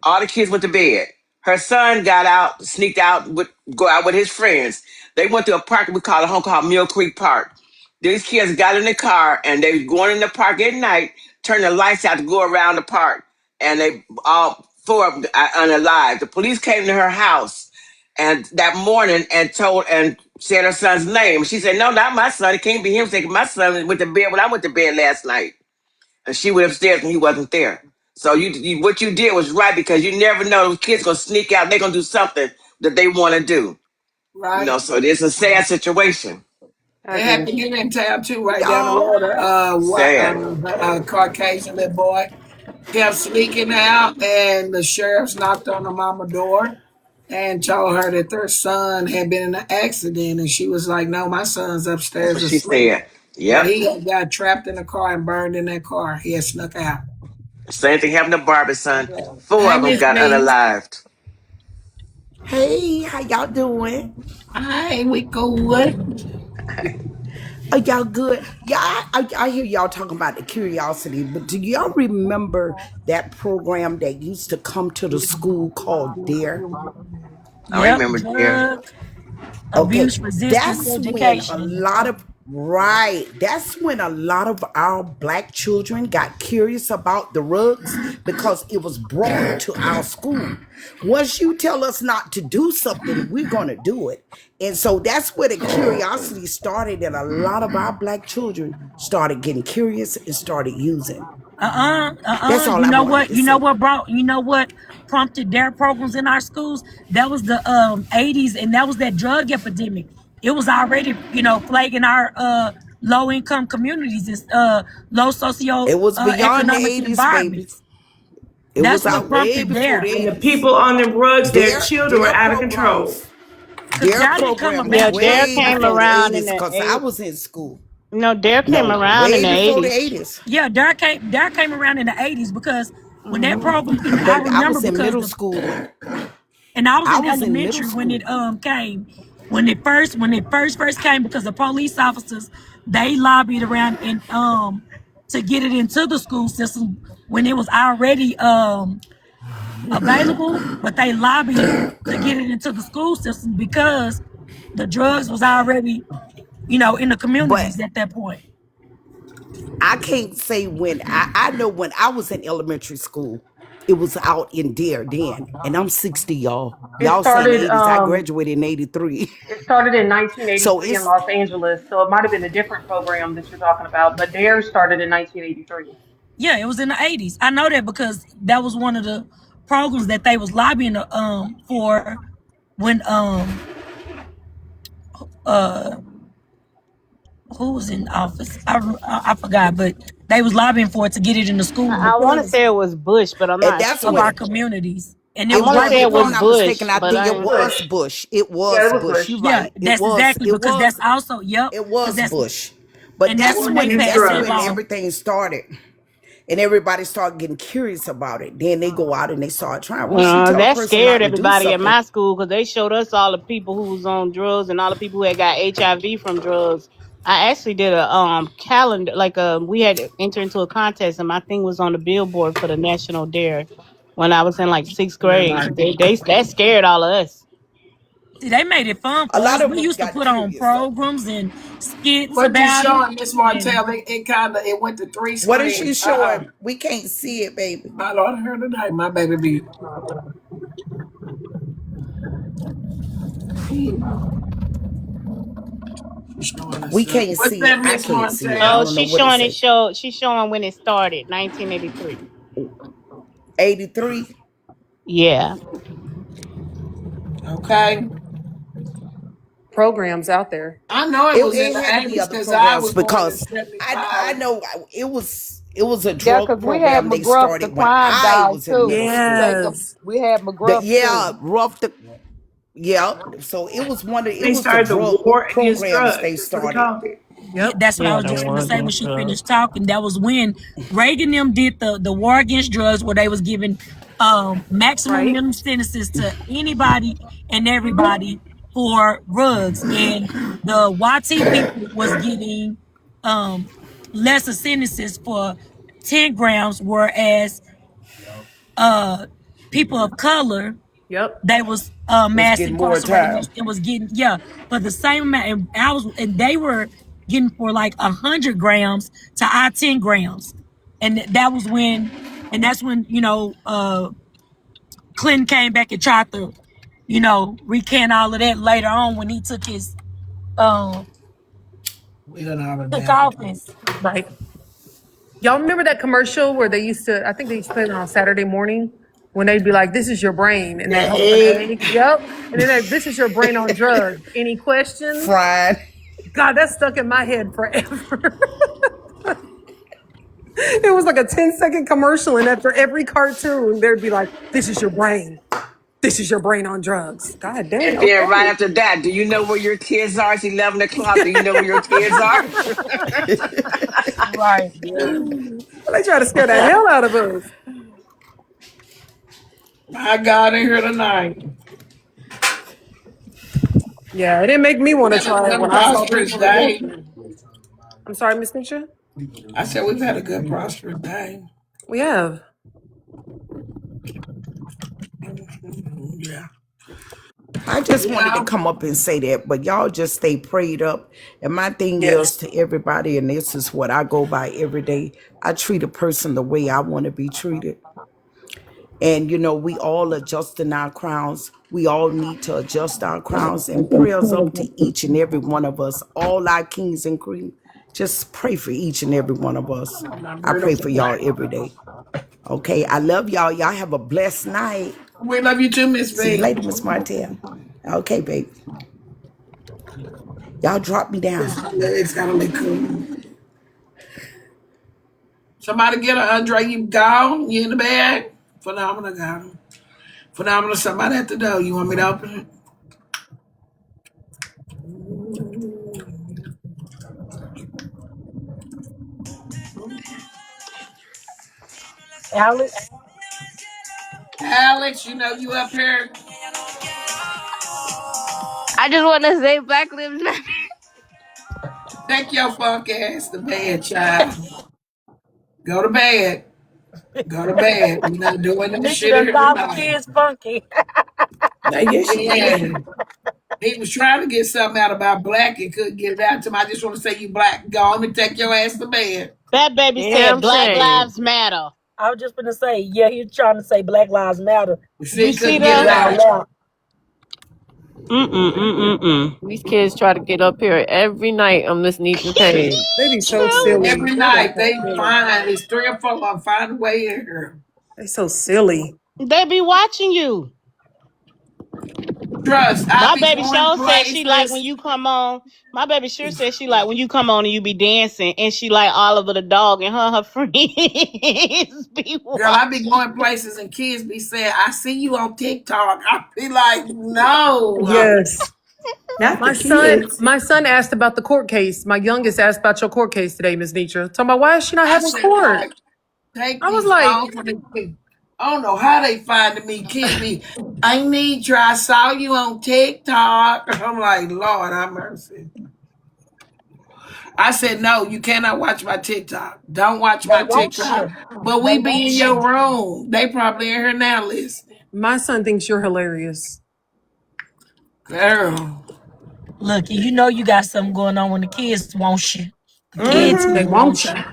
All the kids went to bed. Her son got out, sneaked out, go out with his friends. They went to a park we call a home called Mill Creek Park. These kids got in the car and they were going in the park at night, turn the lights out to go around the park, and they all four of them unalive. The police came to her house and that morning and told and said her son's name. She said, "No, not my son. It can't be him. Saying my son went to bed when I went to bed last night." And she went upstairs and he wasn't there. So you what you did was right because you never know those kids gonna sneak out. They're gonna do something that they want to do. right. So it's a sad situation. It That is. happened here in town too, right down the Y'all, road. Sad. Caucasian little boy kept sneaking out, and the sheriffs knocked on the mama door and told her that their son had been in an accident, and she was like, "No, my son's That's upstairs what she asleep." said. But Yep. he got trapped in the car and burned in that car. He had snuck out. Same thing happened to Barbie's son. Four Hey, of them Miss got Me. unalived. hey, how y'all doing? Hi, we good. Are y'all good? Yeah, I hear y'all talking about the curiosity, but do y'all remember that program that used to come to the school called Dare? I Yep. remember there. Drug Okay, abuse resistance that's when a education. lot of right. That's when a lot of our black children got curious about the rugs because it was brought to our school. Once you tell us not to do something, we're gonna do it. And so that's where the curiosity started, and a lot of our black children started getting curious and started using. That's all You I know wanted what? to say. You know what prompted their programs in our schools? That was the 80s, and that was that drug epidemic. It was already, plaguing our low income communities, low socio It was beyond the economic 80s, baby. environments. It That's was what out way prompted before the there. And the 80s. people on the rugs, their children were Their out of control. programs, Because their y'all didn't come program is Yeah, about Dare way drugs. came before the around in 80s the because I eight. was in school. No, Dare came No, around in way the before the '80s. 80s. Yeah, Dare came around in the 80s because when that Hmm. program, and I Baby, I remember was in because middle the school. and I was I in was in middle elementary when it school. came. When it first came, because the police officers, they lobbied around and to get it into the school system when it was already available, but they lobbied to get it into the school system because the drugs was already, in the But communities at that point. I can't say when. I know when I was in elementary school, it was out in there then. And I'm 60, y'all. It Y'all saying started 80s. I graduated in 83. it started in So 1983 in it's Los Angeles, so it might have been a different program that you're talking about, but DARE started in 1983. Yeah, it was in the 80s. I know that because that was one of the programs that they was lobbying for when uh who was in office. I forgot, but they was lobbying for it to get it in the schools I want to because say it was Bush, but I'm and not that's of what our sure. communities. And it I it was want to right say was. it If I'm was before. not mistaken, Bush, I but think I it ain't. was Bush. Bush. It Yeah, was it was Bush. Bush. You're Yeah, right. It that's was. exactly It because was. that's also It because was that's Bush. But and that's when they passed that's that when drugs. law. everything started. And everybody started getting curious about it. Then they go out and they start trying. Once you tell a That person scared not to do everybody at something, my school because they showed us all the people who was on drugs and all the people who had got HIV from drugs. I actually did a calendar, like we had to enter into a contest, and my thing was on the billboard for the National Dare when I was in like sixth grade. They that scared all of us. See, they made it fun a for lot us. of We them used to got put on curious though. programs and skits What you about it. showing, Miss And Martell? It went to three What is she screens. showing? We can't see it, baby. My Lord, her tonight. My baby be showing us We stuff. can't What's see it. that, I Miss can't see it. I Oh, Martell? don't know what it say. she's showing when it started, 1983. 83. Yeah. Okay. Programs out there. I know it was in It the had to be 80s other because I programs was born in because I 75. know it was a Yeah, drug because we had program they McGruff the started when crime I guy was in too. middle school. Jacob, Yes. we had The McGruff yeah, too. rough the yeah. So it They was the started the drug war against programs drugs. they That's what they started. called it. yeah, Yep. that's what I Yeah, was the just war gonna say when against she drugs. finished talking. That was when Reagan them did the war against drugs, where they was giving maximum Right. minimum sentences to anybody and everybody for drugs, and the YT people was getting um lesser sentences for 10 grams, whereas uh people of color Yep. they was Was mass getting more incarcerated time. and was getting for the same amount. And they were getting for like 100 grams to I 10 grams, and that was when and that's when Clinton came back and tried to recant all of that later on when he um We done all of took that. office. Right. Y'all remember that commercial where they used to, I think they used to play it on Saturday morning when they'd be like, this is your brain. And The they'd hold an egg egg. Yep. And then this is your brain on drugs. Any questions? fried. God, that stuck in my head forever. It was like a 10-second commercial. And after every cartoon, there'd be like, this is your brain. This is your brain on drugs. God dang. And then right Okay. after that, do you know where your kids are? It's 11 o'clock. Do you know where your kids are? Right. They try to scare the hell out of us. My God, in here tonight. Yeah, it didn't make me We've want to had a try it good when I saw prosperous people day. addicted. I'm sorry, Miss Misha. I said we've had a good prosperous day. We have. Yeah. I just wanted to Yeah. come up and say that, but y'all just stay prayed up. And my thing is Yes. to everybody, and this is what I go by every day. I treat a person the way I want to be treated. And we all adjusting our crowns. We all need to adjust our crowns, and prayers up to each and every one of us, all our kings and queens. Just pray for each and every one of us. My I pray beautiful for y'all black every woman. day. Okay, I love y'all. Y'all have a blessed night. We love you too, Miss See you B. later, Miss Martell. Okay, baby. Y'all drop me down. It's gotta look cool. Somebody get her, Andre. You gone? You in the bag? Phenomenal, got him. Phenomenal. Somebody at the door. You want me to open it? Alex. Alex, you know you up here. I just want to say Black Lives Matter. Take your funk ass to bed, child. Go to bed. Go to bed. We're not doing this Nisha shit done here called the tonight. kids funky. Now, yes, she did. Yeah. He was trying to get something out about black and couldn't get it out to me. I just want to say you black. Go on and take your ass to bed. That baby said Damn Black shame. Lives Matter. I was just gonna say, yeah, he's trying to say Black Lives Matter. We see You Get see couldn't get get it it that? all out. out. These kids try to get up here every night on this Nitra page. They be so silly. Every They got night that they silly. find it's 3 or 4 of them find a way in here. They so silly. They be watching you. Trust, I My be baby going sure said she like when places. you come on. My baby sure said she like when you come on and you be dancing, and she like Oliver the dog and her friends be Girl, I be watching. going places and kids be saying, I see you on TikTok. I be like, no. Yes. Not the kids. My son asked about the court case. My youngest asked about your court case today, Miss Nietzsche. Talking about why is she not I having said, court? like, take I was these like, phones from the kids. I don't know how they finding me. Kids be, I need you. I saw you on TikTok. I'm like, Lord, have mercy. I said, no, you cannot watch my TikTok. Don't watch They my want TikTok. you. But They we be in want your you. room. They probably in here now listening. my son thinks you're hilarious. Girl. Look, you know you got something going on when the kids want you. The They, kids They Mm-hmm. want want you. you.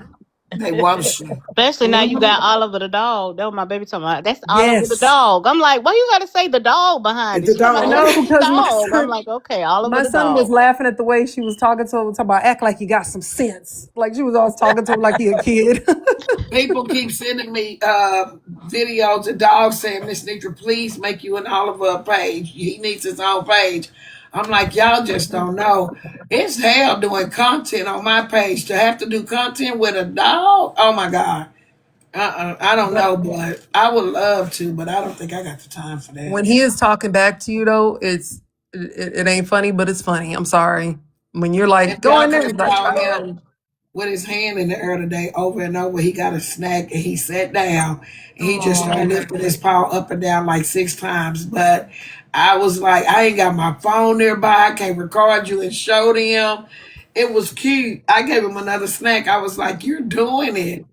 they want you. Especially now you got Mm-hmm. Oliver the dog. That was my baby talking about. That's Oliver the Yes. dog. I'm like, why you gotta say the dog behind it? The She talking I about dog. that's know his because dog. I'm like, okay, Oliver my the son was dog. laughing at the way she was talking to him, talking about act like you got some sense. Like she was always talking to him like he a kid. People keep sending me videos of dogs saying, Miss Nitra, please make you an Oliver page. He needs his own page. I'm like, y'all just don't know. It's hell doing content on my page. To have to do content with a dog? Oh my God. I don't But know, but I would love to, but I don't think I got the time for that. when he is talking back to you though, it ain't funny, but it's funny. I'm sorry. When you're If like, go y'all in could there, he's have like, saw oh. him with his hand in the air today over and over, he got a snack and he sat down and he just started Oh. lifting his paw up and down like 6 times. But I was like, I ain't got my phone nearby. I can't record you and show them. It was cute. I gave him another snack. I was like, you're doing it.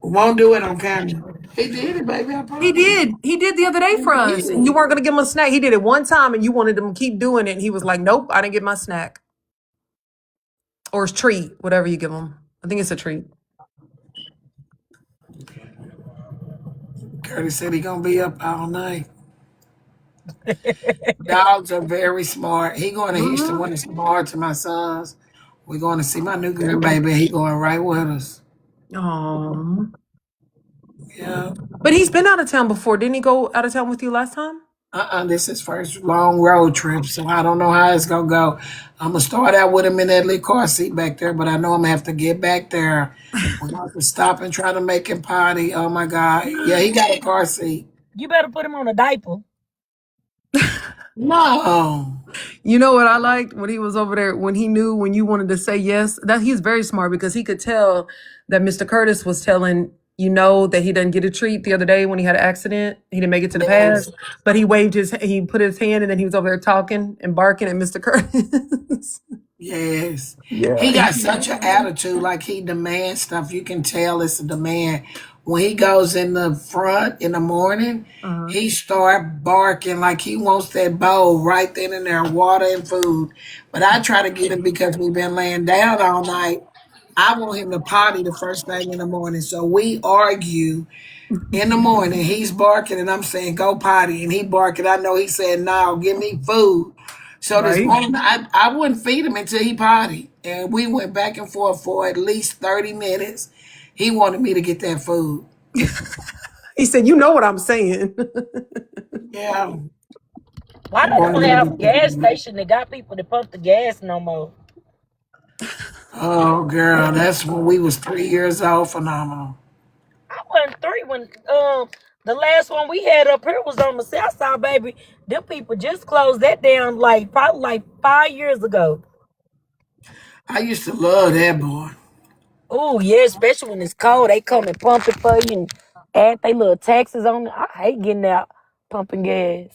Won't do it on camera. He did it, baby. I He promise. did. He did the other day for He us. And you did. weren't gonna give him a snack. He did it one time and you wanted him to keep doing it. And he was like, nope, I didn't get my snack. Or his treat, whatever you give him. I think it's a treat. Curtis said he gonna be up all night. Dogs are very smart. He going to Houston Mm-hmm. when it's tomorrow to my sons. We're going to see my new grandbaby. He going right with us. Oh. Yeah. But he's been out of town before. Didn't he go out of town with you last time? This is first long road trip, so I don't know how it's gonna go. I'm gonna start out with him in that little car seat back there, but I know I'm gonna have to get back there. We're gonna have to stop and try to make him potty. Oh my God. Yeah, he got a car seat. You better put him on a diaper. No. You know what I liked when he was over there, when he knew when you wanted to say yes, that he's very smart because he could tell that Mr. Curtis was telling that he didn't get a treat the other day when he had an accident. He didn't make it to the Yes. pad, but he put his hand and then he was over there talking and barking at Mr. Curtis. Yes. Yeah. He got such an attitude, like he demands stuff. You can tell it's a demand. When he goes in the front in the morning, Uh-huh. he start barking like he wants that bowl right then and there, water and food. But I try to get him because we've been laying down all night. I want him to potty the first thing in the morning. So we argue in the morning. He's barking and I'm saying, go potty. And he barking. I know he said, no, give me food. So this Right. morning, I wouldn't feed him until he potty. And we went back and forth for at least 30 minutes. He wanted me to get that food. He said, you know what I'm saying. Yeah. Why He they wanted don't me to have a get that gas food. station that got people to pump the gas no more? Oh, girl, that's when we was 3 years old. Phenomenal. I wasn't three when the last one we had up here was on the south side, baby. Them people just closed that down like probably like 5 years ago. I used to love that boy. Oh yeah, especially when it's cold, they come and pump it for you and add they little taxes on it. I hate getting out pumping gas.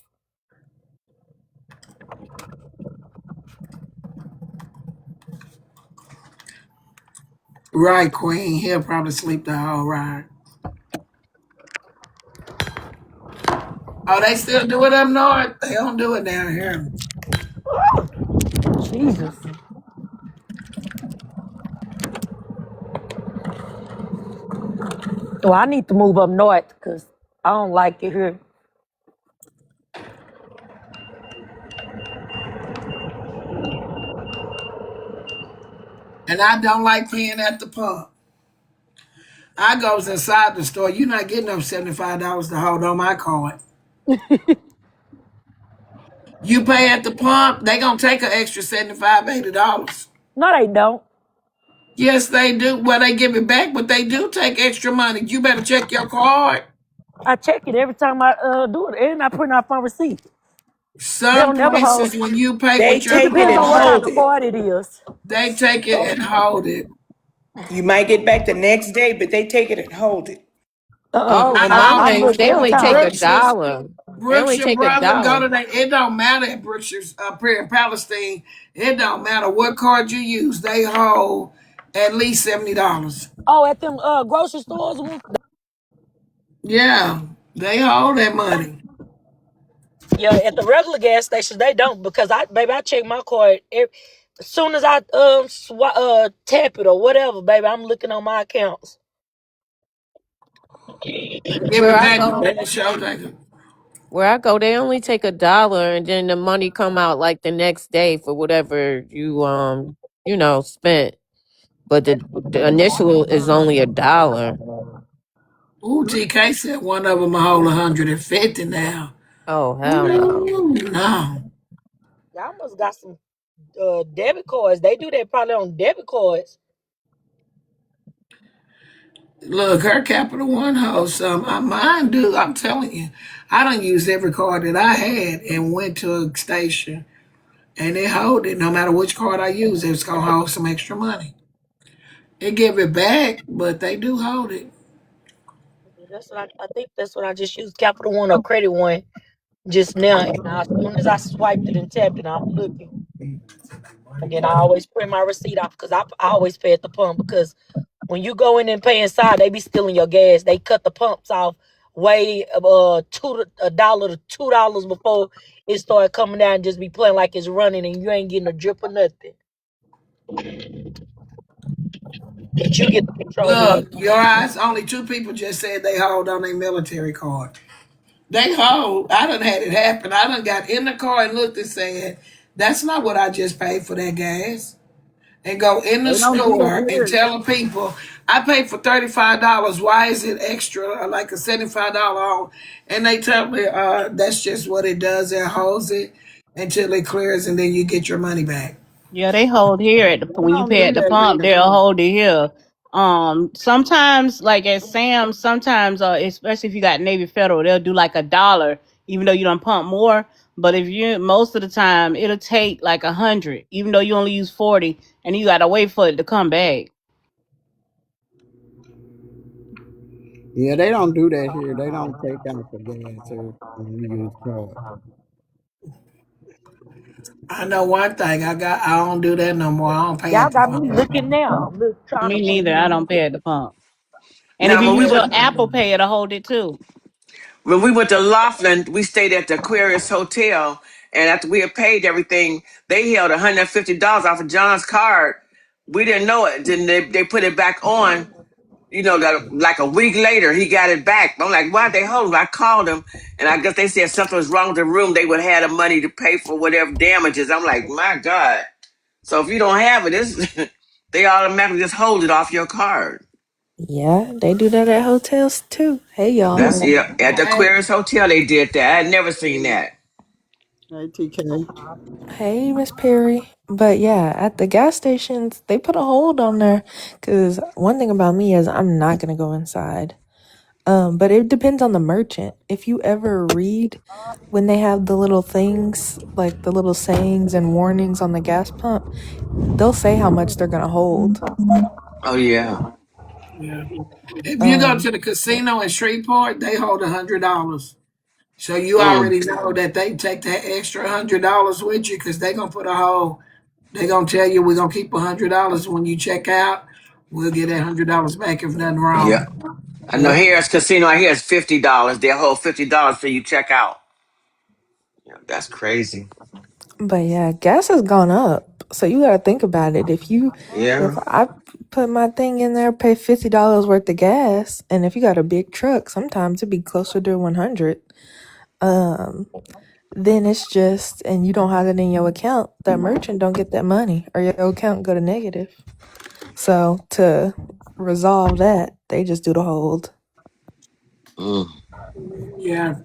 Right, Queen. He'll probably sleep the whole ride. Oh, they still do it up north? They don't do it down here. Jesus. Well, I need to move up north because I don't like it here. And I don't like paying at the pump. I goes inside the store. You're not getting up $75 to hold on my card. You pay at the pump, they gonna take an extra $75, $80. No, they don't. Yes, they do. Well, they give it back, but they do take extra money. You better check your card. I check it every time I do it, and I print off my receipt. They Some don't never hold. places, when you pay They with your It take it depends and on what card, kind hold of it. card it is. they take it and hold it. You might get back the next day, but they take it and hold it. Oh, well, mine I ain't. look They every only take time. a Brookshire's, dollar. They only Brookshire take a brother go dollar. to that. It don't matter at Brookshire's up here in Palestine. It don't matter what card you use. They hold at least $70. Oh, at them grocery stores, Yeah, they hold that money. yeah, at the regular gas stations they don't because I check my card as soon as I tap it or whatever, baby. I'm looking on my accounts. They give Where it I back, but go, they just show like they only take a dollar, and then the money come out like the next day for whatever spent. But the initial is only a dollar. ooh, TK said one of them a whole 150 now. Oh, hell no. Ooh, no. Y'all must got some debit cards. They do that probably on debit cards. Look, her Capital One holds some. Mine do. I'm telling you, I don't use every card that I had and went to a station and they hold it. No matter which card I use, it's gonna hold some extra money. They give it back, but they do hold it. That's what I think. That's what I just used Capital One or Credit One just now. And as soon as I swiped it and tapped it, I'm looking. And then I always print my receipt off because I always pay at the pump because when you go in and pay inside, they be stealing your gas. They cut the pumps off way a dollar to $2 before it started coming down and just be playing like it's running and you ain't getting a drip or nothing. But you get the control of Look, it. your eyes. Only two people just said they hold on their military card. They hold. I done had it happen. I done got in the car and looked and said, "That's not what I just paid for that gas." And go in the They don't do that store and here. tell the people, I paid for $35. Why is it extra, like a $75 on? And they tell me, that's just what it does. It holds it until it clears, and then you get your money back. Yeah, they hold here at the They when you don't pay do at the that pump, here. they'll hold it here. Sometimes like at Sam's, sometimes especially if you got Navy Federal, they'll do like a dollar, even though you don't pump more. But if you most of the time it'll take like 100, even though you only use 40, and you gotta wait for it to come back. Yeah, they don't do that here. They don't take out the gas here when you use card. I know one thing. I don't do that no more. I don't pay Y'all at the got me pump. looking now. I'm trying to Me see. neither. I don't pay at the pump. And if Now, you use your Apple Pay, it'll hold it too. when we went to Laughlin, we stayed at the Aquarius Hotel, and after we had paid everything, they held $150 off of John's card. We didn't know it. Then they put it back on. Like a week later, he got it back. I'm like, why'd they hold him? I called him, and I guess they said something was wrong with the room. They would have the money to pay for whatever damages. I'm like, my God. So if you don't have it, they automatically just hold it off your card. Yeah, they do that at hotels too. Hey y'all. That's yeah. At the Hey, Aquarius Hotel, they did that. I had never seen that. Hey, TK. Hey, Miss Perry. But yeah, at the gas stations, they put a hold on there. Cause one thing about me is I'm not gonna go inside. But it depends on the merchant. If you ever read when they have the little things, like the little sayings and warnings on the gas pump, they'll say how much they're gonna hold. Oh yeah. yeah. If you go Um, to the casino in Shreveport, they hold $100. So you Mm. already know that they take that extra $100 with you because they're gonna put a whole. They're gonna tell you we're gonna keep $100 when you check out. We'll get that $100 back if nothing Yeah. wrong. I know Yep. here's casino. I hear it's $50. They'll hold $50 till you check out. Yeah, that's crazy. But yeah, gas has gone up. So you gotta think about it. If Yeah. I put my thing in there, pay $50 worth of gas, and if you got a big truck, sometimes it'd be closer to 100. Um, then it's just, and you don't have it in your account, that merchant don't get that money, or your account go to negative. So to resolve that, they just do the hold. Mm. Yeah.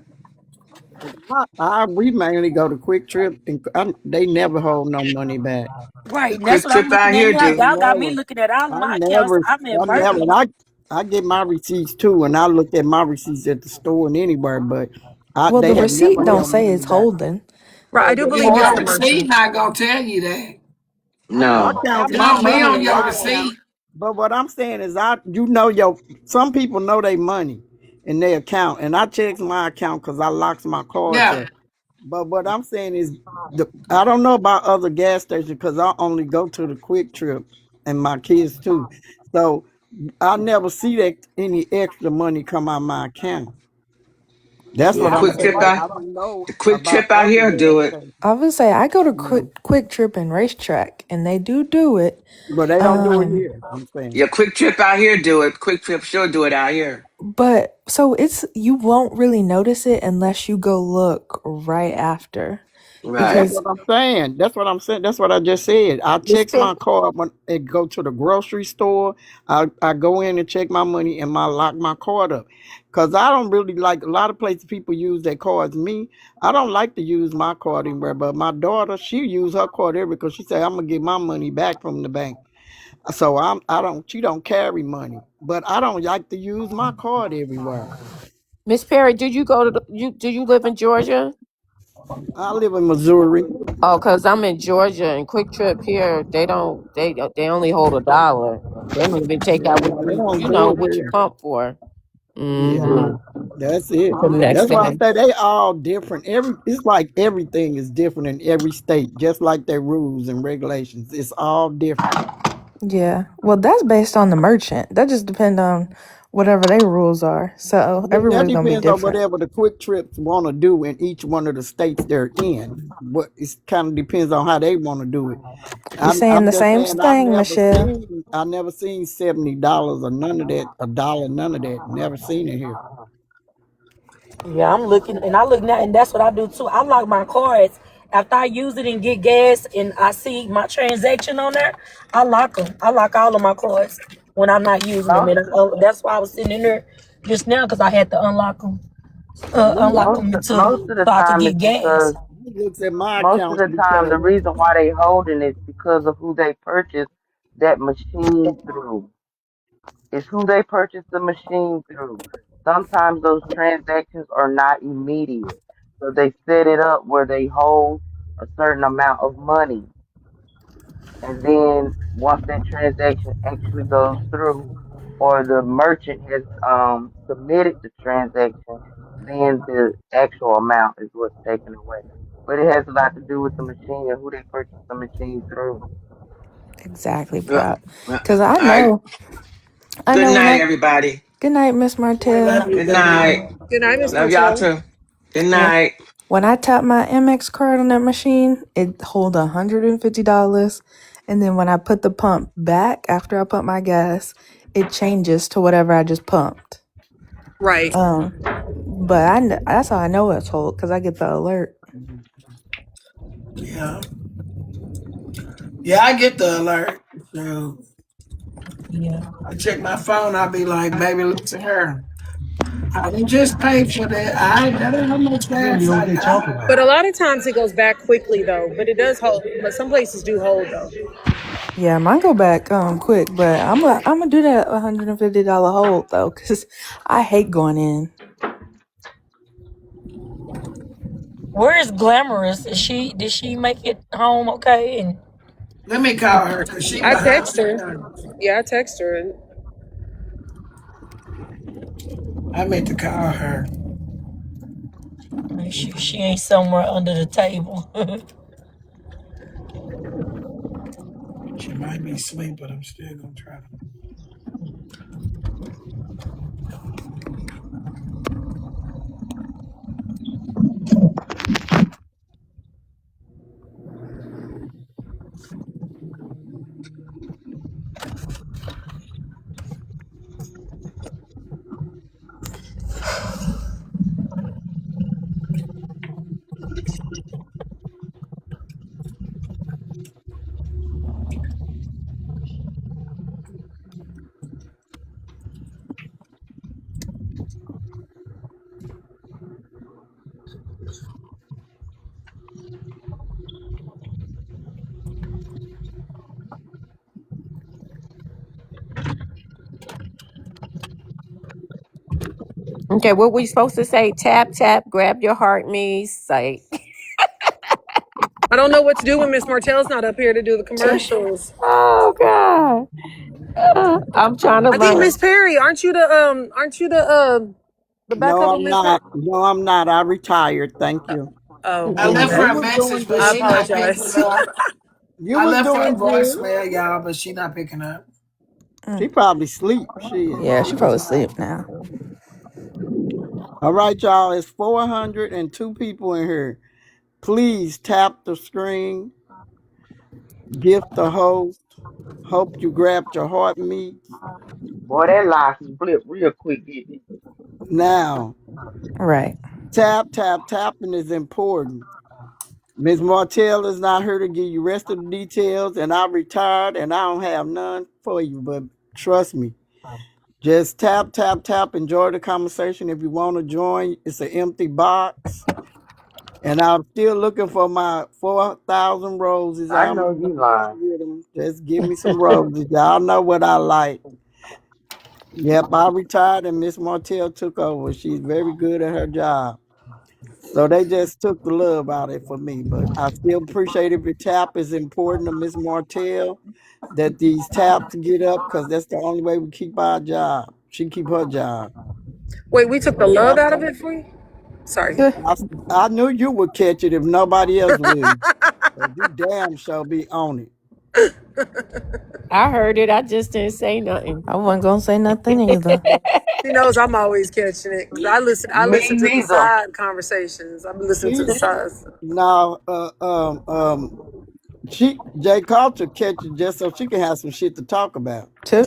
We mainly go to Quick Trip, and they never hold no money back. The Right. That's quick what I'm trip out looking at here now. I do. Y'all got me never, looking at all of I my accounts. never, I'm in I never, and Birmingham. I get my receipts too, and I look at my receipts at the store and anywhere, but Well, they the have receipt never don't held say money it's back. holding. Right. I do Yeah, believe it's your the receipt merchant. not gonna tell you that. I No. count It my don't be money on in your my account, receipt. but what I'm saying is, some people know their money in their account, and I checks my account because I locks my cards Yeah. up. But what I'm saying is, I don't know about other gas stations because I only go to the Quick Trip and my kids too. So I never see that any extra money come out my account. That's The what Yeah. I'm quick trip saying. out I don't know the quick about trip out other here gas do it. stations, I would say I go to mm, Quick Trip and Racetrack, and they do it. but they don't do it Um, here. I'm saying. Your quick trip out here do it. Quick trip sure do it out here. but so it's you won't really notice it unless you go look right after, That's Right. because what I'm saying. That's what I'm saying. That's what I just said. I Miss checks Perry, my card when I go to the grocery store. I go in and check my money and lock my card up. Cause I don't really like a lot of places people use their cards. Me, I don't like to use my card anywhere. But my daughter, she use her card everywhere because she said I'm gonna get my money back from the bank. So I don't she don't carry money. But I don't like to use my card everywhere. Miss Perry, did you go to do you live in Georgia? I live in Missouri. Oh, cause I'm in Georgia and Quick Trip here, they only hold $1. They don't even take out what No, they don't do it what you here. pump for. Yeah. Mm-hmm. That's it. The next That's why I day. say they all different. It's like everything is different in every state, just like their rules and regulations. It's all different. yeah. Well, that's based on the merchant. That just depends on whatever their rules are. So Then that everywhere's gonna be depends on different. whatever the quick trips want to do in each one of the states they're in. But it kind of depends on how they want to do it. We saying I'm the just same saying thing, Michelle. I never seen $70 or none of that, a dollar, none of that. Never seen it here. Yeah, I'm looking, and I look now, and that's what I do too. I lock my cards after I use it and get gas, and I see my transaction on there. I lock them. I lock all of my cards when I'm not using them, Most and that's why I was sitting in there just now because I had to unlock Me, them to most of the so I could time get it's gas. because he looks at my most of accounts the time the because reason why they holding is because of who they purchased that machine through. It's who they purchased the machine through. Sometimes those transactions are not immediate. So they set it up where they hold a certain amount of money. And then once that transaction actually goes through or the merchant has submitted the transaction, then the actual amount is what's taken away. But it has a lot to do with the machine and who they purchased the machine through. Exactly, Well, prop. well, Because all right. I Good know when night, I. everybody. Good night, Miss We love Martell. you, Good baby. night. Good night, Miss Love y'all Martell. too. Good When night. when I tap my MX card on that machine, it hold $150, and then when I put the pump back after I pump my gas, it changes to whatever I just pumped. Right. But that's how I know it's hold because I get the alert. Yeah. Yeah, I get the alert. So Yeah. I check my phone, I'll be like, baby, listen here. I didn't just pay for that. That ain't how much gas I got. But a lot of times it goes back quickly though. But it does hold. But some places do hold though. Yeah, mine go back quick, but I'm gonna do that $150 hold though, cause I hate going in. Where is Glamorous? Did she make it home okay? And Let me call her because she I behind text her. sometimes. Yeah, I text her. I meant to call her. she ain't somewhere under the table. She might be asleep, but I'm still gonna try to. Okay, what we supposed to say? Tap, tap, grab your heart me. Say, I don't know what to do when Miss Martell's not up here to do the commercials. oh, God. I'm trying to I think learn. Miss Perry, aren't you the No, backup of I'm Miss Perry? not. No, I'm not. I retired. Thank you. Oh, I left You her okay. a was doing message, but I good. she not picking apologize. it up. You I was left her a doing good. voicemail, y'all, but she not picking up. She probably sleep. Shit. Yeah, she probably asleep now. All right, y'all. It's 402 people in here. Please tap the screen. Gift the host. Hope you grabbed your heart meat. Boy, that lie split real quick, didn't it? Now, Right. tapping is important. Ms. Martell is not here to give you rest of the details, and I retired and I don't have none for you, but trust me. Just tap, enjoy the conversation. If you want to join, it's an empty box. And I'm still looking for my 4,000 roses. I I'm know you lying. with them. Just give me some roses. Y'all know what I like. Yep, I retired and Miss Martell took over. She's very good at her job. So they just took the love out of it for me. But I still appreciate every tap is important to Miss Martell that these taps get up because that's the only way we keep our job. She keep her job. Wait, we took the So love tap, out of tap. it for you? Sorry. I, I knew you would catch it if nobody else would. So you damn sure be on it. I heard it. I just didn't say nothing. I wasn't gonna say nothing either. She knows I'm always catching it because I Me listen to the neither. side conversations. I'm listening to She the sides. now she Jay Culture catches just so she can have some shit to talk about. Too.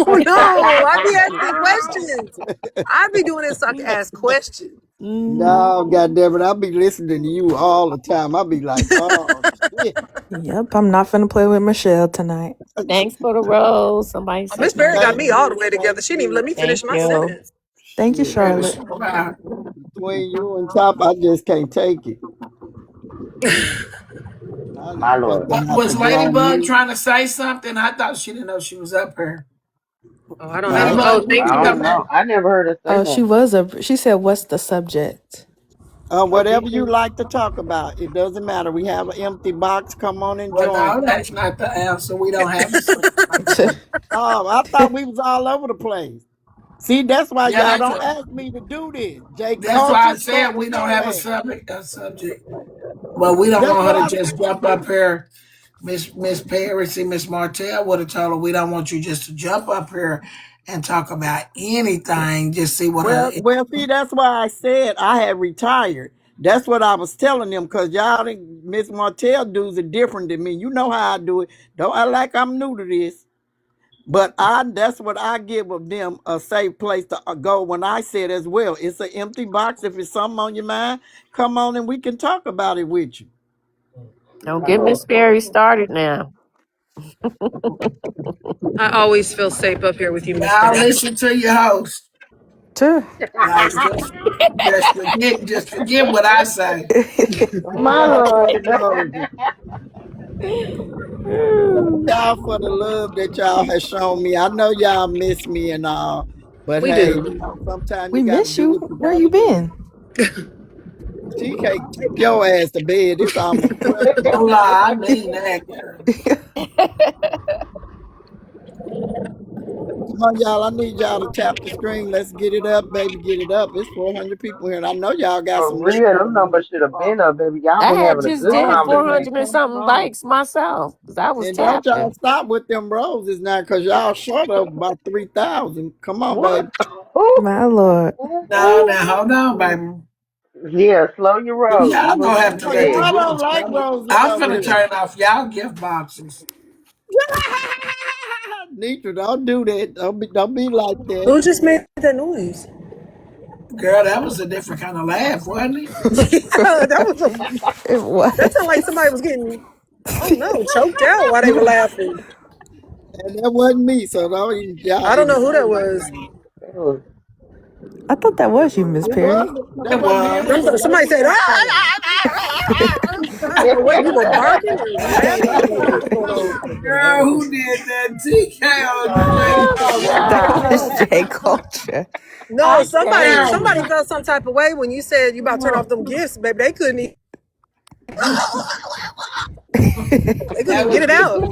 Oh no, I be asking questions. I be doing this so I can ask questions. Mm, No, goddamn it, I'll be listening to you all the time. I'll be like, oh shit. yep, I'm not finna play with Michelle tonight. Thanks for the rose. Somebody said Miss Berry got Thank me all the you, way together. thank She didn't even let you. me thank finish my you. sentence. Thank you, Shit. Ready to Charlotte. show out. Between you and Top, I just can't take it. I My just lord. fucking have to Was go on Ladybug mute. trying to say something? I thought she didn't know she was up here. Oh, I don't know. No, Oh, Ladybug, thank you you, I come don't Pepper. up. know. I never heard her say Oh, she nothing. was a. She said, "What's the subject?" Oh, whatever did you she? like to talk about, it doesn't matter. We have an empty box. Come on and Well, join. no, that's not the answer. We don't have a subject. Oh, I thought we was all over the place. See, that's why Yeah, y'all don't ask me to do this. Jay that's why I Culture said started we don't your have a ass. subject. A subject. Well, we don't That's want what her to I. just jump up here. Miss Perry, see Miss Martell would have told her we don't want you just to jump up here and talk about anything. Just see what her. See, that's why I said I had retired. That's what I was telling them because y'all think Miss Martell dudes are different than me. You know how I do it. Don't act like I'm new to this. But that's what I give of them a safe place to go when I said as well. It's an empty box. If it's something on your mind, come on and we can talk about it with you. Don't My get lord. Miss Berry started now. I always feel safe up here with you, Miss Y'all Berry. listen to your host. Too. Like just forget what I say. My lord. Thank y'all for the love that y'all have shown me. I know y'all miss me and all, but We hey, do. sometimes you We got to miss do you. what you Where got you to do. been? She can't take your ass to bed. It's almost 12 Don't o'clock. lie, I mean that, girl. Come on, y'all. I need y'all to tap the screen. Let's get it up, baby. Get it up. It's 400 people here, and I know y'all got For some real, listeners them in numbers here. should have been up, baby. Y'all I been had having a just good did Come on, 400 conversation. and come something on. likes myself because I was And don't y'all tapping. stop with them roses now, because y'all short of about 3,000. Come on, baby. What? Ooh, My lord. ooh, No, ooh. now hold on, baby. Yeah, slow your roll. Y'all You gonna ain't have finna to Oh, do let the that. y'all don't gifts like come. roses I'm over finna here. turn off y'all gift boxes. Nitra, don't do that. Don't be like that. Who just made that noise? Girl, that was a different kind of laugh, wasn't it? Yeah, that was a. It That sounded like was. somebody was getting, I don't know, choked out while they were laughing. And that wasn't me, so y'all I don't even know who say that my was. name. Oh, I thought that was you, Miss It Perry. wasn't. That It wasn't me. was. That was Somebody said, Ladybug. ah! Oh, wait, you were barking or laughing or what was going on? Girl, who did that? TK or J. Oh That Culture? was God. J culture. No, I somebody Girl, felt some type of way when you said you about to turn off them gifts, baby. They couldn't that even get was it out.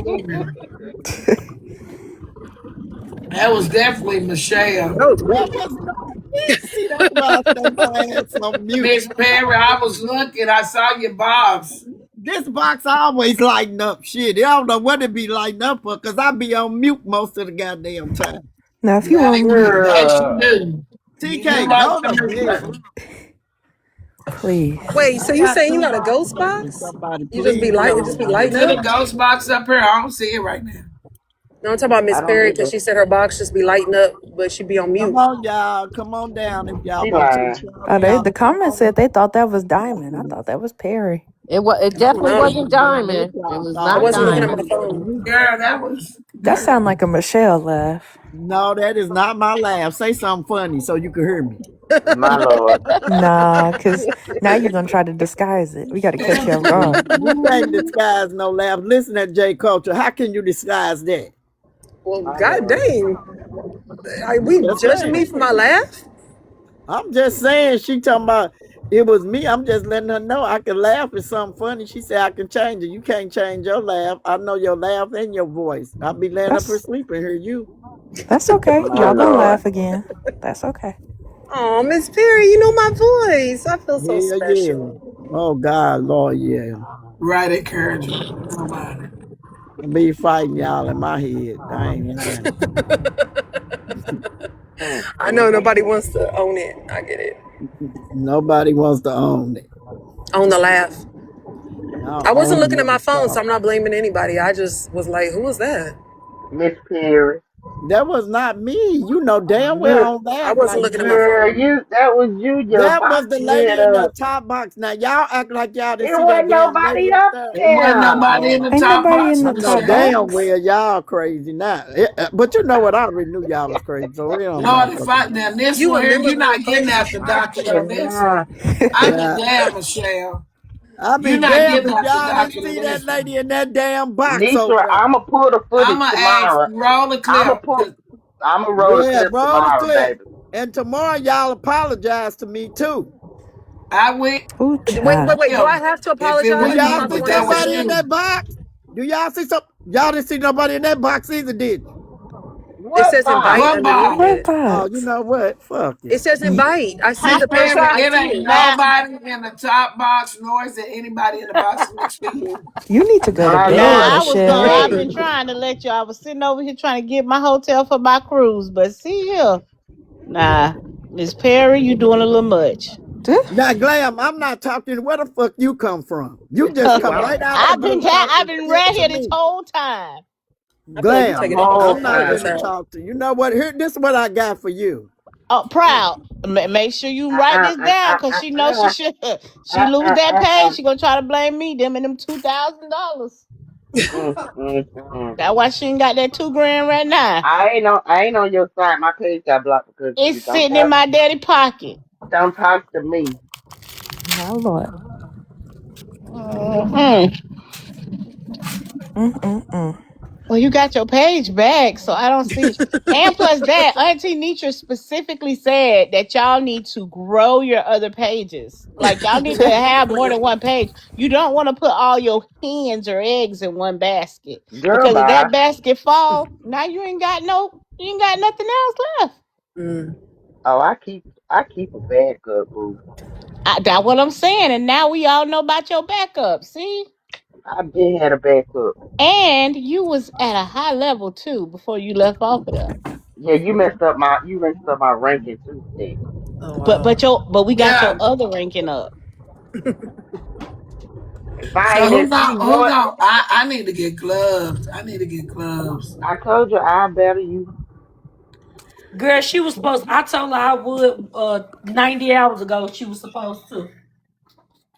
that was definitely Michelle. That was That weird. was not me. See, that's why I stay my ass on mute. Miss Perry, I was looking. I saw your box. This box always lighting up shit. I don't know what it be lighting up for, cause I be on mute most of the goddamn time. Now, if you That, on mute, that you Girl. do. You do TK, like go to to bed. please. Wait, I so you got saying you two got a boxes ghost up here. box? Somebody You just be please light, help it me just be out Is lighting it up? a ghost box up here? I don't see it right now. No, I'm talking about Miss I don't Perry because either. she said her box just be lighting up, but she be on Come mute. on, y'all. Come on down if y'all She want to. lying. Oh, Charlie, they y'all the come comments on. said they thought that was Diamond. I thought that was Perry. It I don't definitely know. wasn't What diamond. It y'all was I not thought? wasn't looking at diamond. my phone. Girl, that was That girl. sound like a Michelle laugh. No, that is not my laugh. Say something funny so you can hear me. My Lord. Nah, cause now you're gonna try to disguise it. We got to catch you off guard. You can't disguise no laugh. Listen at J Culture. How can you disguise that? Well, My god Lord. dang. I'm We just judging me saying. for my laugh? I'm just saying. She talking about it was me. I'm just letting her know I can laugh at something funny. She said I can change it. You can't change your laugh. I know your laugh and your voice. I'll be laying up here That's sleeping. Hear you. that's okay. My Y'all gonna Lord. laugh again. That's okay. Oh, Miss Perry, you know my voice. I feel so Yeah, yeah. special. Oh God, Lord, yeah. Right encouragement. Nobody. I be fighting y'all in my head. I ain't lying. I know Mm. nobody wants to own it. I get it. Nobody wants to own it. Own the laugh. Y'all I wasn't own looking at my every phone, so problem. I'm not blaming anybody. I just was like, who was that? Miss Perry. That was not me. You know damn well I Girl, don't I laugh wasn't like looking at my that. girl, phone. you that was you, your That was box the you had lady in the up. top box. Now y'all act like y'all didn't It see that wasn't damn nobody lady up up there. It wasn't nobody in there. the Ain't top nobody in box, the I know top Michelle. damn box. well y'all crazy now. But you know what? I already knew y'all was crazy, so it don't Lord, if motherfucking I matter. now this You one here, remember you're being not getting crazy? out the I doctor said, on this one. nah. I be Yeah. damn, Michelle. I You're be not damned getting if out the y'all didn't doctor on see that this one. lady in that damn box over Netra, there. I'ma pull the footage I'ma ask tomorrow. roll the I'ma clip. pull I'ma roll the Yeah, clip roll the tomorrow, clip. baby. And tomorrow y'all apologize to me too. I will. Ooh, child. Wait. Do I have to If it Do apologize? wasn't I y'all me, thought the see but that was relationship somebody in ended. that you. box? Do y'all see some? Y'all didn't see nobody in that box either, did you? It What says box? invite What underneath box? What it. Oh, you box? know what? Fuck It it. says invite. I Miss sent the person Perry, the it ain't idea. Now, nobody in the top box, nor is there anybody in the box next to you. You need to go to My bed, Lord. now I was going. Michelle. I've Hey, been trying to let you. I was sitting over here trying to get my hotel for my cruise, but see here, nah, Miss Perry, you doing a little much. Now, Glam, I'm not talking. Where the fuck you come from? You just come right out the I've been blue down. I've talking been shit right to here this me. whole time. I feel like you're the Glam, taking it whole I'm personal. not Cut time. this finna out. talk to you. You know what? Here, this is what I got for you. Oh, proud. Make sure you write this down because she knows she should. She lose that page. She gonna try to blame me. Them and them $2,000. Mm. That's why she ain't got that 2 grand right now. I ain't on your side. My page got blocked because of It's you. Don't sitting in talk. my daddy pocket. Don't talk to me. My lord. Mm-mm. Mm-mm-mm. Well, you got your page back, so I don't see. And plus that, Auntie Nitra specifically said that y'all need to grow your other pages. Like y'all need to have more than one page. You don't want to put all your hens or eggs in one basket Girl, because if that bye. basket fall, now you ain't got nothing else left. Mm. Oh, I keep a bad good boo. That's what I'm saying. And now we all know about your backup. See, I've been had a backup. and you was at a high level too before you left off of there. Yeah, you messed up my ranking too, Steve. Oh wow. But we got your Yeah. other ranking up. If I So ain't who at gon' see who one, gon' I need to get gloves. I need to get gloves. I told you I better you. Girl, she was supposed. I told her I would 90 hours ago. She was supposed to.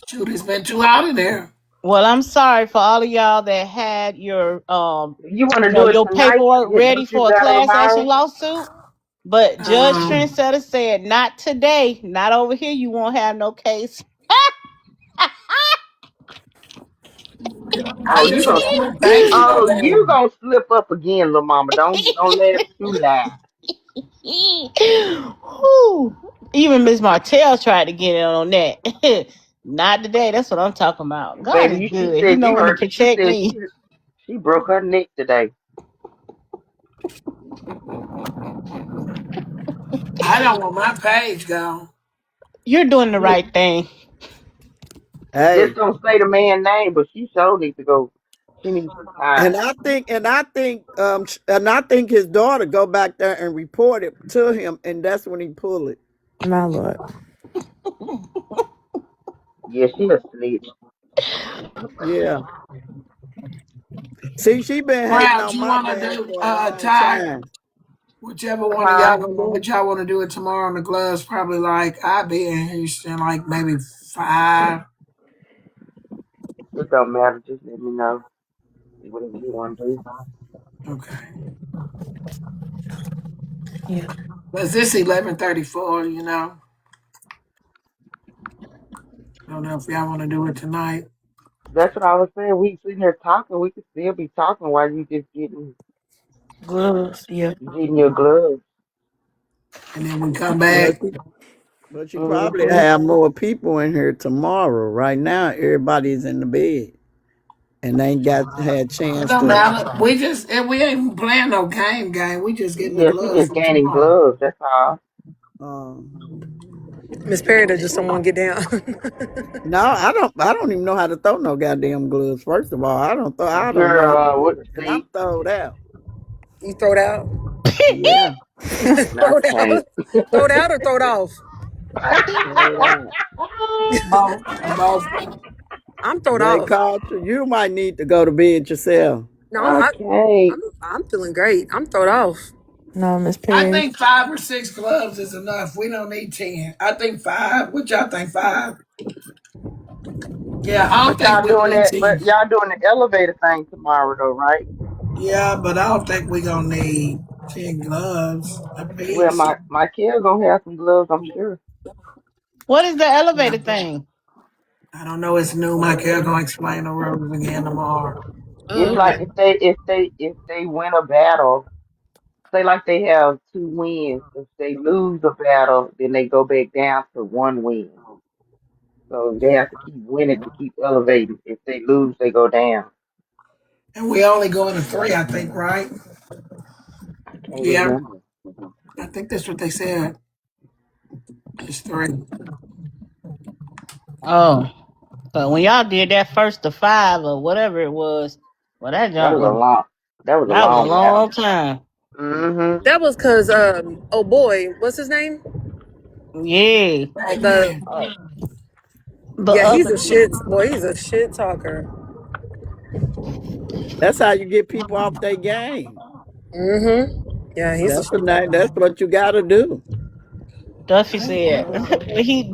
Shoot, it's been too hot in there. Well, I'm sorry for all of y'all that had your You want to do it your tonight? paperwork ready Don't you for a battle class action tomorrow? lawsuit. But Judge Um, Trendsetter said, not today, not over here. You won't have no case. I Oh, just you saw gonna that little baby the other oh day. you gonna slip up again, little mama. Don't let it shoot out. Whew. Even Miss Martell tried to get in on that. Not today. That's what I'm talking about. God is Baby, she good. He said know you when to heard she protect said me. she broke her neck today. I don't want my page gone. You're doing the She right thing. Hey, just don't say the man's name, but she sure needs to go. She needs some and time. I think his daughter go back there and report it to him, and that's when he pull it. My lord. Yeah, she a snitch. Yeah. See, she been hating Proud on you my wanna man do for a long Ty, time. whichever one of Huh? y'all what y'all wanna do it tomorrow on the gloves, probably like I'll be in Houston like maybe 5. It don't matter. Just let me know. Whatever you want to do. Okay. Yeah. But this 11:34, you know. I don't know if y'all wanna do it tonight. That's what I was saying. We sitting here talking. We could still be talking while you just Gloves. Yeah. getting your gloves. And then we come But back. you probably Mm-hmm. have more people in here tomorrow. Right now, everybody's in the bed and they ain't got had It chance don't to. matter. We ain't playing no game. We just getting the Yeah, she gloves just for gaining tomorrow. gloves. That's all. Um, Miss Perry just don't want to get down. no, I don't. I don't even know how to throw no goddamn gloves. First of all, I don't throw. I don't know, Girl, what? and I'm See, throwed out. You throw it out. Yeah, I Throw it out. can't. Throw it out or throw it off. throwed out. Both. Both. I'm throwed J. off. Culture, you might need to go to bed yourself. No, I can't. I'm feeling great. I'm throwed off. No, Miss I Perry. think 5 or 6 gloves is enough. We don't need 10. I think 5. What y'all think? 5? Yeah, I don't But think y'all we'll doing need that. But 10. y'all doing the elevator thing tomorrow, though, right? Yeah, but I don't think we're gonna need 10 gloves a Well, piece. my kid gonna have some gloves, I'm sure. What is the Yeah. elevator thing? I don't know. It's new. My kid gonna explain the rules again tomorrow. It's Oh, like okay. if they win a battle, say like they have 2 wins. If they lose a battle, then they go back down to 1 win. So they have to keep winning to keep elevating. If they lose, they go down. And we only going to 3, I think, right? I can't Yeah, remember. I think that's what they said. It's 3. Oh, so when y'all did that first to 5 or whatever it was, well, that That jump was a was long. That was a that was a long battle. long time. Mm-hmm. That was cause oh boy, what's his name? Yeah, Pac-Man. The the yeah, he's other a shit boy. He's a shit talker. That's how you get people off their game. Mm-hmm. Yeah, he's a shit talker. That's what you got to do. Duffy said when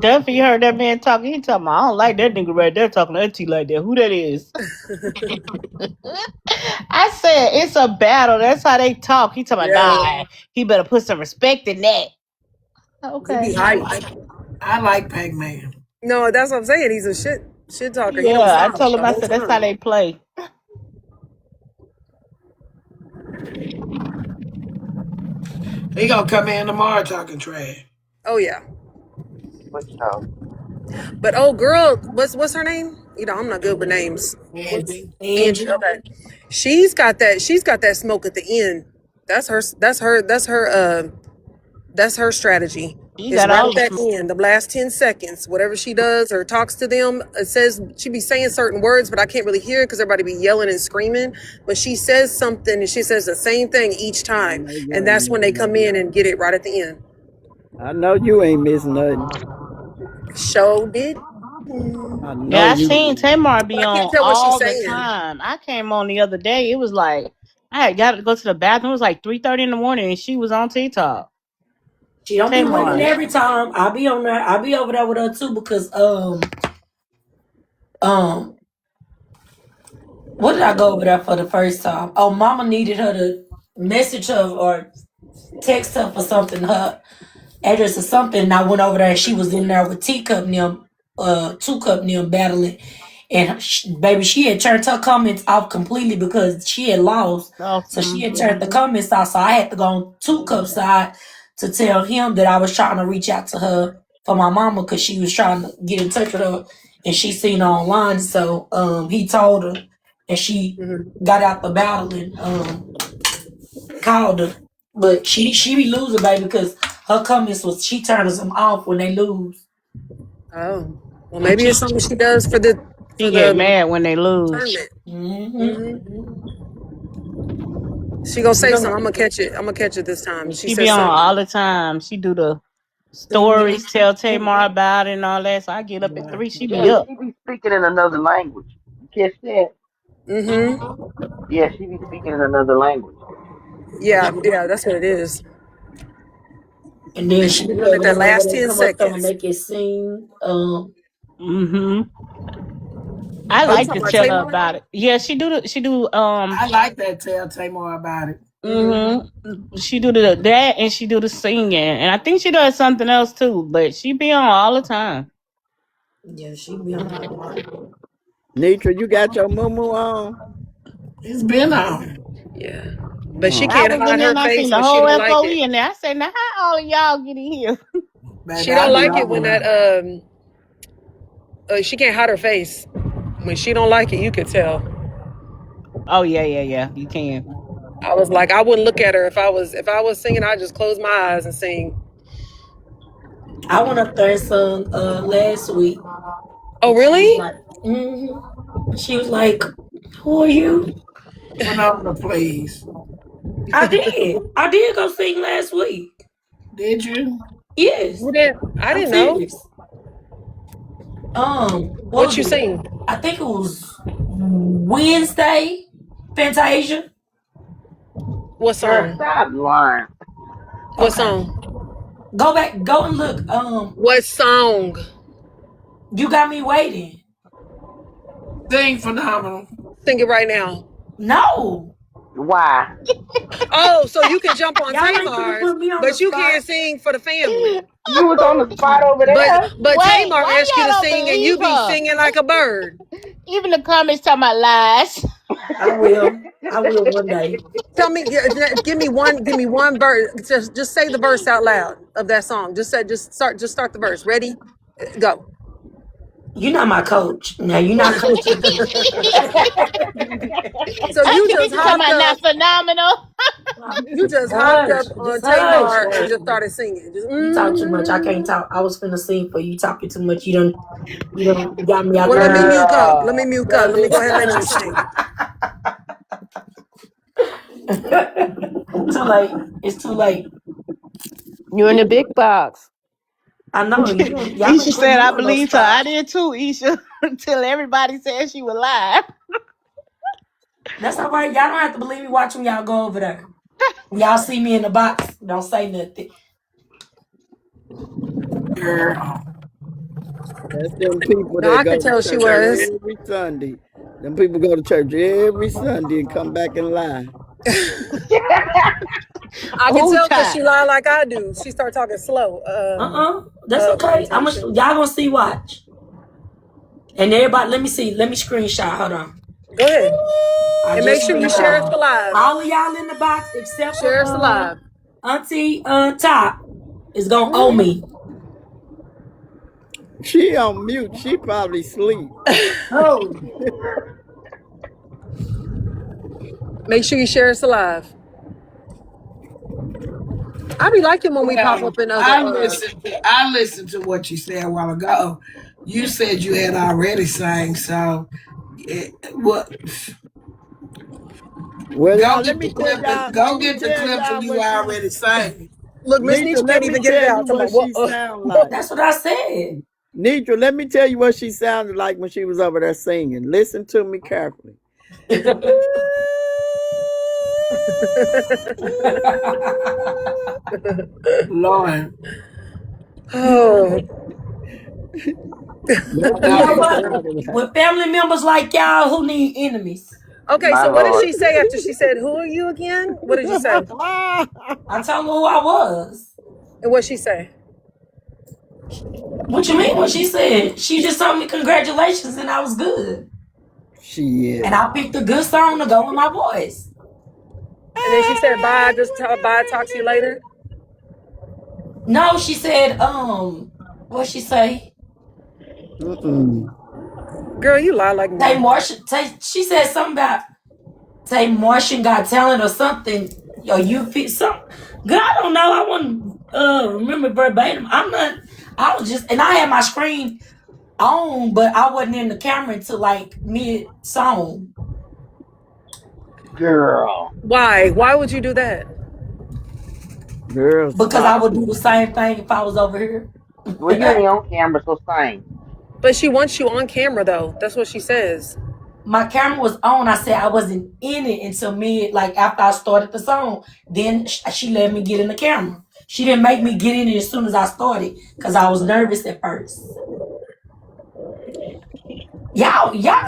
Duffy heard that man talking, he talking about, I don't like that nigga right there talking to auntie like that. Who that is? I said it's a battle. That's how they talk. He talking about, Yeah, nah, he better put some respect in that. he be Okay. I hyped. like I like Pac-Man. No, that's what I'm saying. He's a shit talker. He don't Yeah, I stop told him, the I whole said that's how time. they play. He gonna come in tomorrow talking trash. Oh yeah. But so But oh girl, what's her name? You know, I'm not good with names. What's Angie. Angie? Okay. She's got that smoke at the end. That's her strategy. He Is got right all at the that smoke. end, the last 10 seconds, whatever she does or talks to them, it says she be saying certain words, but I can't really hear it because everybody be yelling and screaming. But she says something and she says the same thing each I time. know you And ain't that's when they missing come nothing. in and get it right at the end. I know you ain't missing nothing. Show did. I know Yeah, I you seen did. Tamar But be I can't on tell what she's all the saying. time. I came on the other day. It was like I had got to go to the bathroom. It was like 3:30 in the morning, and she was on TikTok. She don't be winning Tamar. every time. I be on there. I be over there with her too because um what did I go over there for the first time? Oh, Mama needed her to message her or text her for something, her address or something. And I went over there and she was in there with Teacup and them, Two Cup and them battling. And baby, she had turned her comments off completely because she had lost. Oh, So she had turned the comments off. So I had to go on two cup okay. side to tell him that I was trying to reach out to her for my mama because she was trying to get in touch with her and she seen her online. So he told her and she Mhm. got out the battle and called her. But she be losing, baby, because her comments was she turns them off when they lose. Oh, well, maybe it's something she does for the She for get the mad when they lose. tournament. Mm-hmm. Hmm. She gonna You say know, something. I'm gonna catch it. I'm gonna catch it this time. And She she be says on something. all the time. She do the mm-hmm. stories, tell Tamar about it and all that. So I get up at Yeah. 3. She be Yeah, up. she be speaking in another language. You catch that? Mm-hmm. Yeah, she be speaking in another language. Yeah, yeah, that's what it is. And then She she be doing love it it that whenever last they 10 come up there and seconds. make it sing. Hmm. I Oh, you like talking to about tell her Tamar? about it. Yeah, she do I like that. Tell Tamar about it. Mm-hmm. she do that and she do the singing. And I think she does something else too, but she be on all the time. Yeah, she be on all the time. Nitra, you got your moo on? It's been on. Yeah. But she Oh, I can't was in hide there her and I seen face the when she whole don't like it. FOE in there. I said, now how all of y'all get in here? baby, She I don't be like it on when now. that she can't hide her face. When she don't like it, you could tell. Oh yeah. You can. I was like, I wouldn't look at her if I was singing. I'd just close my eyes and sing. I went up there and sung last week, Oh, and she was really? like, she was like, "Who are you?" Phenomenal, please. I did. I did go sing last week. Did you? Yes, Who did? I I'm didn't know. serious. What What was you it? sing? I think it was Wednesday. Fantasia. What Girl, song? stop lying. What Okay, song? go back. Go and look. What song? You got me waiting. Sing phenomenal. Sing it right now. No, Why? Oh, so you can jump on y'all ain't finna Tamar's, put me on the but you spot. can't sing for the family. You was on the spot over But there. but Wait, Tamar why asked you y'all to don't sing and you believe be her? singing like a bird. Even the comments talking about lies. I will. I will one day. Tell me, give me one verse. Just say the verse out loud of that song. Just start the verse. Ready? Go. You're not my coach. Now you're not coaching me. So I you think just you talking hopped about up. not phenomenal. You just hopped Hush. up on Just hush. Tamar and just started singing. Just You talk too much. I can't talk. I was finna sing for you talking too much. You got me out Well, there. let me mute up. Let me Girl. mute up. girl, Let me go ahead and listen let you to sing. Too late. It's too late. You in the big box. I know y'all been Isha putting said me I on those believed her. I spots. did too, Isha. Until everybody said she was lying. That's all right. Y'all don't have to believe me. Watch when y'all go over there. When y'all see me in the box, don't say nothing. Girl. that's them people No, that I go could to tell she church was. every Sunday. Them people go to church every Sunday and come back and lie. I can Oh, tell because she child. lied like I do. She started talking slow. That's okay. Fantasia. Y'all gonna see. Watch. And everybody, let me see. Let me screenshot. Hold on. Go ahead I and make just sure you share us screenshot. live. All of y'all in the box except for Share us live. Auntie Top is gonna owe me. She on mute. She probably sleep. Oh. Make sure you share us live. I be liking when we pop Well, up in other. I listened to what you said a while ago. You said you had already sang, so what? Well, Go y'all, get the clip. let Go me get the tell clip of y'all you what she, already sang. Look, Miss Nitra, Nietzsche let can't me even get it tell out. you I'm what like, she what? sound like. That's what I said. Nitra, let me tell you what she sounded like when she was over there singing. Listen to me carefully. Lord, Oh, That's You what know she what? sounded like. With family members like y'all, who need enemies? okay. My So what did lord. she say after she said, "Who are you again?" What did you say? I told her who I was. And what she say? What you mean? What she said? She just told me congratulations and I was good. Shit. And I picked a good song to go with my voice. And then she said, bye, bye, talk to you later. No, she said, what she say? Mm-mm. Girl, you lie like Tay me. Martian, she said something about Tay Martian got talent or something. Or you fit something. Girl, I don't know. I want to remember verbatim. I'm not, I was just, and I had my screen on, but I wasn't in the camera until like mid song. Girl. Why? Why would you do that? Girl, Because I stop would it. do the same thing if I was over here. Well, you ain't on camera, so sing. But she wants you on camera, though. That's what she says. My camera was on. I said I wasn't in it until mid, like after I started the song. Then she let me get in the camera. She didn't make me get in it as soon as I started because I was nervous at first.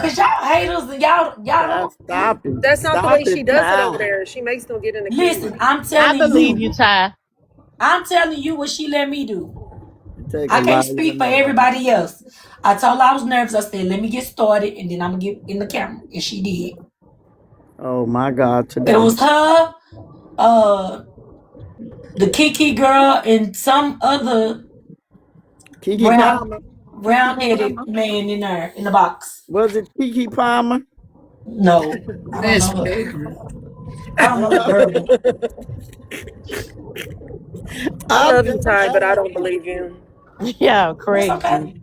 Cause y'all haters and y'all God, don't stop it. That's not the way Stop she it, does it over Ty. there. She makes them get in the camera. listen. I'm I telling believe you, you. Ty. I'm telling you what she let me do. You take a I can't lot of your speak for medicine. everybody else. I told her I was nervous. I said, let me get started and then I'm gonna get in the camera. And she did. Oh my God, It today. was her, uh, the Kiki girl, and some other Kiki round Palmer. Kiki round headed Palmer. man in there in the box. Was it Kiki Palmer? No, I don't That's know her. ignorant. I don't know the girl. I I'm love you, just Ty, but I don't asking. believe you. Yeah, That's okay. crazy.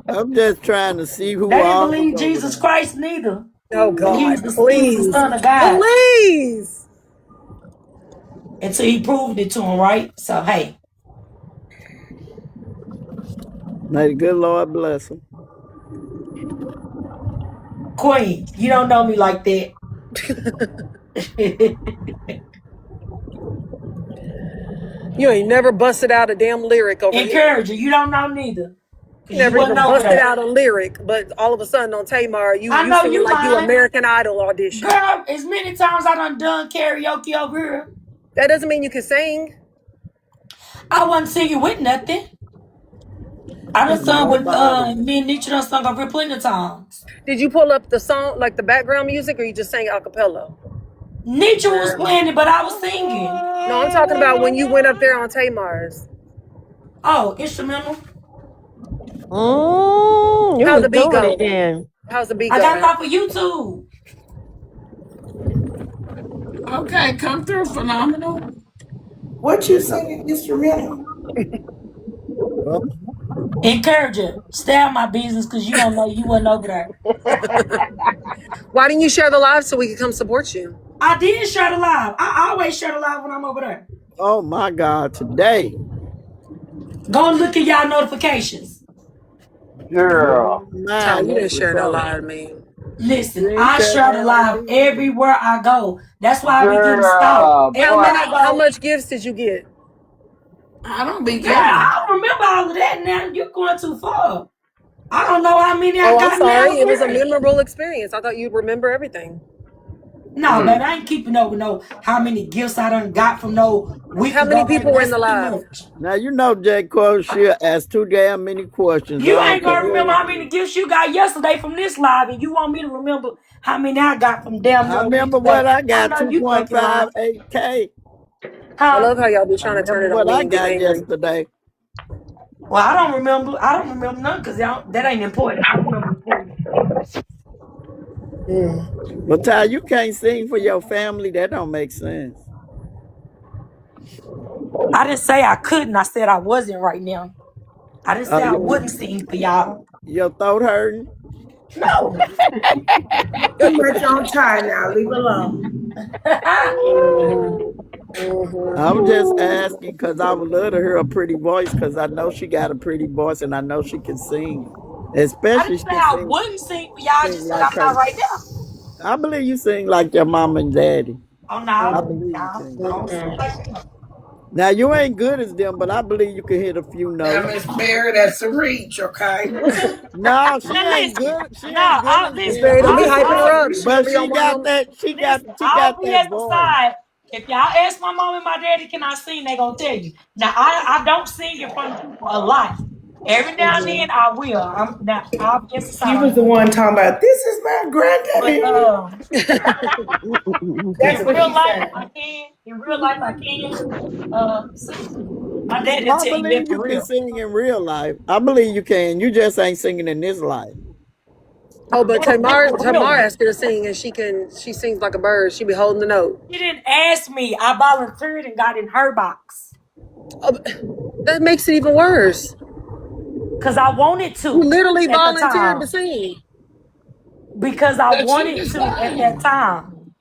I'm just trying to see who They didn't all was believe over Jesus there. Christ neither. Oh, That God. he was the Please. son of God. Please. Until he proved it to him, right? So hey, May the good Lord bless him. Queen, you don't know me like that. You ain't never busted out a damn lyric over here. Encourager, you don't know neither. You Cause you never wasn't even over busted there. out a lyric, but all of a sudden on Tamar, you I you know singing you like you lying. American Idol audition. Girl, as many times I done karaoke over here, That doesn't mean you can sing. I wasn't singing with nothing. I done sung with Nobody. me and Nietzsche done sung over here plenty of times. Did you pull up the song, like the background music, or you just sang a cappella? Nietzsche was playing it, but I was singing. No, I'm talking about when you went up there on Tamar's. Oh, instrumental. You How's was the beat doing it go? then. How's the beat I got it going? off of YouTube. Okay, come through, phenomenal. What you singing instrumental? Well, Encourager, stay out my business because you don't know you wasn't over there. Why didn't you share the live so we could come support you? I did share the live. I always share the live when I'm over there. oh my God, today. Go look at y'all notifications. Girl. Ty, Mine, you that's didn't for share no sure. live, man. You Listen, ain't I sharing share the that on live me either. everywhere I go. That's why I be getting stalked. Girl. How Boy. Everywhere I many how go, much gifts did you get? I don't be girl, giving. I don't remember all of that now. You're going too far. I don't know how many I Oh, I'm got now sorry. It was a here. memorable experience. I thought you'd remember everything. No, baby, I ain't keeping up with no how many gifts I done got from no week How many ago, baby. people were in That's the too live? much. Now you know J. Cole she'll ask too damn many questions. You I don't ain't care gonna what remember it how many is. gifts you got yesterday from this live, and you want me to remember how many I got from damn I near a week remember what ago. I I got, know you fucking lying. 2.58K. I Huh? love how y'all be I trying to turn remember it on what me I and get got angry. yesterday. Well, I don't remember. I don't remember none because that ain't important. I remember important. Mm. But Ty, you can't sing for your family. That don't make sense. I didn't say I couldn't. I said I wasn't right now. I didn't say Oh, I wouldn't sing for y'all. your throat hurting? No. Too much on time now. Leave it alone. Mm-hmm. Mm-hmm. I'm just asking because I would love to hear a pretty voice because I know she got a pretty voice and I know she can sing. I Especially didn't she say can I sing, wouldn't sing for y'all. I sing just said like I'm her. not right now. I believe you sing like your mom and daddy. Oh I no, believe you no, sing I like don't that. sing like that. Now you ain't good as them, but I believe you can hit a few Now, notes. Miss Barry, that's a reach, okay? No, she Now ain't listen, good. She no, ain't good I as Miss listen. them. Berry, don't be hyping her up. She gonna But be on she one of got them. that. Listen. She All got that BS voice. aside, if y'all ask my mom and my daddy, can I sing? They gonna tell you. Now I don't sing in front of people a lot. Every now and then I will. I'm not. I'll He exercise on was the that. one talking about this is my But granddaddy. That's in what real he life, said. I can. In real life, I can. Sing. My daddy will I tell you that believe for you can real. sing in real life. I believe you can. You just ain't singing in this life. Oh, but No, not Tamar, for real Tamar one. asked her to sing, and she sings like a bird. She be holding the note. She didn't ask me. I volunteered and got in her box Oh, that makes it even worse. because I wanted You to literally at the volunteered to time. sing. Because I That chick wanted is to at that lying. time.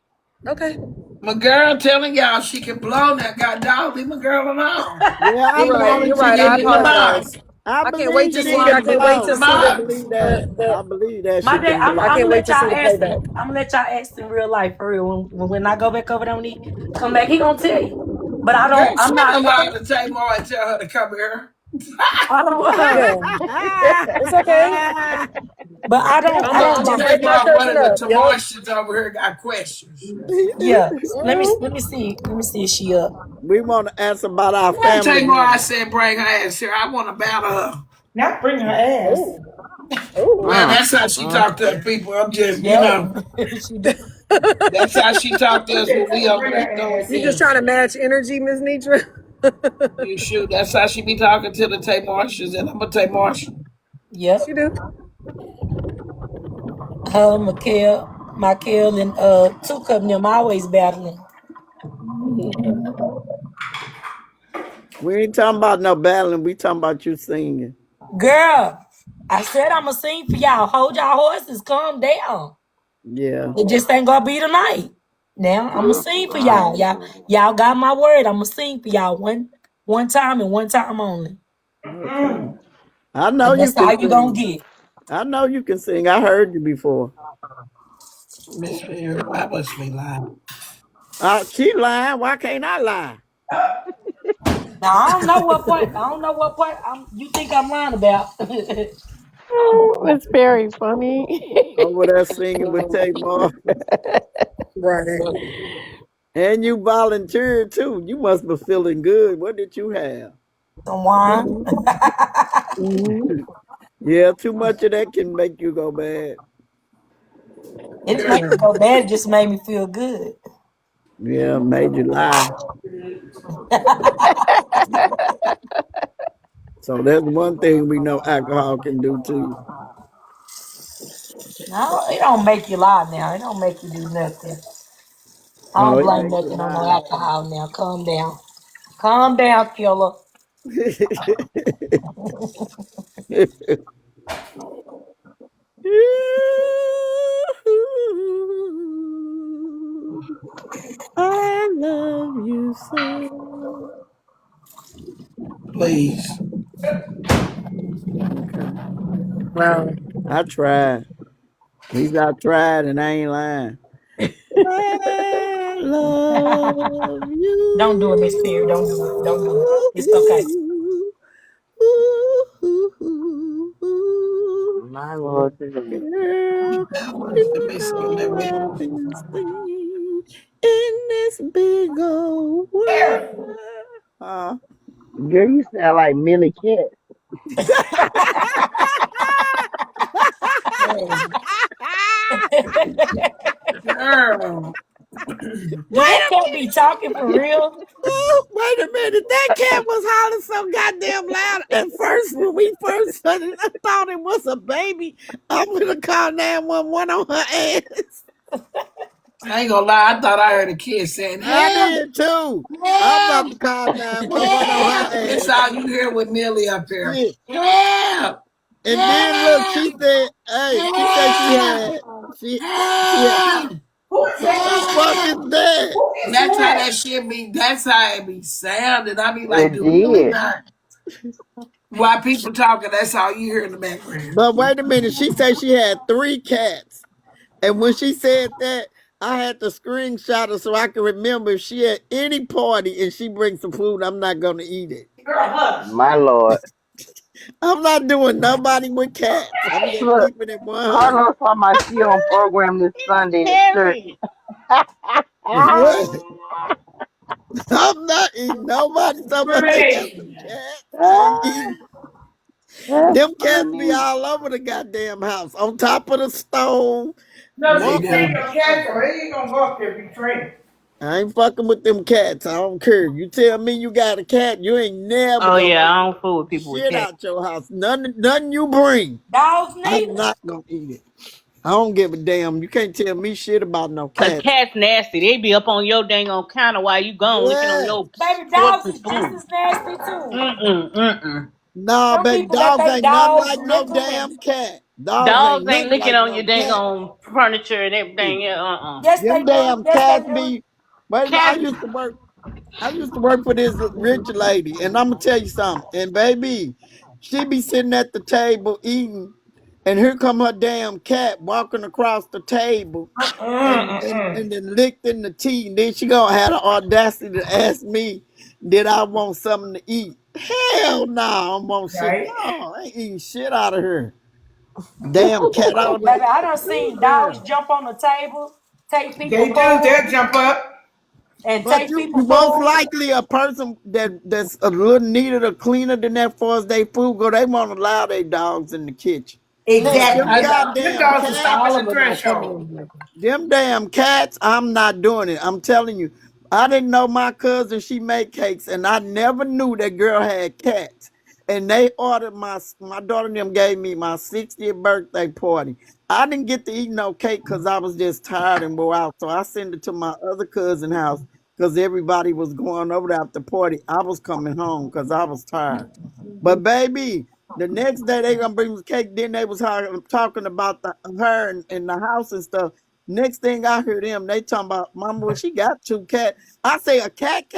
Okay, My girl telling y'all she can blow that goddamn. Leave my girl alone. Yeah, I you're Keep right. blowing You're believe till she right. you I can get in the blow. mouth. apologize. I I can't wait believe to Till she you see. get I can in the can't wait blow. to motherfucking see I the mouth. believe that. The I believe that my she dad, can I'm, I blow. I'm can't gonna wait let to see y'all the ask playback. him. I'm gonna let y'all ask in real life for real. When I go back over there, when he come back, he gonna tell you. But I don't. Girl, I'm send not. a line to Tamar and tell her to come here. I don't. Yeah, it's okay. But I don't. I don't I'm gonna just. wake my Tamar, one cousin of the up. Yep. Tamartians over here got questions. Yeah. Mhm. Let me see. Let me see if she up. We want to ask about our Tell family Tamar I members. said bring her ass here. I want to battle her. Not bring her ass. Oh, oh. Well, Mm, that's how she mm, talked to her people. I'm just, Yep. she do. that's how she talked to He us said, when tell we her over bring there her throwing ass You just in. trying to down. match energy, Miss Nitra? You shoot, that's how she be talking to the Tamartians, and I'm a Tamartian. Yep. She do. Her, Michael, and two of them always battling. We ain't talking about no battling. We talking about you singing. Girl, I said I'ma sing for y'all. Hold y'all horses. Calm down. Yeah. It just ain't gonna be tonight. Now I'ma sing for mm. y'all. Y'all got my word. I'ma sing for y'all one time and one time only. Okay. I know And you that's can how you gonna sing. get. I know you can sing. I heard you before. Miss Perry, I must be lying. She lying. Why can't I lie? Now I don't know what part. I don't know what part you think I'm lying about. It's very funny. Over there singing with Tamar. Right. And you volunteered too. You must be feeling good. What did you have? Some wine. Mhm. Yeah, too much of that can make you go bad. It didn't make me go bad. It just made me feel good. Yeah, made you lie. So that's one thing we know alcohol can do too. No, it don't make you lie now. It don't make you do nothing. I Oh, don't it blame makes you nothing on no high. alcohol now. Calm down. Calm down, killer. I love you so. Please. Okay. Wow. I tried. At least I tried and I ain't lying. I love Don't do it, Miss Perry. Don't do it. Don't do it. It's okay. you. My Lord, today. Girl, Let you me see know that week. I've been seen in this big old world. Huh? Girl, you sound like Millie Cat. Girl. Girl, Wait that a can't be talking for real. oh, wait a minute. That cat was hollering so goddamn loud. At first, when we first heard it, I thought it was a baby. I'm gonna call 911 on her ass. I ain't gonna lie, I thought I heard a kid saying, I help, did too. I'm about help, to call 911 on help. her That's ass. all you hear with Millie up here. Shit. Help, And then look, help, she said, hey, she said help, she had, help. Who who said the fuck is that? who is That's how that? that shit be, that's how it be sounding. I be like, It do Millie did. not? While people talking, that's all you hear in the background. But wait a minute, she said she had 3 cats. And when she said that, I had to screenshot her so I can remember if she had any party and she brings some food, I'm not gonna eat it. Girl, hush. My Lord. I'm not doing nobody with cats. I'm just Look, keeping it 100. Carlos saw my see on program this Sunday at church. Harry. What? I'm not eating nobody. Somebody they got some cats. I'm eating. That's Them cats be funny. all over the goddamn house, on top of the stove, No, They she walking trained do. your around. cat, so they ain't gonna go up there if you train. I ain't fucking with them cats. I don't care. You tell me you got a cat, you ain't never Oh gonna yeah, eat I don't fool with people with shit cats. out your house. Nothing you bring. Dogs I'm neither. not gonna eat it. I don't give a damn. You can't tell me shit about no Cause cats. cats nasty. They be up on your dang on counter while you gone licking on Yeah. your Baby, forks dogs and is just spoons. as nasty too. Mm-mm. Nah, Some baby, people let dogs they ain't nothing dogs like no lick them and damn cat. Dogs ain't Dogs ain't nothing licking like on no your dang cat. on furniture and everything. Yeah, yes they Them do. damn Yes they cats do. be. Baby, Cats. I used to work for this rich lady, and I'm gonna tell you something. And baby, she be sitting at the table eating, and here come her damn cat walking across the table, and then licked in the tea. And then she gonna have the audacity to ask me, "Did I want something to eat?" Hell no, I want shit. Right? No, I ain't eating shit out of her. Damn cat, I was Baby, like, I done "Ooh, seen dogs damn." jump on the table, take people They do. food, They'll jump up. and But take you people most food. likely a person that's a little neater or cleaner than that far as they food go, they won't allow their dogs in the kitchen. But Listen, Exactly. them Your goddamn dogs will cats, stop All at of the them not coming threshold. in here. them damn cats, I'm not doing it. I'm telling you. I didn't know my cousin, she made cakes, and I never knew that girl had cats. And they ordered my daughter and them gave me my 60th birthday party. I didn't get to eat no cake because I was just tired and wore out. So I sent it to my other cousin house because everybody was going over there after the party. I was coming home because I was tired. But baby, the next day they gonna bring the cake. Then they was talking about her and the house and stuff. Next thing I heard them, they talking about Mama. Well, she got two cats. I say a cat.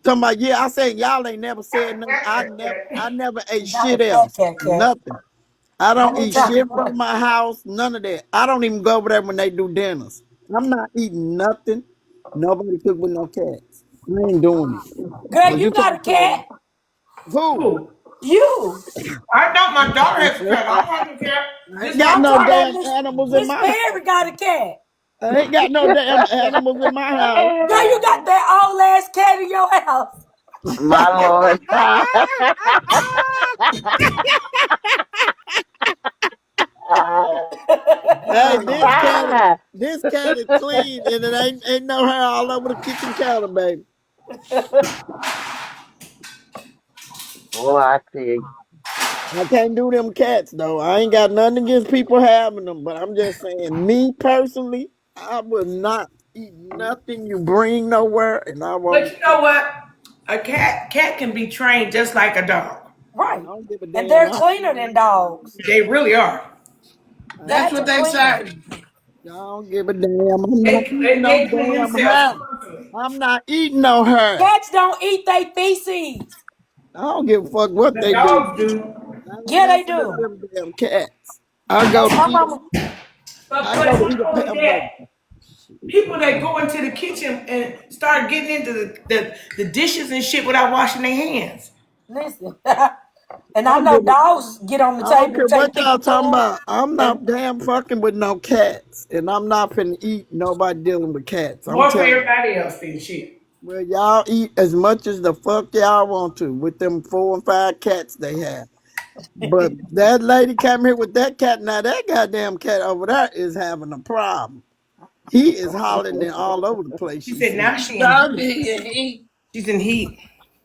Talking about yeah. I say y'all ain't never said nothing. I never ate not a shit cat, else. cat, cat. Nothing. I I don't ain't eat talking shit about. from my house. None of that. I don't even go over there when they do dinners. I'm not eating nothing. Nobody cook with no cats. I ain't doing it. Girl, Cause you you got a can't tell cat. me who. Who? You. I know my daughter has a cat. I don't have a cat. I ain't Just got I'm no outside. talking about damn Miss animals in Miss my Perry house. got a cat. I ain't got no damn animals in my house. Girl, you got that old ass cat in your house. My Lord. Hey, this cat is clean and it ain't no hair all over the kitchen counter, baby. Boy, I tell you. I can't do them cats though. I ain't got nothing against people having them, but I'm just saying, me personally, I will not eat nothing you bring nowhere, and I But won't you cook. know what? A cat can be trained just like a dog. I Right. don't give a And damn. they're cleaner than dogs. They really are. That's Cats what are they cleaner. say. I don't give a damn. I'm not They, eating they, no they clean damn themselves hair. constantly. I'm not eating no hair. Cats don't eat they feces. I don't give a fuck what The they do. dogs do. I ain't Yeah, they messing with do. them damn cats. I go That's to my eat. mama. But I but go to not eat a only hamburger. that, people that go into the kitchen and start getting into the dishes and shit without washing their hands. Listen. And I I don't know give a. dogs get on the I don't table care and what take y'all people talking food. about. I'm And not damn fucking with no cats, and I'm not finna eat nobody dealing with cats. I'm More for telling you. everybody else than shit. Well, y'all eat as much as the fuck y'all want to with them 4 and 5 cats they have. But that lady came here with that cat. Now that goddamn cat over there is having a problem. He is hollering and all over the place. She She said said, now she in Dog, heat. he, She's in heat.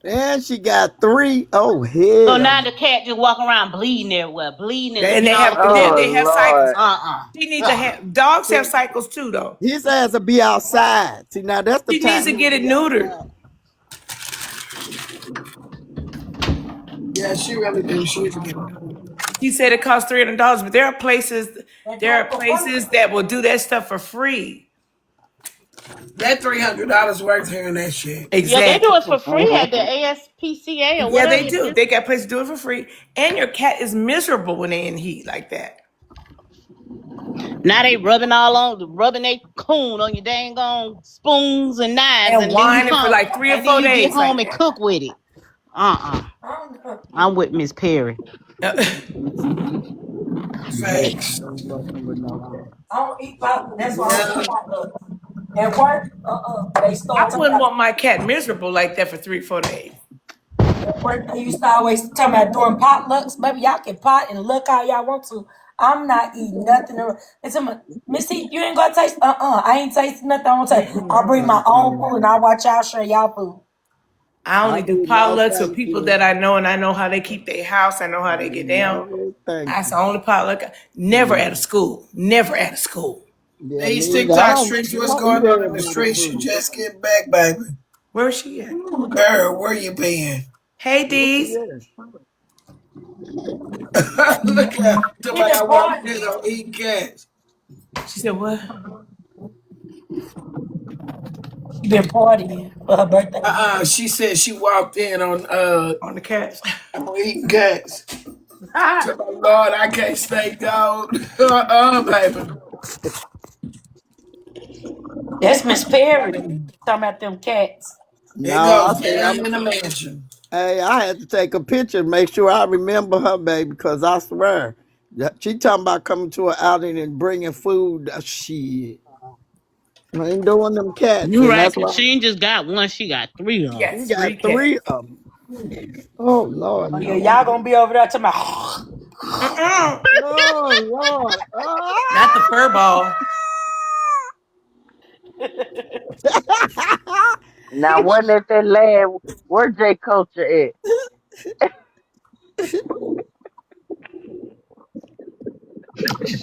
and she got 3. Oh So hell now no! the cat just walk around bleeding everywhere, bleeding and And licking they all have the food. Oh, they have cycles. Lord. She needs to have dogs have cycles too though. His ass will be outside. See now that's the She needs time to he'll get it be neutered. outside. yeah, she really do. She need to get it done. She said it costs $300, but do it for free. that will do that stuff for free. That $300 worth hearing that shit. Yeah, they do Exactly. it for free at the ASPCA or Yeah, whatever they it do. is. They got places to do it for free. And your cat is miserable when they're in heat like that. Now they rubbing their coon on your dang on spoons and knives, And and then whining for like 3 or 4 you get days home like and cook with it. I don't know. I'm with Miss Perry. that. Yeah, Facts. I ain't fucking with no cat. I don't eat pot. That's why I don't eat Yeah. potlucks. At work, they I start talking wouldn't about want my cat miserable like that for 3 or 4 days. They used to always tell me about doing potlucks. Baby, y'all can pot and look how y'all want to. I'm not eating nothing. They tell me, Missy, you ain't gonna taste. I ain't tasting nothing. I won't taste. I'll bring my own food and I'll watch y'all share y'all food. I I only do do no potlucks with thank people you. that I know, and I know how they keep their house. I know how they get down. No thank That's you. the only potluck. Never at a school. Never at a school. Yeah, These me either. I TikTok don't, streets, I what's don't eat going on in the everybody's streets? You food. just get back, baby. Where is she at? Girl, where you been? Hey, Where she Dees. at? Look at She somebody been I walked partying. in on eating cats. She said, what? She been partying for her birthday. She said she walked in On the couch. on eating cats. Ah, So, Lord, I can't stay gone. Baby. that's Miss Perry. Talking about them cats. No, It I goes say down in the mansion. hey, I had to take a picture and make sure I remember her, baby, because I swear, she talking about coming to an outing and bringing food. Shit, I ain't doing them cats, You and right, that's cause why she ain't just got one, she got three of You them. got she got three cats. three of them. Oh Lord, Oh yeah, no. y'all gonna be over there talking about. Mm-mm. Oh Lord. Not the fur ball. Now, wasn't it that lad? Where J Culture at?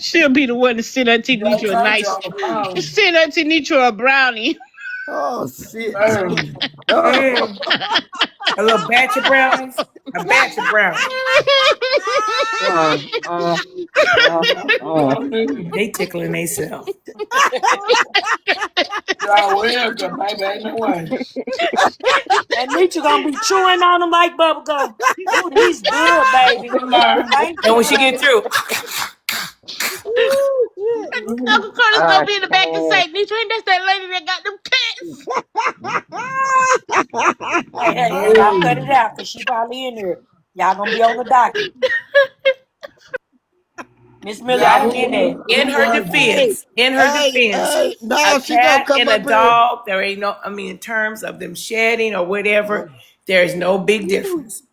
She'll be the one to sit her Y'all Nitra a culture nice, on the phone. sit her Nitra a brownie. Oh shit. Man. Oh. Mm. A little batch of brownies. A batch of brownies. Mm, mm, mm. Y'all need- They tickling themselves. y'all welcome, baby. Ain't no way. And Nietzsche gonna be chewing on them like bubble gum. Ooh, these good, baby. Don't lie. Thank And you, when she get baby. through, Ooh, shit. Uncle Curtis gonna I be in the back and can't. say, Nitra, ain't that's that lady that got them cats? Hey, y'all cut it out because she probably in there. Y'all gonna be on the docket. Miss Millie, I Y'all, didn't get that. Hey, in her hey, defense, hey, a no, she gonna cat come and a up here. dog, there ain't no, I mean, in terms of them shedding or whatever, there's no big difference.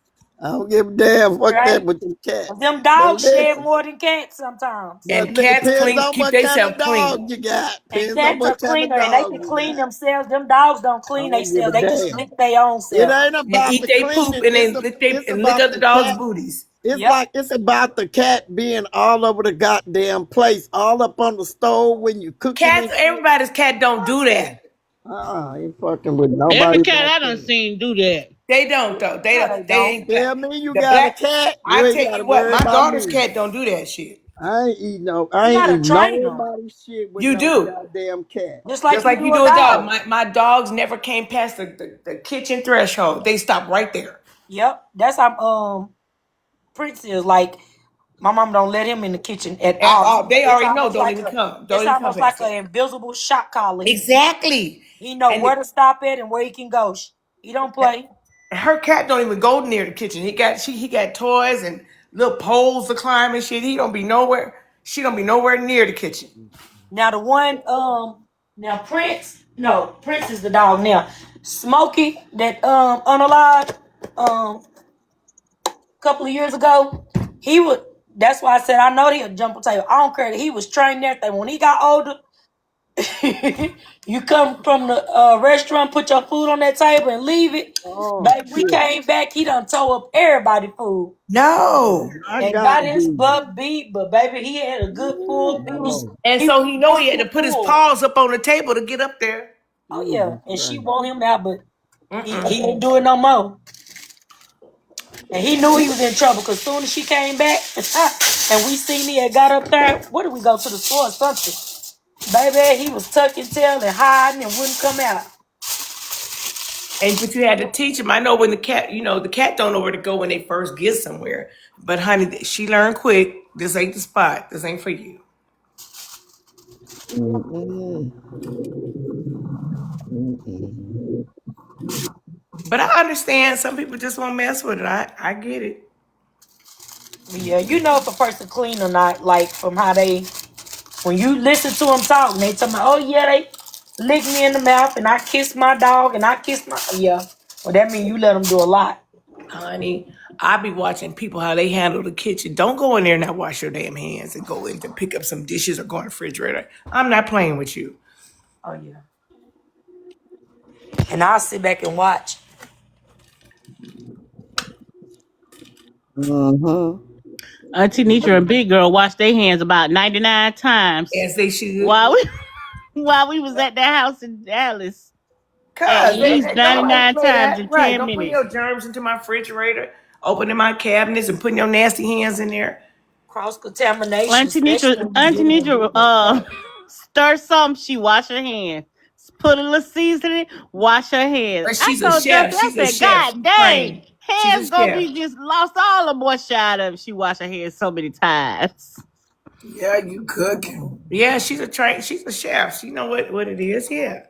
I don't give a damn. Fuck that Right? with them cats. Them But dogs shed listen, more than cats sometimes. but And it cats depends clean, on keep what kind themselves of dog clean. you got. And Depends on cats are what kind of cleaner and they dog can you clean got. themselves. Them dogs don't I clean don't give a themselves. They just damn. lick their own It self. ain't And about eat the they poop cleaning. and they lick they It's and lick about other the dogs' cat. booties. It's Yep. like it's about the cat being all over the goddamn place, all up on the stove when you cooking Cats, and shit. everybody's cat don't Fuck do that. that. I ain't fucking with Every nobody cat about I done that. seen do that. They don't though. They No, don't. they They don't. ain't Tell me you the got a black. cat, you I ain't tell gotta you what, worry my about daughter's me. cat don't do that shit. I You ain't gotta eating train them. nobody's shit with You no do. goddamn cat. Just like Just you like you do a do a dog. dog. My dogs never came past the kitchen threshold. They stopped right there. Yep. That's how Prince is like my mom don't let him in the kitchen at At all. all. They It's already know. almost Don't like even a come. Don't it's even come almost like past an that. invisible shot collar. Exactly. He know And where to stop at and where he can go. He don't play. her cat don't even go near the kitchen. He got toys and little poles to climb and shit. He don't be nowhere. She don't be nowhere near the kitchen. Now the one now Prince, no, Prince is the dog now. Smokey that unalive couple of years ago, he would that's why I said I know he'll jump a table. I don't care that he was trained and everything. When he got older, you come from the restaurant, put your food on that table and leave it. Oh Baby, we shit. came back, he done tore up everybody's food Oh, No. I and got got his you. butt beat. But baby, he had a good full. Ooh, no. And He so was he know he had to full put his full. paws up on the table to get up there. Oh yeah, Jesus and she Christ. want him out, but Mm-mm. he ain't do it no more. And he knew he was in trouble because soon as she came back and we seen he had got up there, where did we go to the store or something? Baby, he was tucking tail and hiding and wouldn't come out. And but you had to teach him. I know when the cat, the cat don't know where to go when they first get somewhere. But honey, she learned quick. This ain't the spot. This ain't for you. Mm-mm. Mm-mm. But I understand some people just won't mess with it. I get it. Yeah, you know if a person clean or not, like from how they, when you listen to them talk, and they tell me, oh yeah, they lick me in the mouth and I kiss my dog and I kiss my, yeah. Well, that means you let them do a lot. Honey, I be watching people how they handle the kitchen. Don't go in there and not wash your damn hands and go in to pick up some dishes or go in the refrigerator. I'm not playing with you. Oh yeah. And I'll sit back and watch. Mm-hmm. Auntie Nitra and Big Girl washed their hands about 99 times As they should. while we while we was at that house in Dallas. At Cause least nobody 99 play times that. in Right. 10 Don't bring minutes. your germs into my refrigerator, opening my cabinets and putting your nasty hands in there. Cross contamination, especially when you Auntie dealing with Nitra, people. stir something, she wash her hands. Put a little seasoning, wash her hands. But I she's a told Justin, chef. I She's a said, chef. God She's dang, trained. She's a hands gonna chef. be just lost all the moisture out of it. She wash her hands so many times. Yeah, you cooking. Yeah, she's a chef. She know what it is. Yeah.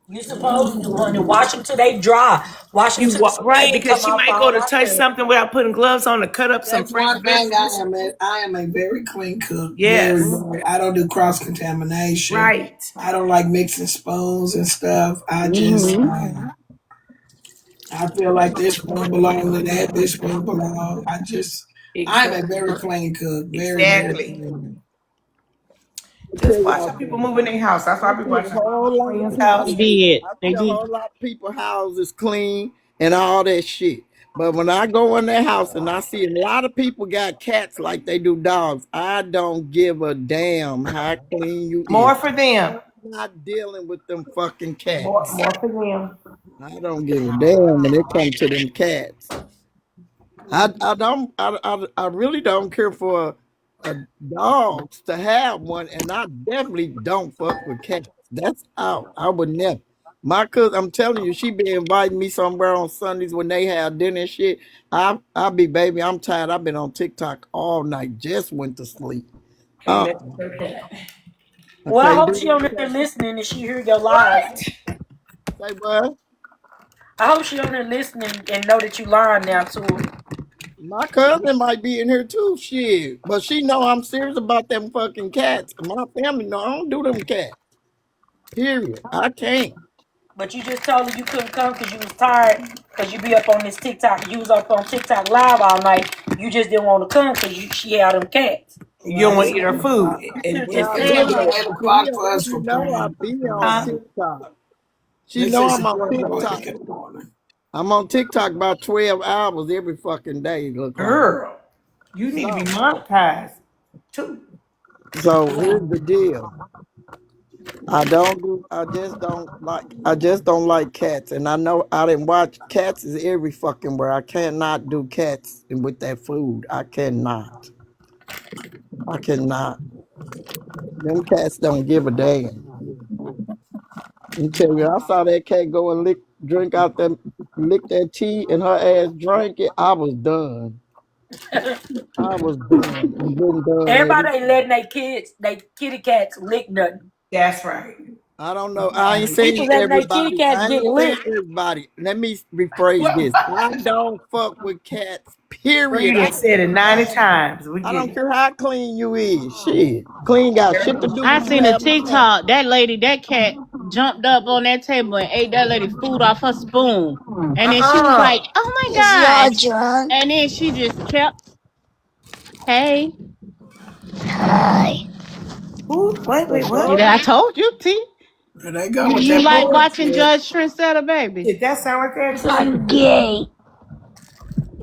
You supposed to want to wash them till they dry. Wash them till the Right, skin because come she off might go all to out touch there. something without putting gloves on to cut up some That's fresh one thing vegetables. I am a very clean cook. Very, Yes. very. I don't do cross contamination. Right. I don't like mixing spoons and stuff. Hmm I feel like this spoon belongs to that. This spoon belongs. I'm a very Exactly. clean cook. Very, very Exactly. clean. I tell Just watch y'all how people something. move in their house. That's why I I be see a watching whole my lot of friend's people. They house. did. I They see a did. whole lot of people houses clean and all that shit. But when I go in their house and I see a lot of people got cats like they do dogs, I don't give a damn how clean you is. More for them. I'm not dealing with them fucking More, cats. more for them. I don't give a damn when it comes to them cats. I really don't care for dogs to have one, and I definitely don't fuck with cats. That's out. I would never. My cousin, I'm telling you, she be inviting me somewhere on Sundays when they have dinner and shit. I be baby. I'm tired. I've been on TikTok all night. Just went to sleep. Can't Uh, let her cat. I Well, I can't hope do she on that there cat. listening and she hear your lies. What? Say what? I hope she on there listening and know that you lying now to her. My cousin might be in here too. Shit, but she know I'm serious about them fucking cats. My family know I don't do them cats. Period. I can't. But you just told her you couldn't come because you was tired because you be up on this TikTok. You was up on TikTok live all night. You just didn't want to come because she had them cats. You don't Right. want to eat her food. It's Well, it's gonna be yeah, 8 o'clock for she us for know I praying. be on Huh? TikTok. She They know say I'm on support TikTok. Poetic in the morning. I'm on TikTok about 12 hours every fucking day. It look like. Girl, you need to be So, monetized too. so here's the deal. I don't do. I just don't like. I just don't like cats, and I know I didn't watch cats is every fucking where. I cannot do cats with that food. I cannot. I cannot. Them cats don't give a damn. You tell me, I saw that cat go and drink out that, lick that tea, and her ass drank it. I was done. I was done and been done at Everybody it. ain't letting their kitty cats lick nothing. That's right. I don't know. I ain't People seen letting their kitty everybody. cats I get ain't seen licked. everybody. Let me rephrase Well, this. I don't fuck with cats. well, you Period. done said it 90 times. We I get don't it. care how clean you is. Shit, clean got shit to do I with you seen a having a cat. TikTok. That lady, that cat jumped up on that table and ate that lady food off her spoon. And then she was like, Uh-uh. oh my Is y'all gosh. drunk? And then she just kept, hey. Hi. Who? The Wait, You what? fuck? know, I told you, T. Here they go You with you that like watching bullshit. Judge Trendsetter, baby. Did that sound like that too? I'm gay.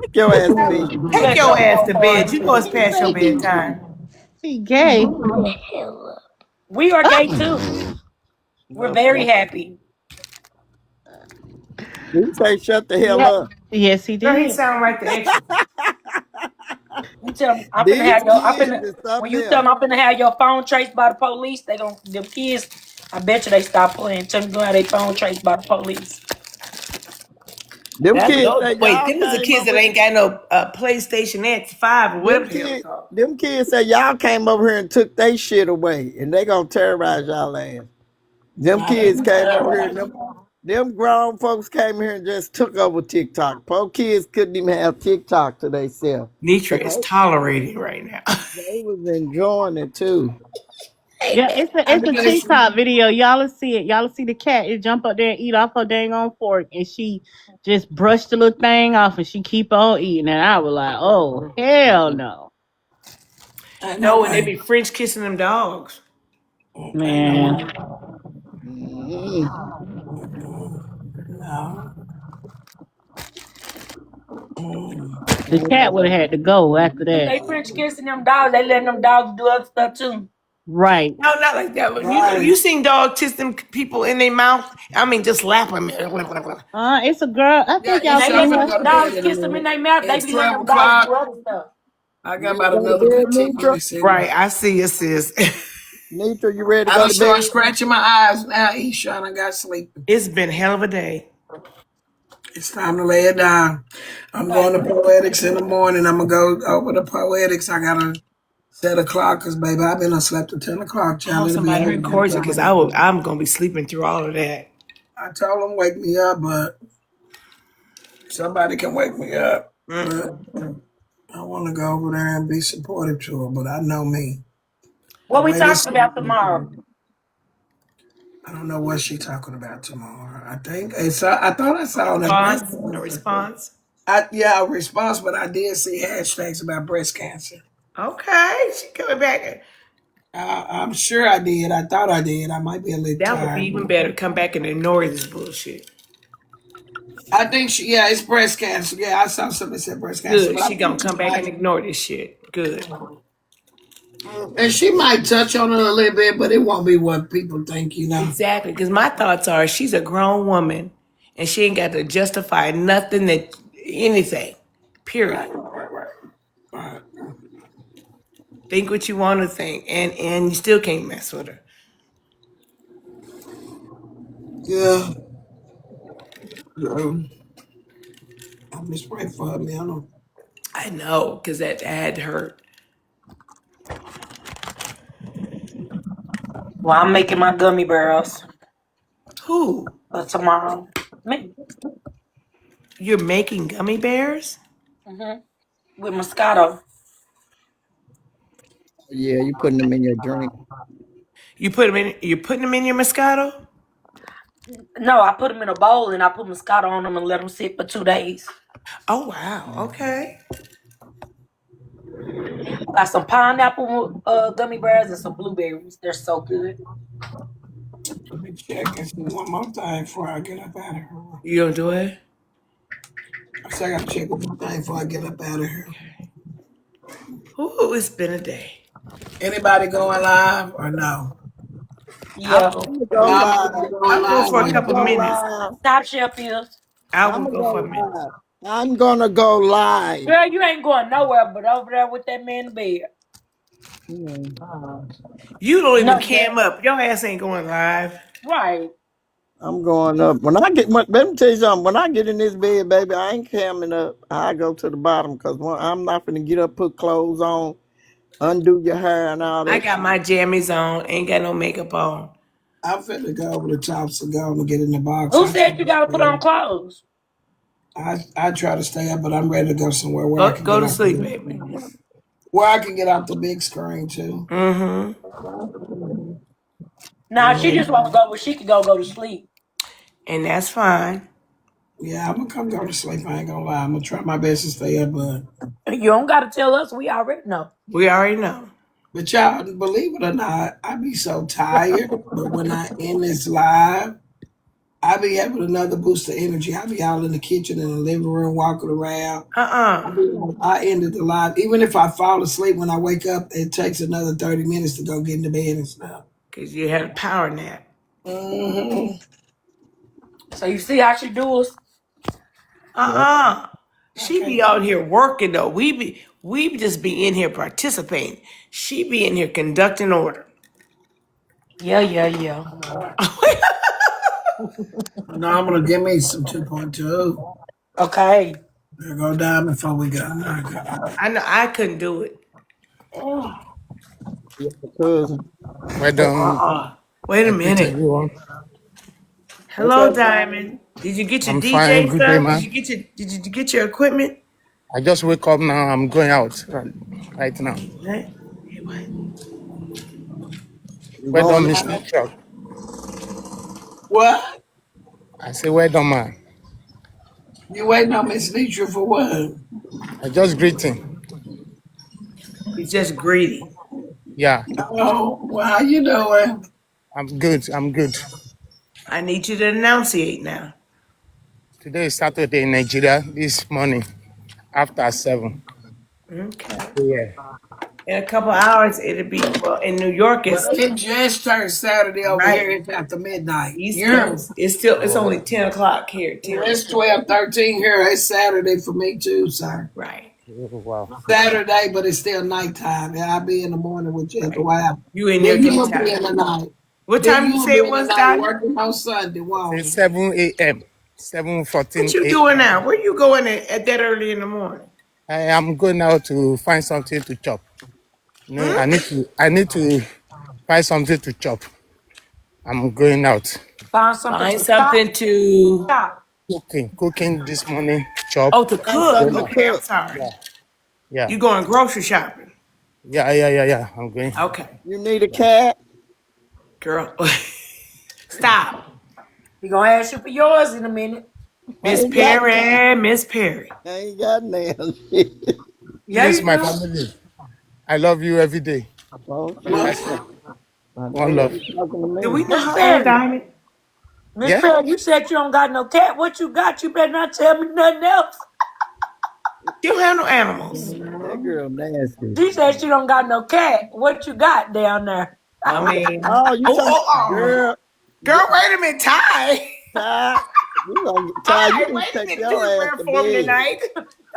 Take your ass to bed. Take Bless your your ass little to bed. heart. You know it's past your bedtime. He gay. The hell up. We are gay too. We're The very fuck? happy. You say shut the hell Yep. up. Yes, he Girl, he did. sound like the extra. You tell them I'm finna These have your. kids is When something you tell else. them I'm finna have your phone traced by the police, they gon' them kids. I bet you they stop playing. Tell them to have their phone traced by the police. Them That's kids those. say Wait, y'all them is the came kids that over. ain't got no PlayStation X5 or whatever Them the hell it's kids, called. them kids say y'all came over here and took they shit away, and they gonna terrorize y'all ass. Them Nah, they kids be came over here, and terrorizing. them grown folks came here and just took over TikTok. Poor kids couldn't even have TikTok to themselves, Nitra but is tolerating right now. they was enjoying it too. Yeah, I it's a guess TikTok video. Y'all will see it. Y'all will see the cat. It jump up there and eat off her dang on fork, and she just brushed the little thing off, and she keep on eating. And I was like, oh hell no, ain't no No, and they way. be French kissing them dogs. Ain't no way. man. Mm, no. Mm. The cat would have had to go after If that. they French kissing them dogs, they letting them dogs do other stuff too. Right. No, not like that. But you Right. seen dogs kiss them people in their mouth? I mean, just lap them. It's a girl. I Yeah, think When y'all they Isha, I'm let seen gonna her. them go to bed dogs in a kiss them in minute. their mouth, they It's be letting 12 them dogs o'clock. do other stuff. I You got ready to about go to another bed, 15 Nitra? minutes in Right, me. I see you, sis. Nitra, you ready to I go done to bed? start scratching my eyes now, Isha. I done got sleepy. It's been a hell of a day. It's time to lay it down. I'm going to Poetics in the morning. I'm going to go over to Poetics. I got to set a clock because, baby, I've been asleep till 10 o'clock, I child. hope It'll be somebody 8 records it o'clock. because I'm gonna be sleeping through all of that. I told them wake me up, but somebody can wake me up. Mm. But I want to go over there and be supportive to her, but I know me. What we Maybe talking about tomorrow? I don't know what she talking about tomorrow. I think I thought I saw on the breast Response? A cancer. response? Yeah, a response, but I did see hashtags about breast cancer. Okay, she coming back. I'm sure I did. I thought I did. I might be a little That would be tired. even better. Come back and ignore this bullshit. I think it's breast cancer. Yeah, I saw something that said breast cancer, Good. but I She think gonna she come back and might, ignore this shit. Good. and she might touch on it a little bit, but it won't be what people think, Exactly. Because my thoughts are she's a grown woman and she ain't got to justify nothing that anything. Right, Period. right, right, right. Think what you want to think. And you still can't mess with her. Yeah. So, I'm just praying for her, man. I know, because that had to hurt. Well, I'm making my gummy bears Who? for tomorrow. Me. You're making gummy bears? hmm With Moscato. Yeah, you putting them in your drink. You're putting them in your Moscato? No, I put them in a bowl and I put Moscato on them and let them sit for 2 days. Oh wow. Okay. I got some pineapple gummy bears and some blueberries. They're so good. Let me check and see one more thing before I get up out of here. You gonna do it? I said I gotta check one more thing before I get up out of here. Ooh, it's been a day. Anybody going live or no? I'll Yeah. go. I'm gonna go Mama, live. you going I'll go live for a I'm or gonna couple go minutes. live. Top Chef is. I I'm will gonna go for a go minute. live. I'm gonna go live. Girl, you ain't going nowhere but over there with that man in the bed. Hmm. You don't even No, cam that. up. Your ass ain't going live. Right. I'm going up. Let me tell you something. When I get in this bed, baby, I ain't coming up. I go to the bottom because I'm not gonna get up, put clothes on, undo your hair and all I that got shit. my jammies on. Ain't got no makeup on. I'm finna go over the top so go and get in the box. Who said you gotta put on clothes? I try to stay up, but I'm ready to go somewhere where I Go can go get to off sleep, baby. the big screen too. Mm-hmm. Nah, she just wants to go where she can go to sleep. And that's fine. Yeah, I'm gonna come go to sleep. I ain't gonna lie. I'm gonna try my best to stay up, You don't gotta tell us. We already know. We already know. but y'all believe it or not, I be so tired. But when I end this live, I be having another boost of energy. I be out in the kitchen in the living room, walking around. Uh-uh. I ended the live. Even if I fall asleep when I wake up, it takes another 30 minutes to go get into bed and stuff. Because you had a power nap. Hmm. So you see how she do us? Uh-uh. She Okay. be out here working though. We just be in here participating. She be in here conducting order. Yeah, yeah, yeah. No, I'm gonna give me some 2.2. Okay. There go down before we go. My God. I know I couldn't do it. Oh, Yeah, cousin. Well done. Wait a I greet minute. everyone. What's Hello, up, Diamond? Diamond. Did you get your I'm fine. DJ Good day, stuff? man. Did you get your equipment? I just wake up now. I'm going out right now. What? Hey, what? Well done, Going Miss out. Neutral. What? I say, well done, man. You waiting on Miss Nitra for what? I just greeting. He's just greedy. Yeah, Oh, well, how you doing? I'm good. I'm good. I need you to enunciate now. Today is Saturday in Nigeria. This morning after 7. Okay. Yeah. In a couple hours, it'll be, well, in New York, Well, it's it just turned Saturday over here. right. It's after midnight. East Yeah. Coast. It's Oh, only 10 o'clock here, 10. It's 12:13 here. It's Saturday for me too, sir. Right. oh, wow. Saturday, but it's still nighttime. Yeah, I'll be in the morning with you at the Right. wild. You in your Then you will be daytime. in the night. What Then time you you will say be it in the was, night Diamond? working on Sunday, I say won't you? 7 a.m. What 7:14 you doing a.m. now? Where you going at that early in the morning? I am going now to find something to chop. No, Hmm? I need to find something to chop. I'm going out. Find something Find to stop. something to, Stop. Cooking this morning, chop. oh, to Find cook. something to Going out. Okay, I'm cook. sorry. Yeah, yeah, You going grocery shopping. yeah. I'm going. Okay. You need a Yeah. cat? Girl. Stop. He gonna ask you for yours in a minute. I Miss ain't got none. Perry, Miss Perry. I ain't got none. Yeah, Please, you my do. family, I love you every day. Okay. That's What? I know one that love. you're talking to Do we me. know Miss how old Perry. Diamond? Miss Yeah. Perry, you said you don't got no cat. What you got? You better not tell me nothing else. She don't have no animals. That girl nasty. She said she don't got no cat. What you got down there? I mean, Oh, you talking, girl, girl, wait a minute, Ty. Ty, Ty, you Ty, need to wait a take minute, your do the ass prayer to for me bed. tonight.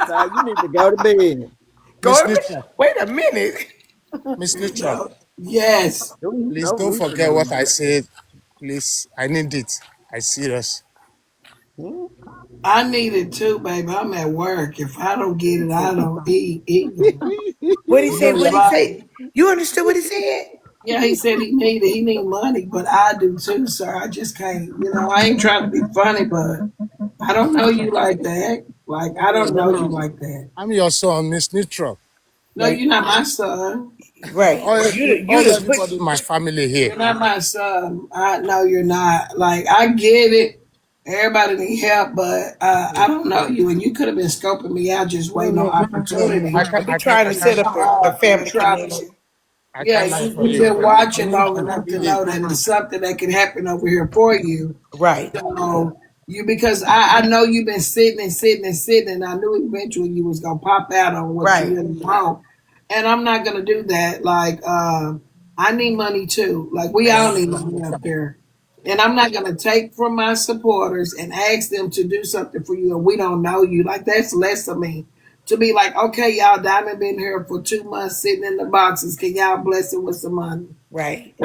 Ty, you need to go to bed. Miss Go, Neutral, wait a minute. Miss Neutral, No. Yes. please No don't roofing forget on what you. I said. Please, I need it. I serious. Hmm? I need it too, baby. I'm at work. If I don't get it, I don't eat either. What he You say? know, What if he I, say? You understood what he said? yeah, he said he need money, but I do too, sir. I just can't, I ain't trying to be funny, but I don't know you like that. Like I don't know you like that. I'm your son, Miss Neutral. No, No, you're not my son. right. You All the put everybody in my family here. You're not my son. I know you're not. Like I get it. Everybody need help, but I don't know you, and you could have been scoping me out, just waiting on opportunity. he trying to set up a You family try to, connection. I yeah, can't lie you've for you. been I watching need long to enough to feel it. know that it's something that can happen over here for you. Right, So you because I know you've been sitting and sitting and sitting, and I knew eventually you was gonna pop out on what you right, really want, and I'm not gonna do that. Like I need money too. Like we all need money up there, and I'm not gonna take from my supporters and ask them to do something for you, and we don't know you. Like that's less of me. To be like, okay, y'all, Diamond been here for 2 months sitting in the boxes. Can y'all bless it with some money? right.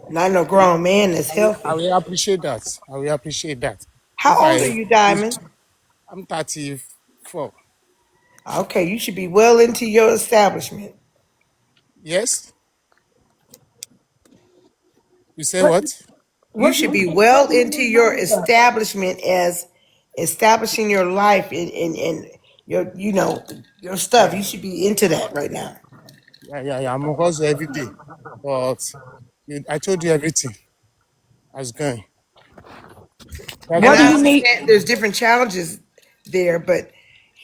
Not no grown man that's I healthy. will appreciate that. I will appreciate that. If How old are you, if Diamond? I'm 34. Okay, you should be well into your establishment. Yes. You say What what? You what do should you be need what well do you into need your money for? establishment as establishing your life in your your stuff. You should be into that right now. Yeah. I'm on hustle every day. But I told you everything. How's it going? And What do I you Everything. need? understand there's different challenges there, but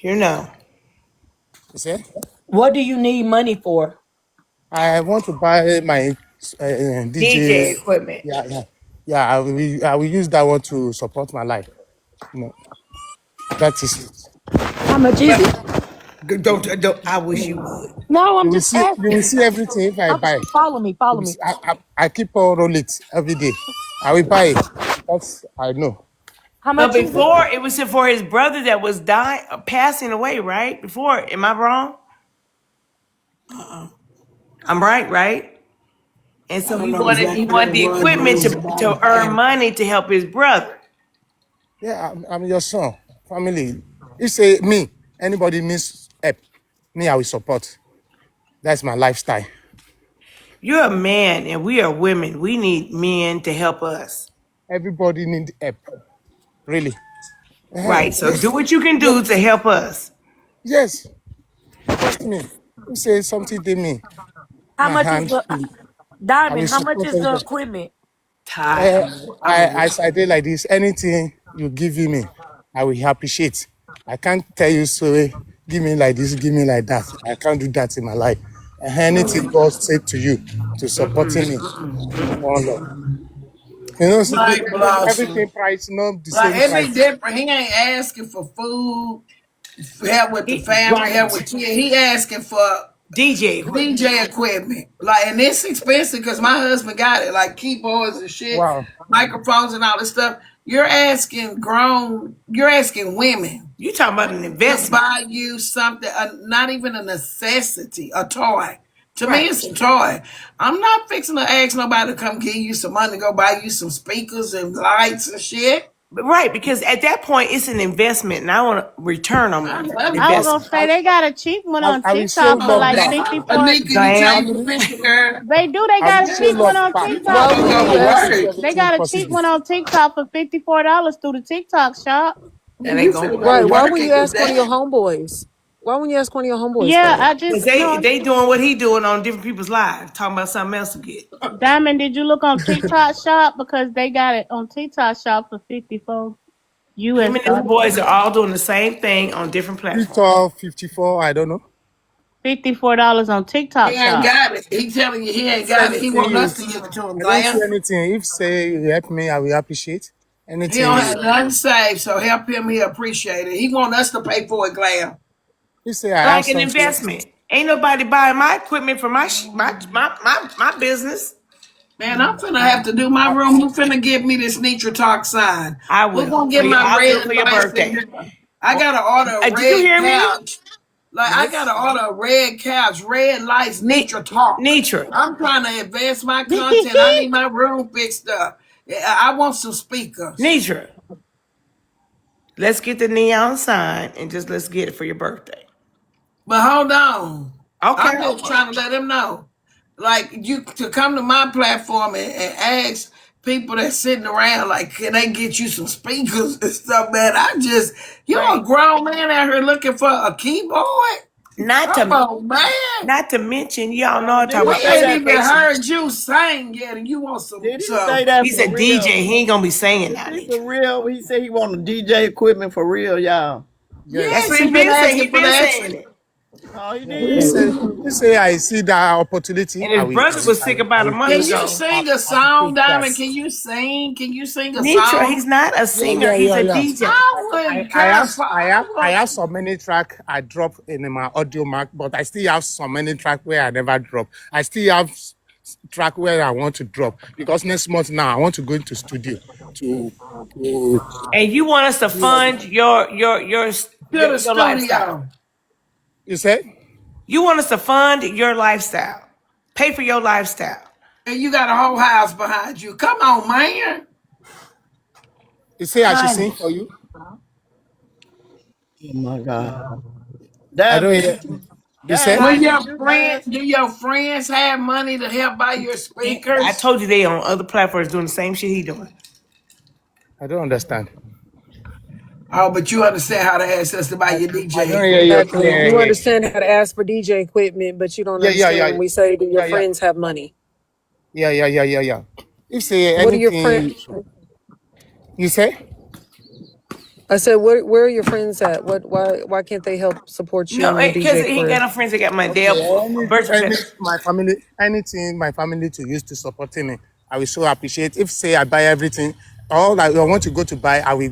you know, You say? What do you need money for? I want to buy my DJ. DJ equipment. Yeah. I will use that one to support my life. You know, that is it. How much is But it? don't I wish you would. No, I'm You will just see. You will asking. see everything if I buy. Follow me, You follow will me. see, I keep on roll it every day. I will buy it because I know. How But much is it? before it was for his brother that was dying, passing away, right? Before, am I wrong? Uh-uh. I'm right, right? And I so don't he know wanted exactly what the it was, but it equipment was about a to earn bad. money to help his brother. Yeah, I'm your son, family. You say me, anybody needs help, me I will support. That's my lifestyle. You're a man and we are women. We need men to help us. Everybody need help, really. Right. So do Yes, what you can do to yes, help us. yes. Trust me. You say something to me, How my much is hand, the full. I will Diamond, how much support is the everybody. equipment? Ty, Eh, I'm a I did like this. Anything you give me, I will appreciate. I can't tell you, sorry, give me like this, give me like that. I can't do that in my life. Anything God said to you to supporting me, one love. You know, Like Blossom. everything price not the Like same it be price. different. He ain't asking for food, help with the family, help right. with kids. He asking for DJ equipment. DJ equipment. Like, and it's expensive because my husband got it, like keyboards and shit, Wow. microphones and all this stuff. You're asking women You talking about an to investment. buy you something, not even a necessity, a toy. To me, Right. it's a toy. I'm not fixing to ask nobody to come give you some money to go buy you some speakers and lights and shit. Right, because at that point it's an investment and I want a return on I my love I was it. gonna investment. say they got a cheap one on I will show TikTok for love like back. Oh, $54. Anika, you change Glam. your picture, girl. They do. They I will got a show cheap Yes. one love on back. You Why talk TikTok. wouldn't your you I will ask? do word. They everything got a cheap possible. one on TikTok for $54 through the TikTok shop. That And ain't you gonna finna work. go to Right. Why work wouldn't and you get ask one of your that. homeboys? Why wouldn't you ask one of your homeboys for Yeah, that? I Because just they no. they doing what he doing on different people's lives, talking about something else to get. Diamond, did you look on TikTok shop because they got it on TikTok shop for 54 Him US and his dollars. boys are all doing the same thing on different platforms. Victor 54, I don't know. $54 on He TikTok ain't shop. got it. He telling you he ain't If got it. He anything want you us to give it to him, I don't see Glam. anything. If say you help me, I will appreciate. He don't Anything have nothing saved, so help him. He appreciate it. He want us to pay for it, Glam. you say I have Like an something. investment. Ain't nobody buying my equipment for my business. Man, I'm finna have to do my room. Who finna give me this nitrotoxin? I Who will. gonna get my I'll do it red for your lights in birthday. here? I gotta order a Did you red hear me? couch. Like I Yes. gotta order a red couch, red lights, Nitra talk. Nitra. I'm trying to advance my content. I need my room fixed up. Yeah, I want some speakers. Nitra. Let's get the neon sign and just let's get it for your birthday. But hold on. Okay. I'm just trying to let them know. Like you to come to my platform and ask people that's sitting around, like, can they get you some speakers and stuff, man? You're a Right. grown man out here looking for a keyboard? Not Come to on, man. not to mention, y'all know I talk Did We he about say ain't that? even education. heard you sing yet, and you want Did he say some. that He's a for real? DJ. He ain't gonna be singing Is now, he Nitra. for real? He said he wanted DJ equipment for real, y'all. That's Yes, what Yes. he he been been saying. He asking for been that. saying it. Oh, he You did. say I see that opportunity, And his brother was sick I about a will month pay, Can you ago. sing a song, appreciate that. Diamond? Can you sing? Can you sing a Nitra, he's song? not a Yeah, singer. yeah, He's yeah, a yeah. DJ. I wouldn't I care have for. I have so many track I drop in my audio mark, but I still have so many track where I never drop. I still have track where I want to drop because next month now I want to go into studio to to And you want us to fund To the your lifestyle. studio. you say You want us to fund your lifestyle. Pay for your lifestyle. And you got a whole house behind you. Come on, man. you say I should sing Honey. for you. Oh my God. I don't Diamond, hear. You say Diamond, When did your you friends, dance? do your friends have money to help buy your I speakers? told you they on other platforms doing the same shit he doing. I don't understand. Oh, but you understand how to ask us to buy your I DJ don't hear you equipment. Exactly. You clearly. understand how to ask for DJ equipment, but you don't Yeah, yeah, understand yeah, when we say, do your yeah, yeah, friends have money? yeah. If say What are your friends? anything, you say I said, where are your friends at? Why can't they help support you No, in your because DJ he ain't got career? no friends that got money. okay. They'll virtual. My family, anything my family to use to supporting me, I will so appreciate. If say I buy everything, all I want to go to buy, I will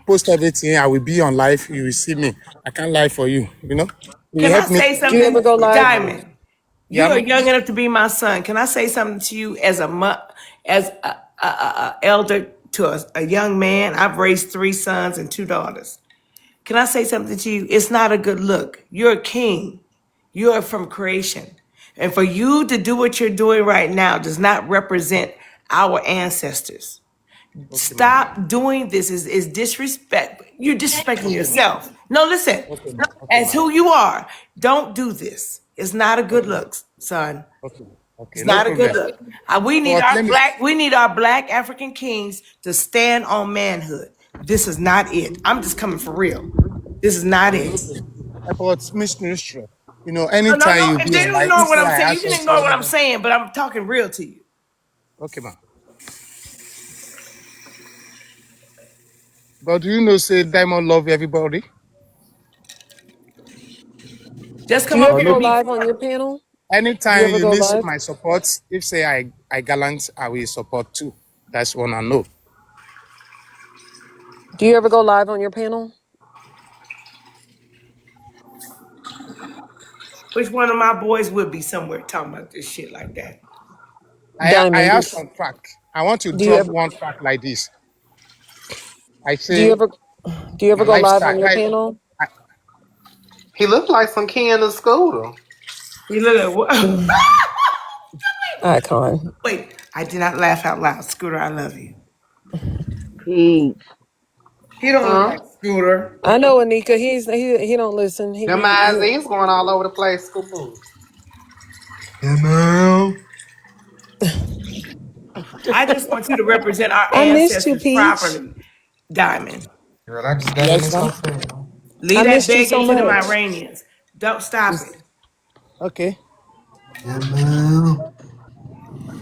post everything. I will be on live. You will see me. I can't lie for you. You know, you will Can I help me. say Do you ever something, go live? Diamond? Yeah, You are young enough to be my son. Can I say something to you as as a elder to a young man? I've raised 3 sons and 2 daughters. Can I say something to you? It's not a good look. You're a king. You are from creation. And for you to do what you're doing right now does not represent our ancestors. okay, ma. Stop doing this is disrespect. You're disrespecting yourself. No, listen. Okay, As ma. who you are, don't do this. It's not a good Okay, look, son. okay, okay. It's No not a good problem. look. We need But our let me. black African kings to stand on manhood. This is not it. I'm just coming for real. This is not Okay, no it. problem. But Miss Ministry. You know, No, no, anytime no. you And be they on don't like, ignore what instead I'm I saying. You ask can us ignore what I'm whatever. saying, but I'm talking real to you. Okay, man. But do you know, say Diamond love everybody? Just Do come you up ever here go and be live on your funny. panel? Do you Anytime ever you go need live? my support, if say I gallant, I will support too. That's one I know. Do you ever go live on your panel? Which one of my boys would be somewhere talking about this shit like that? I Diamond, have some track. I want to do you drop ever one track like this. I do you say ever do you ever my go live on lifestyle. your panel? I, He looked like some Ken the Scooter. You look at what? Icon. Wait, I did not laugh out loud. Scooter, I love you. Peach. He don't look Huh? like Scooter. I know Anika. He don't listen. He Them be eyes he, is going all over the place. School. I just want you to represent our I missed you, ancestors Peach. properly, Diamond. Girl, I just got in yes, this ma'am. hotel. I Leave that missed you so begging to them much. Iranians. Don't stop it. Okay. Yeah, man.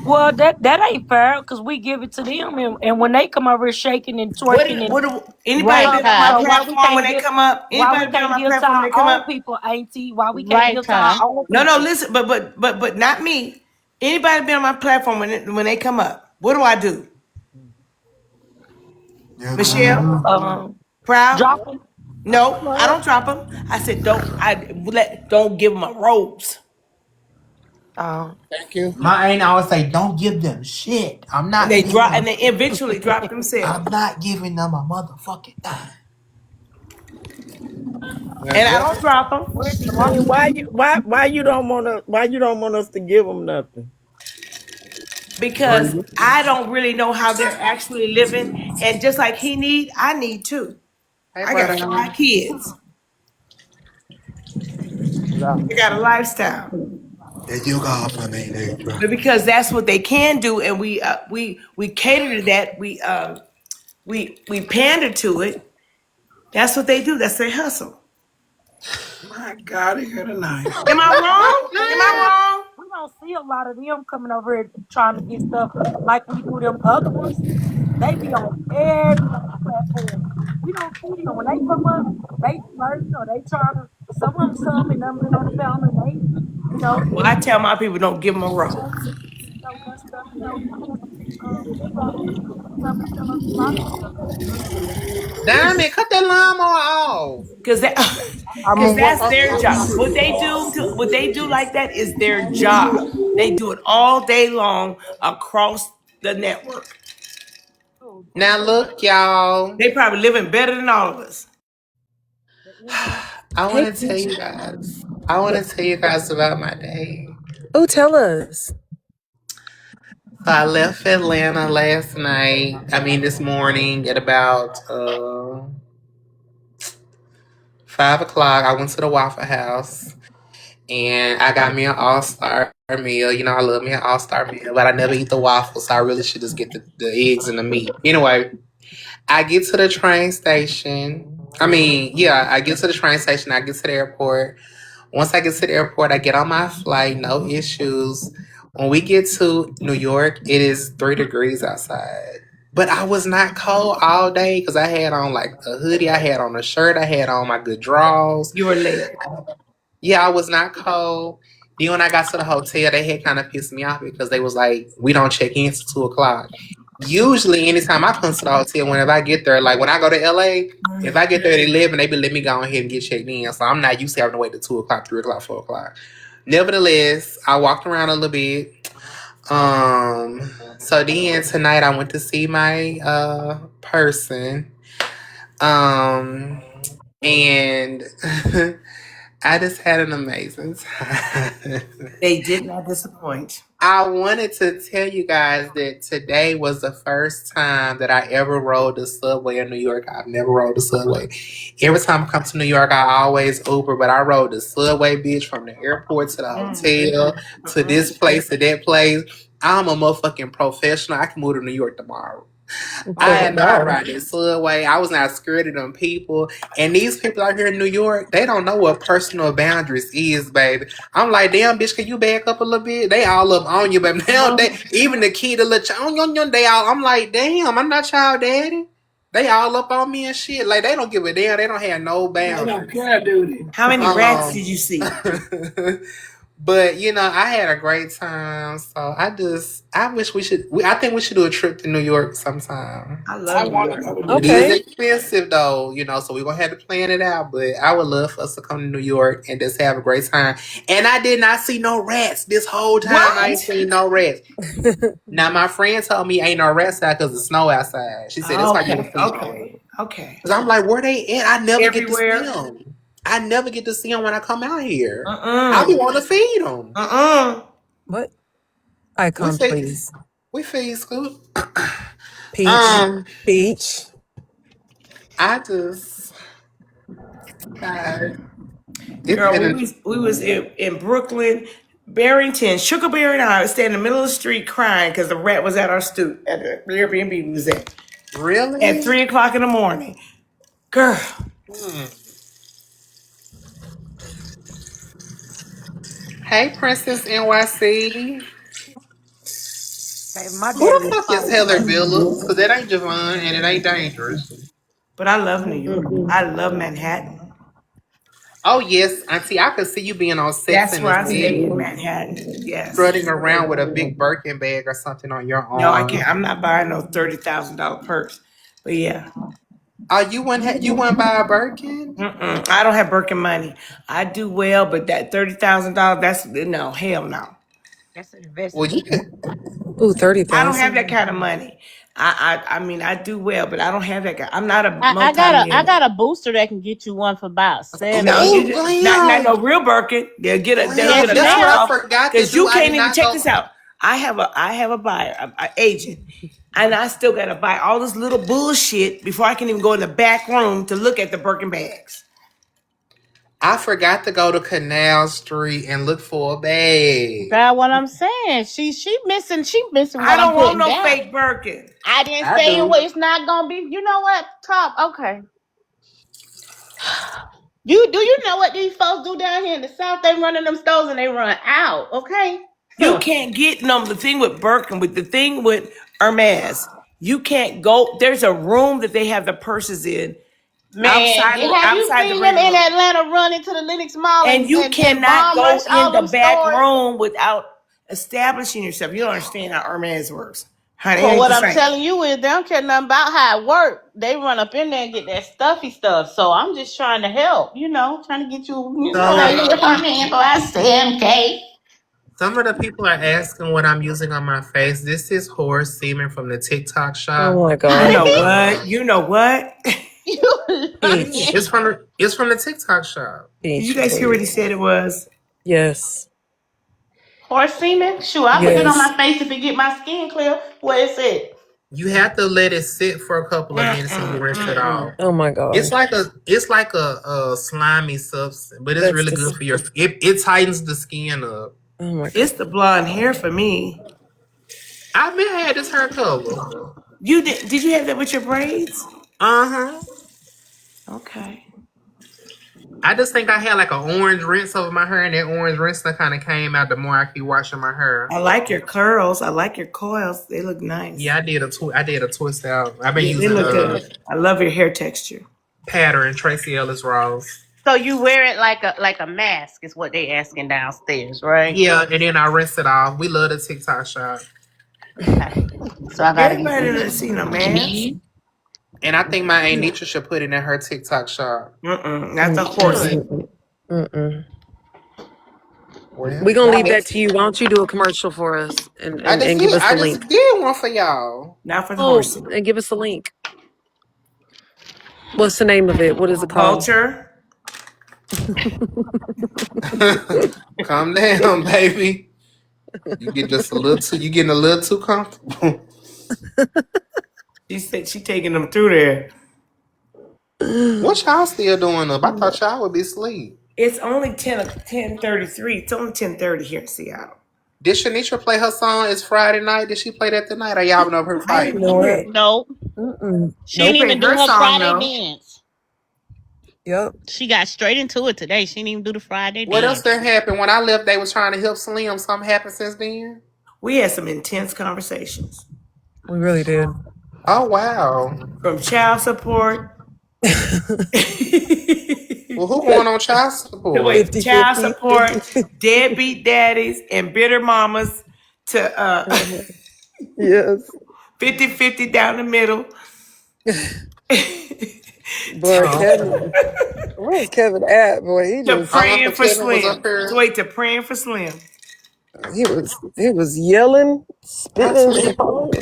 Well, that ain't fair because we give it to them, and when they come over here shaking and twerking and Anybody Right, so been on my Ty. so why we platform when can't they give come up? why we Anybody been on can't my give to platform when our they come own up? people, Auntie? Why we can't Right, give to our Ty. own No, no, people? listen, but not me. Anybody been on my platform when they come up? What do I do? Yeah, Michelle, man. proud? Drop them. No, I don't drop them. I said don't give them a rose. Thank you. My aunt always say, don't give them shit. I'm And not they giving drop and them they shit. eventually drop I'm themselves. not giving them a motherfucking thing. And I Yeah. don't drop them Where's the I mean, market? why you don't want us to give them nothing? because I don't really know how they're actually living. And just like he need, I need too. Hey, I got brother. 5 kids. Yeah. They got a lifestyle. Did you call for me, netra? But because that's what they can do, and we cater to that, we pander to it. That's what they do. That's their hustle. My God, here tonight. Am I wrong? Am I wrong? We don't see a lot of them coming over here trying to get stuff like we do them other ones. They be on everybody's platform. We don't see them when they come up. They flirting or they trying to. Some of them, some and them been on the panel and they, Well, I tell my people don't give them a rose good stuff. A lot of them. Damn it, cut that lawnmower off. because that because that's their job. What they do like that is their job. They do it all day long across the network. Now look, y'all. They probably living better than all of us. I Hey, want to tell Peach. you guys. I want to tell you guys about my day. Oh, tell us. So I left Atlanta last night. I mean, this morning at about 5 o'clock. I went to the Waffle House and I got me an All Star meal. You know, I love me an All Star meal, but I never eat the waffles, so I really should just get the eggs and the meat. Anyway, I get to the train station. I mean, yeah, I get to the train station. I get to the airport. Once I get to the airport, I get on my flight, no issues. When we get to New York, it is 3 degrees outside. But I was not cold all day because I had on like a hoodie, I had on a shirt, I had on my good drawers. You were layered. Yeah, I was not cold. Then when I got to the hotel, they had kind of pissed me off because they was like, we don't check in till 2 o'clock. Usually, anytime I come to the hotel, whenever I get there, like when I go to LA, if I get there at 11, they be let me go ahead and get checked in. So I'm not used to having to wait till 2 o'clock, 3 o'clock, 4 o'clock. Nevertheless, I walked around a little bit. So then tonight I went to see my person. Um, and I just had an amazing time. They did not disappoint. I wanted to tell you guys that today was the first time that I ever rode the subway in New York. I've never rode the subway. Every time I come to New York, I always Uber, but I rode the subway, bitch, from the airport to the hotel to this place to that place. I'm a motherfucking professional. I can move to New York tomorrow. So I am Oh, not y'all. riding this subway. I was not scared of them people. And these people out here in New York, they don't know what personal boundaries is, baby. I'm like, damn, bitch, can you back up a little bit? They all up on you, baby. They even the kid, the little child, they all. I'm like, damn, I'm not child daddy. They all up on me and shit. Like they don't give a damn. They don't have no They don't boundaries. care, do they? how many rats Um, did you see? but I had a great time. So I wish I think we should do a trip to New York sometime. I I love New want to York. go to New It is Okay. York. expensive though, so we're gonna have to plan it out. But I would love for us to come to New York and just have a great time. And I did not see no rats this whole time. I ain't What? seen no rats. Now my friend told me ain't no rats out because the snow outside. She said that's why you don't Okay, see no. okay, okay. Cause I'm like, where they at? I never get to see Everywhere. them. I never get to see them when I come out here. I be Uh-uh. want to feed them. Uh-uh. What? We Icon, feed, please. we feed Scoop. Peach. um, Peach. I just, God, it's Girl, been we a was we was in Brooklyn, Barrington, Sugarberry and I was standing in the middle of the street crying because the rat was at our stoop at the Airbnb we was at really. 3 o'clock in the morning. Girl, Hmm. Hey, Princess NYC. baby, my Who daddy the was fuck is fine Heather too. Billups? Because that ain't Javon and it ain't dangerous. But I love New York. I love Manhattan. Oh, yes, Auntie, I could see you being on Sex That's in where the I stay in City, Manhattan. Yes. strutting around with a big Birkin bag or something on your No, I arm. can't. I'm not buying no $30,000 purse. But yeah, Oh, you wouldn't buy a Birkin? I don't have Birkin money. I do well, but that $30,000, that's no, hell no. That's an Well, you investment. could. Ooh, I don't have 30,000. that kind of money. I mean, I do well, but I don't have that. I'm not a I multi-millionaire. got a booster that can get you one for about No, 70. Oh, you not damn. no real Birkin. They'll get Damn, a Yes, that's what I ma'am. knockoff forgot to because do. you I can't did even not check go. this out. I have a buyer, a agent, and I still gotta buy all this little bullshit before I can even go in the back room to look at the Birkin bags. I forgot to go to Canal Street and look for a bag. That's what I'm saying. She missing I what I'm don't want putting no down. fake Birkin. I didn't I say do. it's not gonna be. You know what? Top. Okay. You know what these folks do down here in the South? They run in them stores and they run out. Okay. You can't get no the thing with Birkin, with the thing with Hermes. You can't go. There's a room that they have the purses in Man, have you outside the seen them regular in room. Atlanta run into the Lenox Mall And you and cannot bomb rush go in all the them back stores? room without establishing yourself. You don't understand how Hermes works. Honey, it Well, ain't what the I'm same. telling you is they don't care nothing about how it work. They run up in there and get that stuffy stuff. So I'm just trying to help, trying to get you, that So little for I say, okay. some of the people are asking what I'm using on my face. This is horse semen from the TikTok Oh shop. my You God. know what? You know what? You Yeah, Peach. it's from the TikTok shop. Did you Peach, guys hear what he please. said it was? Yes. horse semen? Sure, I put it on Yes. my face if it get my skin clear. Where is it? You have to let it sit for a couple of minutes and you Mm-mm, rinse it mm-mm. off. Oh my It's God. like a slimy substance, but it's That's really good just, for your. It tightens the skin up. oh my God. It's the blonde hair for me. I've been had this hair color. You did you have that with your braids? Uh huh. Okay. I just think I had like an orange rinse over my hair, and that orange rinse that kind of came out the more I keep washing my hair. I like your curls. I like your coils. They look nice. Yeah, I did a twist out. I've been Yeah, they using look good. I love your hair texture. pattern Tracy Ellis Ross. So you wear it like a mask is what they asking downstairs, right? Yeah, and then I rinse it off. We love the TikTok shop, Okay. So I gotta get Everybody this. done seen a mask. and I think my aunt Nitra should put it in her TikTok shop. That's a Mm, horse. mm, mm, mm, mm. Well, We gonna Not, leave that to you. Why don't you do a commercial for us and, I and, just and give did. us I the just link? did one for y'all. not for the Oh, horsey. and give us the link. What's the name of it? What is it called? Vulture. Calm down, baby. You get just a little too. You getting a little too comfortable. She said she taking them through there. What y'all still doing up? I thought y'all would be asleep. It's only 10:33. It's only 10:30 here in Seattle. Did Shanisha play her song? It's Friday night. Did she play that tonight? Or y'all know her I fighting? didn't hear No. it. No, Mm-mm. she She didn't Nope. even played do her her song Friday though. dance. Yep. She got straight into it today. She didn't even do the Friday What else dance. done happened? When I left, they was trying to help Slim. Something happened since then? We had some intense conversations. We really did. Oh, wow. From child support. Well, who going on child support? Wait, child 50-50. support, deadbeat daddies, and bitter mamas to Uh-huh. Yes. 50-50 down the middle. Boy, to, Oh, Kevin. okay. Where's Kevin at? Boy, he to just Oh, praying Uncle for Kevin was Slim. up here. To wait to praying for Slim. he was yelling, spitting.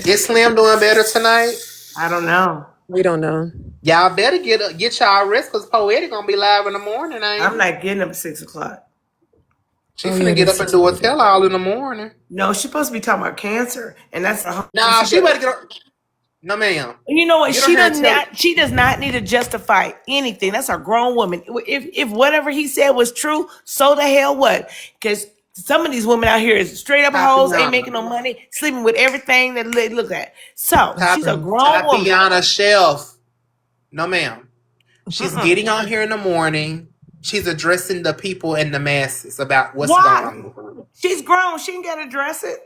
Is Slim doing better tonight? I don't know. We don't know. Y'all better get y'all rest because Poetic gonna be live in the morning, ain't I'm he? not getting up at 6 o'clock. She Oh yeah, finna it get is up and do a 6 o'clock. tell all in the morning. No, she's supposed to be talking about cancer, and that's and Nah, she she does. better get up. No, ma'am. You know what? Get on here and tell. She does not need to justify anything. That's a grown woman. If whatever he said was true, so the hell what? Because some of these women out here is straight up hoes, ain't Tatiana. making no money, sleeping with everything that they look at. So That's she's a true. grown woman. Tatiana Shelf. No, ma'am. She's Mm-mm. getting on here in the morning. She's addressing the people and the masses about what's going Why? on. She's grown. She ain't got to dress it.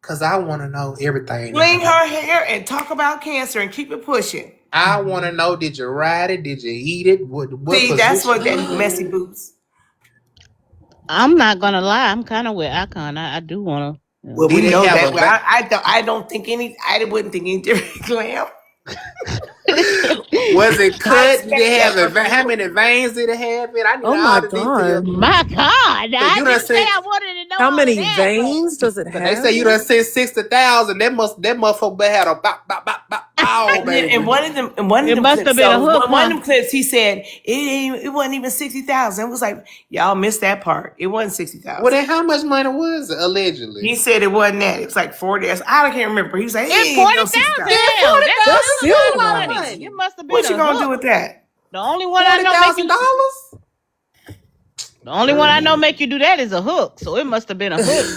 Cause I want to know everything Fling now. her hair and talk about cancer and keep it pushing. I want to know: did you ride it? Did you eat it? What See, that's what position? that messy boots. I'm not gonna lie. I'm kind of with Icon. I do want Well, to. we Did it know have that. a? Well, I don't think any. I wouldn't think any different, Glam. Was it I cut? Did expect it have that a? from How you. many veins did it have? In? I need Oh my all the details. god. My God, Cause I you done didn't say said. I wanted to know How all of many that, but veins does it Cause they have? say you done said 60,000. That motherfucker had a bop bop bop bop bow, And then in baby. one of it them must clips, have been a so hook, one huh? of them clips, he said it wasn't even 60,000. It was like y'all missed that part. It wasn't sixty Well, thousand. then how much money was it allegedly? He said it wasn't that. It was like 40. I can't remember. He was like, it It's ain't even no 40,000. 60,000. Then Hell, forty that's That's thousand still is a still lot a still of a lot of lot. money. It money. must have been What you a gonna do hook. with that? The only one I $40,000. know make you. Dollars. The only one I know make you do that is a hook. So it must have been a hook.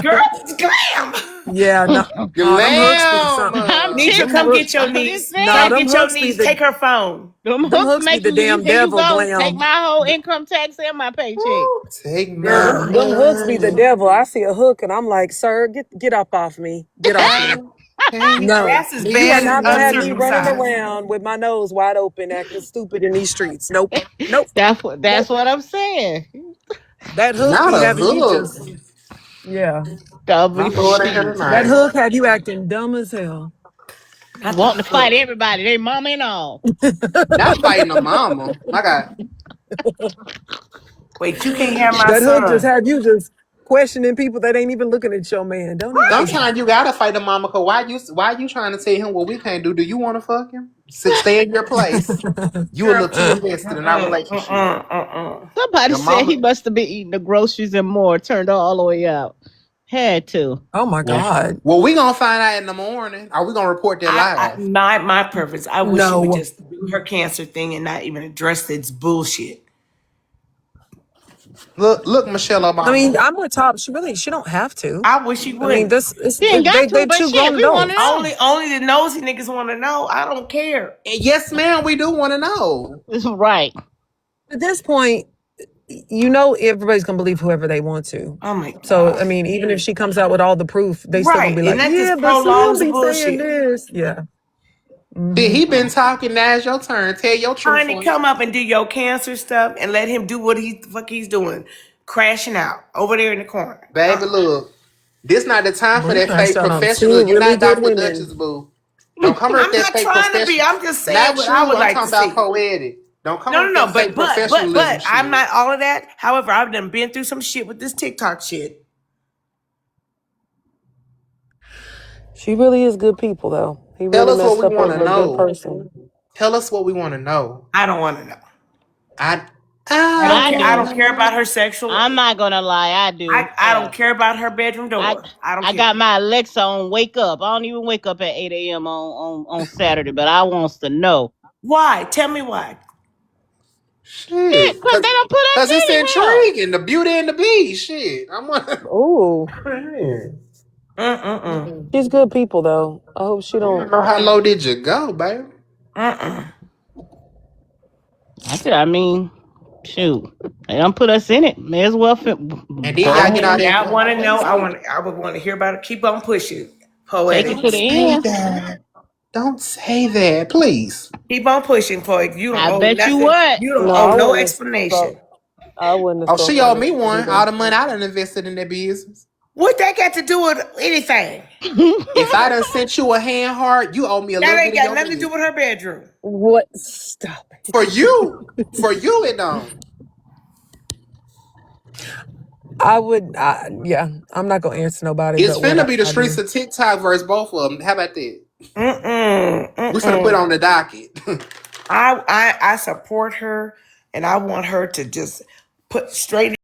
Girl, it's glam. Yeah, no, nah, them hooks be Glam. something. I'm Nitra, Them come hook, get your I'm niece. just nah, Come saying. them get your hooks be niece. the Take her phone. Them them hooks hooks be make the you. damn Here you devil, go. Take Glam. my whole income tax and my paycheck. Woo, take Girl, my them hooks be the money. devil. I see a hook and I'm like, sir, get up off me. Get off me. I can't No. That's as You are bad as not gonna believe have me running uncircumcised. around with my nose wide open acting stupid in these streets. Nope. Nope. That's Nope. what I'm saying. That hook not be a having you hook. just yeah. Don't My be lord in here That tonight. hook had you acting dumb as hell. Not the wanting to fight hook. everybody, they mama and all. Not fighting a mama. My God. Wait, you can't have my That hook just son. had you just questioning people that ain't even looking at your man. Don't even do that. Sometimes you gotta fight the mama. Cause why you trying to tell him what we can't do? Do you want to fuck him? Stay in your place. You a Girl, little too please. invested in our relationship. Somebody Your said mama. he must have been eating the groceries and more, turned all the way out. Had to. Oh my Yeah. God. Well, we gonna find out in the morning. Are we gonna report that live? My preference. I wish she would No. just do her cancer thing and not even address this bullshit. Look, Michelle I mean, Obama. I'm with Top. She don't have to. I wish she I mean, wouldn't. this is He ain't got to, they but two shit, grown we want to adults. know. Only the nosy niggas want to know. I don't care. And yes, ma'am, we do want to know. Right. At this point, you know everybody's gonna believe whoever they want to. Oh my So god. I mean, even if she comes out with all the proof, they still gonna Right, be and like, that yeah, just but Slim prolongs the be saying bullshit. this. Yeah. Did Hmm. he been talking? Now's your turn. Tell your truth Honey, on it. come up and do your cancer stuff and let him do what he fuck he's doing, crashing out over there in the corner. Baby, look. This not the time for Well, he that crashed fake out on professional. two You're really not good Dr. women. Duchess, boo. Don't come here with I'm that not fake trying to be. professional. I'm just saying Not what I you. would I'm like to talking about see. poetic. Don't come No, here no, with no. that fake professionalism But I'm shit. not all of that. However, I've done been through some shit with this TikTok shit. She really is good people, though. He Tell really us what messed we up want to over a good know. person. Tell us what we want to know. I don't want to know. I I don't I care. I do. don't care about I her sexual. I'm not gonna lie, I do. I don't care about her bedroom I door. I don't I got care. my Alexa on wake up. I don't even wake up at 8 a.m. on Saturday, but I wants to know. Why? Tell me why. Shit, Shit, cause they don't put us cause it's in it. Hell. intriguing, the beauty and the beast. Shit, I'm like, Ooh, man, Mm-mm-mm. she's good people though. I hope she I don't don't. know how low did you go, baby. Mm-mm. I mean, shoot, they don't put us in it. May as well And then go y'all ahead get all and Y'all want to know? that. I would want to hear about it. Keep on pushing, take it poetic. to the Say end. that. Don't say that, please. Keep on pushing, poetic. You don't I owe bet you nothing. what. You don't No, owe I no wouldn't have spoke. explanation. I wouldn't have Oh, spoke she on owed it me one. either. All the money I done invested in that business. What that got to do with anything? If I done sent you a hand heart, you owe me a That little bit ain't of got your nothing to do money. with her bedroom. What? Stop it. For you, it don't. Yeah, I'm not gonna answer nobody, It's but what finna be the I streets do. of TikTok versus both of them. How about that? Mm-mm. We finna put Mm-mm. on the docket. I support her, and I want her to just put straight